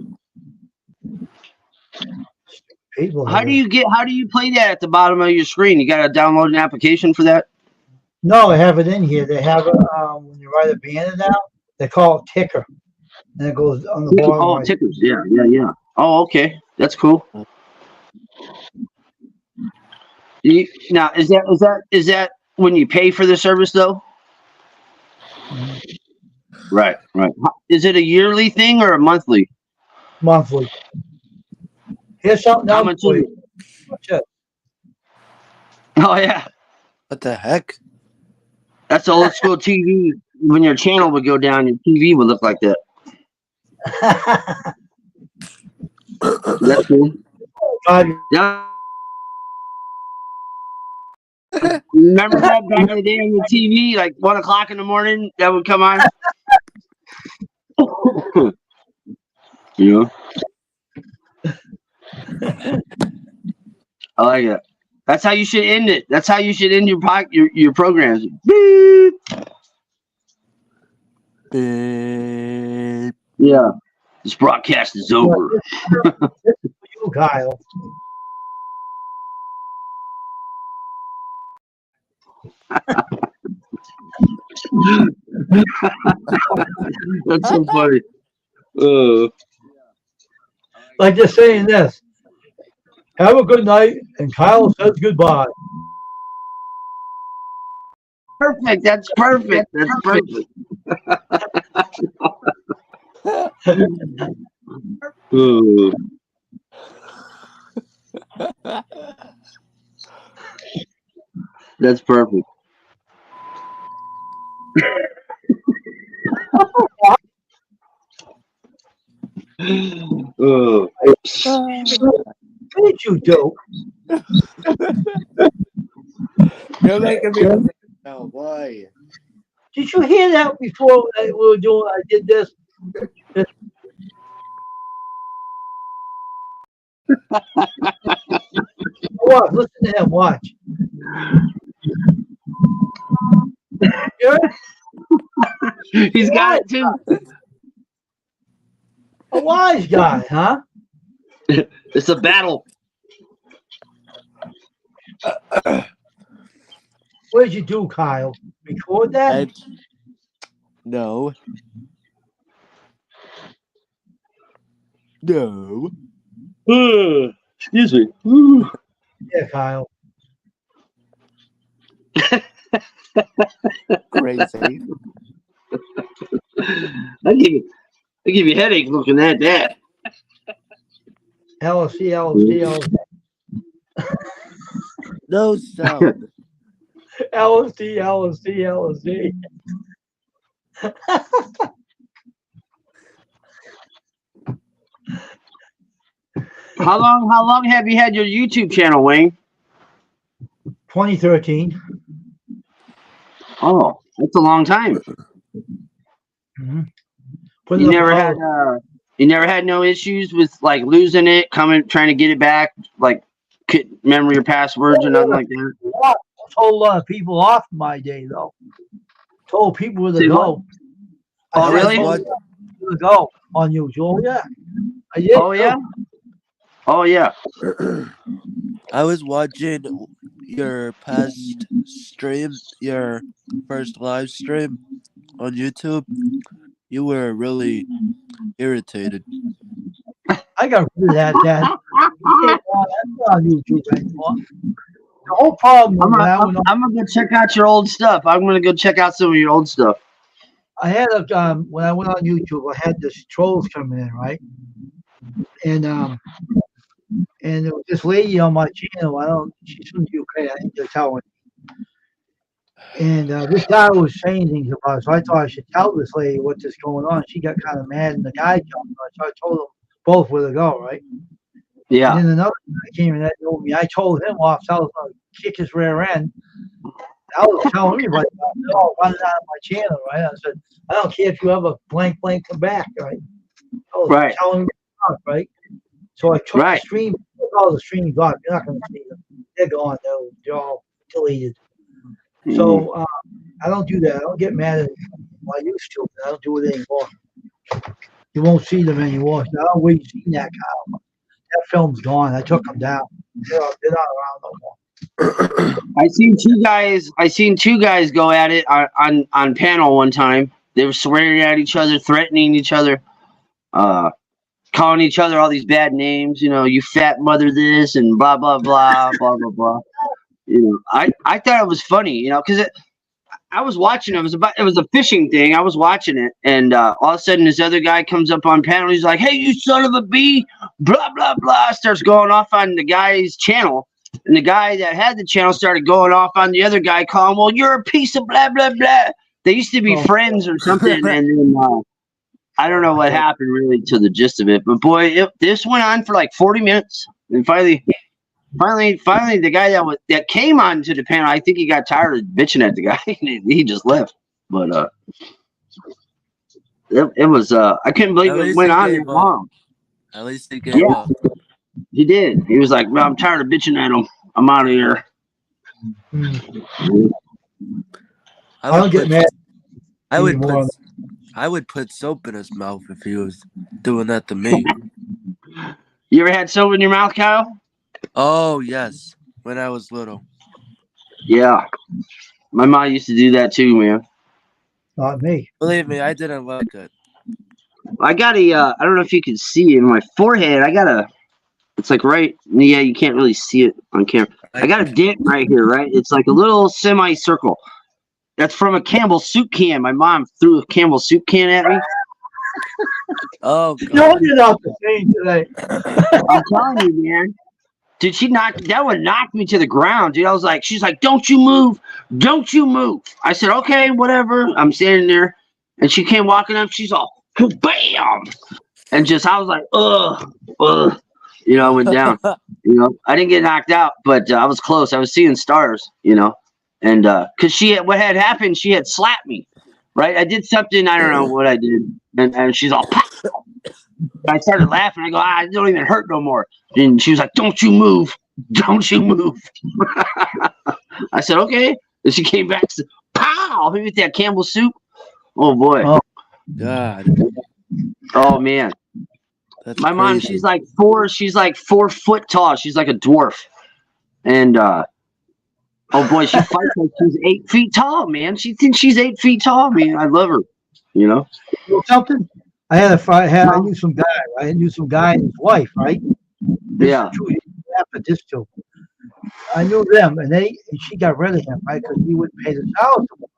People How do you play that at the bottom of your screen? You got to download an application for that? No, I have it in here. They have it when you write a banner down. They call it ticker, and it goes on the bottom. Oh, right. tickers. Yeah. Oh, okay. That's cool. Now, is that when you pay for the service though? Right. Is it a yearly thing or a monthly? Monthly. Here's something How else much for is you. Watch it. Oh yeah, What the heck? that's old school TV. When your channel would go down, your TV would look like that. That's cool. God, Yeah. Remember that back in the day on the TV, like 1 o'clock in the morning, that would come on. Yeah. I like it. That's how you should end it. That's how you should end your programs. Beep. Beep. Yeah. This broadcast is over. you, Kyle. That's so funny. Like just saying this. Have a good night, and Kyle says goodbye. Perfect. That's perfect. That's perfect. That's perfect. What did you do? You're making me now. Why? Did you hear that before we were doing? I did this. Watch, listen to him. Watch. He's got it too. A wise guy, huh? It's a battle. What did you do, Kyle? Record that? No. No. Excuse me. Yeah, Kyle. Crazy. I give you a headache looking at that. LSD. No sound. LSD. How long have you had your YouTube channel, Wayne? 2013. Oh, that's a long time. Mm-hmm. Put You it never up. had you never had no issues with like losing it, trying to get it back, like couldn't remember your passwords or nothing like that. I told a lot of people off in my day, though. Told people where to Say what? go. Oh, I said, really? I told them where to go on YouTube. Oh, yeah. I did. Oh yeah. Oh yeah. I was watching your past stream, your first live stream on YouTube. You were really irritated. I got rid of that. That's not on YouTube anymore. The whole problem I'm was when I gonna, went on, I'm gonna go check out your old stuff. I'm gonna go check out some of your old stuff. I had a when I went on YouTube, I had this trolls coming in, right? And there was this lady on my channel. She's from the UK. I think they're telling. And this guy was saying things about it, so I thought I should tell this lady what's going on. She got kind of mad, and the guy jumped on, so I told them both where to go, right? Yeah. And then another guy came and that told me. I told him off, so I was going to kick his rear end. I was telling everybody, no, run it out of my channel, right? I said, I don't care if you have a blank, come back, right? I was Right. telling him, right? So I took Right. the stream, took all the streams off. You're not going to see them. They're gone. They're all deleted. So I don't do that. I don't get mad at them. I used to, but I don't do it anymore. You won't see them anymore. So I don't wait to see that Kyle. That film's gone. I took them down. They're not around no more. I seen two guys go at it on panel one time. They were swearing at each other, threatening each other, calling each other all these bad names. You know, you fat mother this and blah blah blah blah blah blah. You know, I thought it was funny. You know, because I was watching it. It was a fishing thing. I was watching it, and all of a sudden, this other guy comes up on panel. He's like, "Hey, you son of a bee!" Blah blah blah. Starts going off on the guy's channel, and the guy that had the channel started going off on the other guy, calling, "Well, you're a piece of blah blah blah." They used to be friends or something, and then I don't know what happened really to the gist of it. But boy, this went on for like 40 minutes, and finally, the guy that came on to the panel, I think he got tired of bitching at the guy. He just left. But it was I couldn't believe it went on that long. At least he gave up. He did. He was like, "Well, I'm tired of bitching at him. I'm out of here." I don't get mad. I would put soap in his mouth if he was doing that to me. You ever had soap in your mouth, Kyle? Oh yes, when I was little. Yeah, my mom used to do that too, man. Not me. Believe me, I didn't like it. I got a I don't know if you can see in my forehead. It's like right. Yeah, you can't really see it on camera. I got a dent right here, right? It's like a little semicircle. That's from a Campbell soup can. My mom threw a Campbell soup can at me. Oh God. You're not the same today. I'm telling you, man. Dude, that would knock me to the ground, dude. She's like, "Don't you move. Don't you move." I said, "Okay, whatever." I'm standing there, and she came walking up. She's all, bam. And I was like, ugh. You know, I went down. You know, I didn't get knocked out, but I was close. I was seeing stars, you know. And because what had happened, she had slapped me, right? I did something, I don't know what I did. And she's all, "Pow." I started laughing. I go, "It don't even hurt no more." And she was like, "Don't you move. Don't you move." I said, "Okay." And she came back and said, "Pow." Hit me with that Campbell soup. Oh, boy. Oh. God. Oh, man. That's My mom, crazy. she's like 4 foot tall. She's like a dwarf. And, oh, boy, she fights like she's 8 feet tall, man. She thinks she's 8 feet tall, man. I love her, you know? You know something? I knew some guy, right? I knew some guy and his wife, right? Yeah. After this too. I knew them, and she got rid of him, right? Because he wouldn't pay the child support.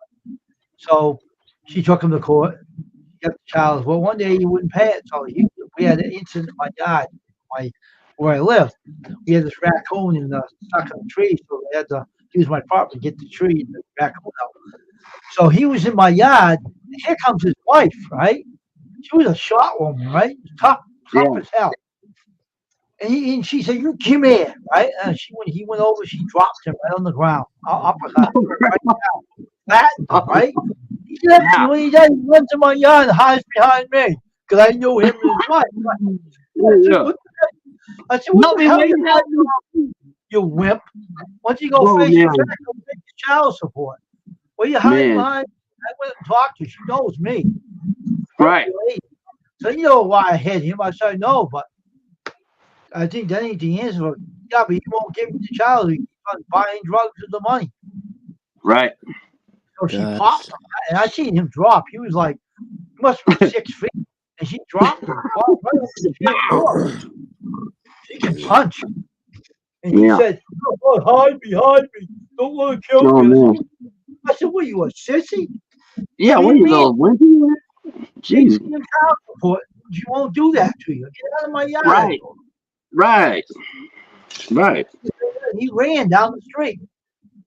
So she took him to court. He got the child. Well, one day he wouldn't pay it, so we had an incident in my yard, where I lived. We had this raccoon stuck in the tree, so they had to use my property to get the tree and the raccoon out. So he was in my yard. And here comes his wife, right? She was a short woman, right? Tough as hell. And she said, "You come here," right? And when he went over, she dropped him right on the ground. Uppercut, right down. Flattened him, right? Yeah. When he does, he runs in my yard and hides behind me because I knew him and his wife. Yeah. I said, what No, the hell man, you hiding, you wimp? Why don't you go Oh, face your man. back and take your child support? What are you hiding Man. behind? I went and talked to her. She knows me. Right. So you know why I hit him. I said, no, but I think that ain't the answer. Yeah, but he won't give me the child. He keeps on buying drugs with the money. Right. So she God. popped him, and I seen him drop. He was like, he must be 6 feet. And she dropped him. Popped right up the chair floor. She can punch. And he Yeah. said, oh, hide me. Don't want to kill Oh, me. man. I said, what, you a sissy? Yeah, what are you, little wimpy? Jeez. Taking him child support. She won't do that to you. Get out of my yard. Right. Right. Right. He ran down the street.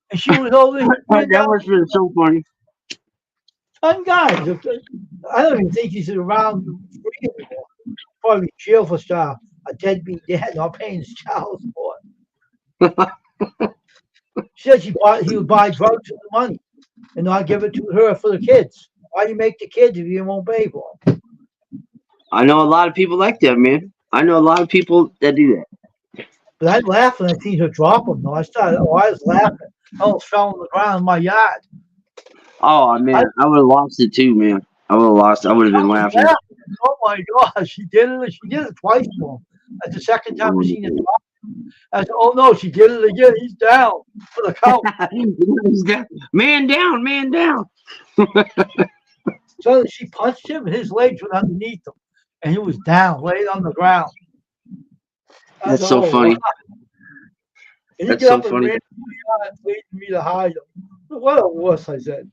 And she was over there. That must have been so funny. Some guys, I don't even think he's around free anymore. Probably jail for stuff. A deadbeat dad not paying his child support. She said he would buy drugs with the money and not give it to her for the kids. Why do you make the kids if you won't pay for them? I know a lot of people like that, man. I know a lot of people that do that. But I laughed when I seen her drop them. Though I was laughing. I almost fell on the ground in my yard. Oh, man. I would have lost it too, man. I would have lost it. I would have been laughing. Oh my gosh, she did it. She did it twice to him. That's the second time I seen it drop. I said, oh no, she did it again. He's down for the count. Man down, man down. So she punched him and his legs went underneath him. And he was down, laid on the ground. That's so funny. And he That's got so up and funny. ran to my yard and pleaded me to hide him. What a wuss, I said.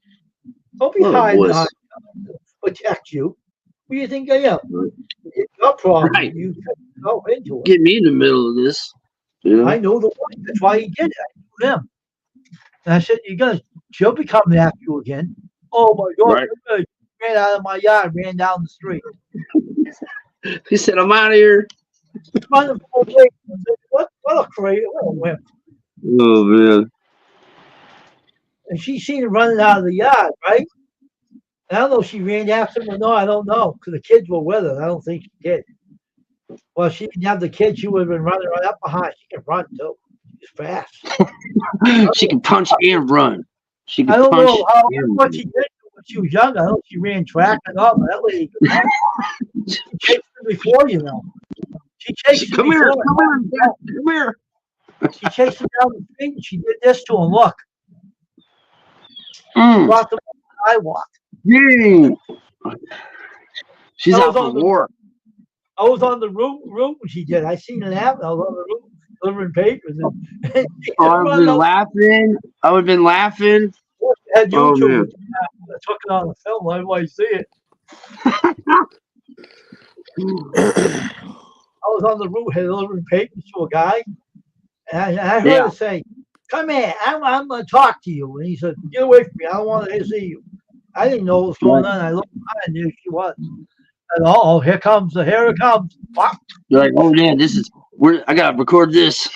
Don't be What a hiding wuss. behind me to protect you. Who do you think I am? It's your problem. Right. You go into it. Get me in the middle of this. You know? I know the one. That's why he did it. I knew him. And I said, she'll be coming after you again. Oh my God. Right. He ran out of my yard, ran down the street. He said, I'm out of here. Running for a week. I said, what a crazy, what a wimp. Oh, man. And she seen him running out of the yard, right? And I don't know if she ran after him or no, I don't know. Because the kids were with her. I don't think she did. Well, if she didn't have the kids, she would have been running right up behind. She can run too. She's fast. She can punch and run. She I can don't punch know how and what run. she did when she was young. I know she ran track and all, but that lady could run. She chased her before, you know. She chased him Come here, before. come here, come here. She chased him down the street and she did this to him. Look, Mm. brought him on the sidewalk. Dang. She's I out was for on the- war. I was on the route when she did. I seen it happen. I was on the route delivering papers. And she Oh, I would have been laughing. I would have been laughing. had Oh, YouTube. man. I took it on the film. I didn't see it. I was on the route delivering papers to a guy, and I heard Yeah. her say, "Come here, I'm going to talk to you." And he said, "Get away from me! I don't want to see you." I didn't know what was going on. I looked behind, and there she was. And here it comes. Wow. You're like, oh, man, I got to record this.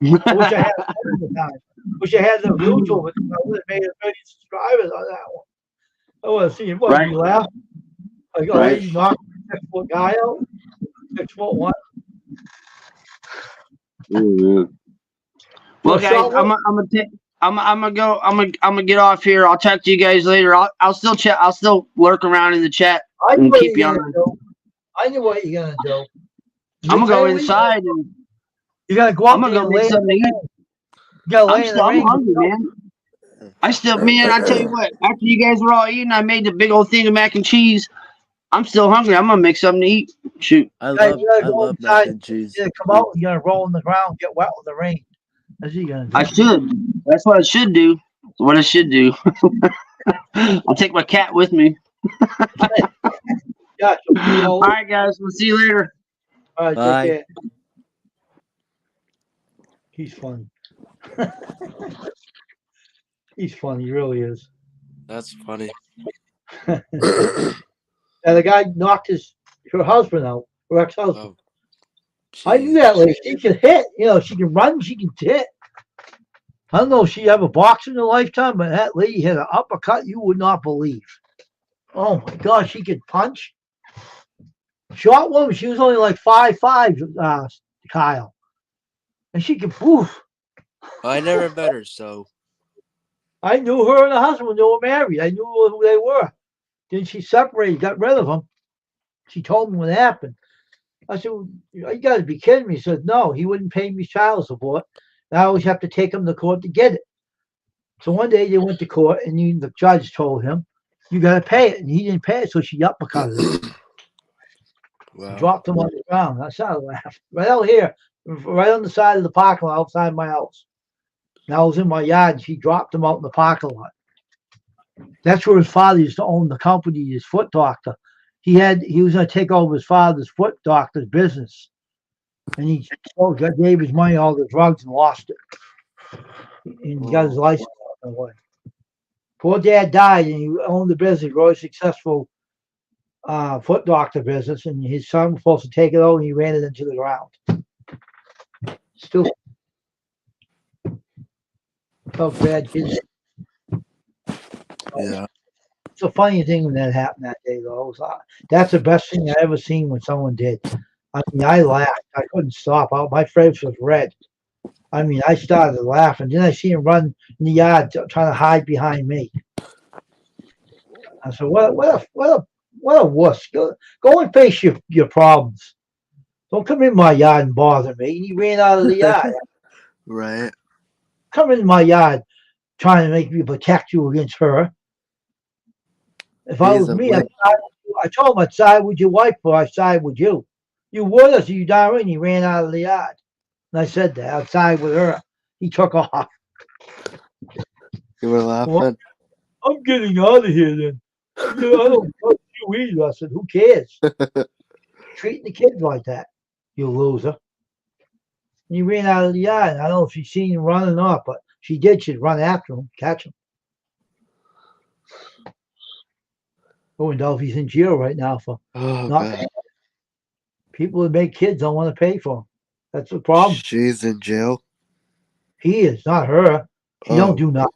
I wish I had the time. Wish I had the YouTube. I would have made 30 subscribers on that one. I want to see what Right. you laugh. Like, oh, Right. you knocked a 6-foot guy out. 6'1". Well, Well, guys, Sean, I'm gonna get off here. I'll talk to you guys later. I'll still chat. I'll still lurk around in the chat. I knew and what keep you're you gonna on. do. I knew what you're gonna do. I'm gonna go You're inside and You gotta go out I'm gonna there go and make lay in something the to eat. rain. You gotta lay in the I'm rain. hungry, man. I tell you what, after you guys were all eating, I made the big old thing of mac and cheese. I'm still hungry. I'm gonna make something to eat. Shoot. I Hey, love you gotta I go love inside. mac and cheese. You gotta come out. You're gonna roll on the ground, get wet with the rain. That's what you're gonna do. I should. That's what I should do. What I should do. I'll take my cat with me. Yeah. All right, guys. We'll see you later. All right. Bye. Take care. He's funny. He's funny. He really is. That's funny. And the guy knocked her husband out, her ex-husband. Oh, I knew that lady. She can hit. You know, she can run. She can hit. I don't know if she ever boxed in her lifetime, but that lady had an uppercut you would not believe. Oh my God, she could punch. Short woman, she was only like 5'5", Kyle. And she could poof. I never met her, so I knew her and her husband when they were married. I knew who they were. Then she separated, got rid of him. She told me what happened. I said, well, you got to be kidding me. He said, no, he wouldn't pay me child support. And I always have to take him to court to get it. So one day they went to court and the judge told him, you got to pay it. And he didn't pay it, so she uppercutted him. wow. Dropped him on the ground. I started laughing. Right out here, right on the side of the parking lot outside my house. And I was in my yard, and she dropped him out in the parking lot. That's where his father used to own the company, his foot doctor. He was going to take over his father's foot doctor's business. And he gave his money all the drugs and lost it. And got his license away. Poor dad died, and he owned the business, really successful foot doctor business, and his son was supposed to take it over, and he ran it into the ground. Still felt bad, kids. Yeah. It's a funny thing when that happened that day, though. That's the best thing I ever seen when someone did. I mean, I laughed. I couldn't stop. My face was red. I mean, I started laughing. Then I see him run in the yard trying to hide behind me. I said, "What a wuss! Go and face your problems. Don't come in my yard and bother me." And he ran out of the yard. Right. Come in my yard trying to make me protect you against her. If I was me, I told him I'd side with your wife before I side with you. You would, I said, you darn right. And he ran out of the yard. And I said that, I'd side with her. He took off. You were laughing? Well, I'm getting out of here then. I don't trust you either. I said, who cares? Treating the kids like that, you loser. And he ran out of the yard. I don't know if she seen him running off, but she did. She'd run after him, catch him. Oh, and Dolphy's in jail right now for not paying. People that make kids don't want to pay for them. That's the problem. She's in jail? He is, not her. She don't do nothing.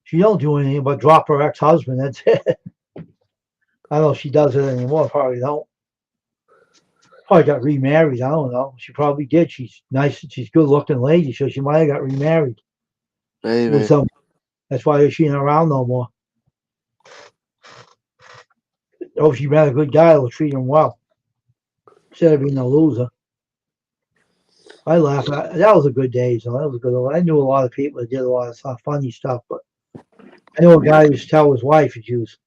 She don't do anything but drop her ex-husband. That's it. I don't know if she does it anymore. Probably don't. Probably got remarried. I don't know. She probably did. She's nice. She's good-looking lady, so she might have got remarried. Maybe. That's why she ain't around no more. Oh, she met a good guy who'll treat him well. Instead of being a loser. I laughed. That was a good day. So that was a good one. I knew a lot of people that did a lot of funny stuff, but I know a guy who used to tell his wife if she was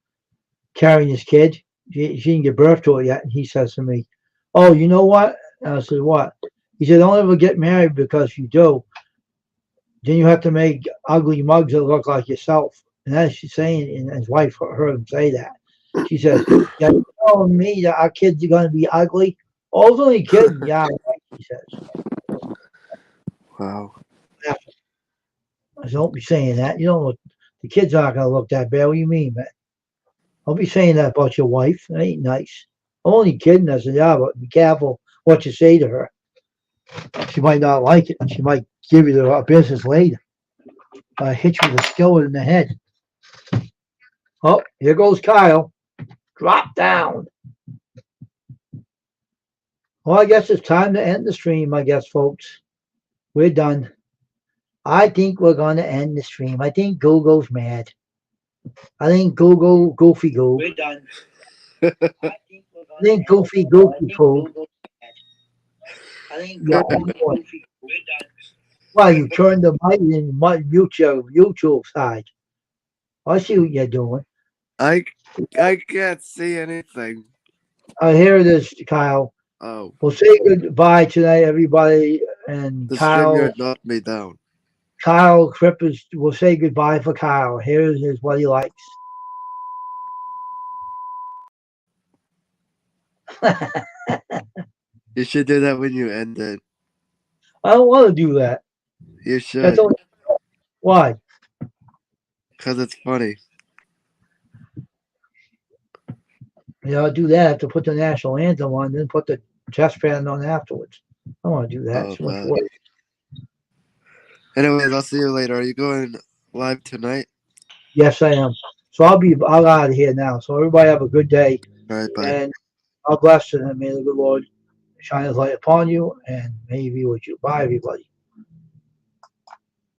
carrying his kid, she didn't give birth to it yet, and he says to me, "Oh, you know what?" And I said, "What?" He said, "Don't ever get married because you do. Then you have to make ugly mugs that look like yourself." And as she's saying, and his wife heard him say that. She says, "Yeah, you're telling me that our kids are going to be ugly?" "Oh, I was only kidding." "Yeah, right," she says. Wow. I said, "Don't be saying that. You don't look, the kids aren't going to look that bad. What do you mean, man? Don't be saying that about your wife. That ain't nice." "I'm only kidding." I said, "Yeah, but be careful what you say to her. She might not like it. She might give you the business later. Hit you with a skillet in the head." Oh, here goes Kyle. Drop down. Well, I guess it's time to end the stream, I guess, folks. We're done. I think we're going to end the stream. I think Google's mad. I think Goofy Goo. We're done. I think Goofy Poo. I think Goofy. We're done. Well, you turned the mic and mute your YouTube side. I see what you're doing. I can't see anything. Here it is, Kyle. Oh. We'll say goodbye tonight, everybody. And The Kyle stringer knocked me down. Kyle Crippers, we'll say goodbye for Kyle. Here's what he likes. You should do that when you end it. I don't want to do that. You should. Why? Because it's funny. I'll do that. I have to put the national anthem on, then put the chest band on afterwards. I don't want to do that. Anyways, I'll see you later. Are you going live tonight? Yes, I am. So I'll out of here now. So everybody have a good day, All right, bye. and God bless you, and may the good Lord shine His light upon you, and may He be with you. Bye, everybody.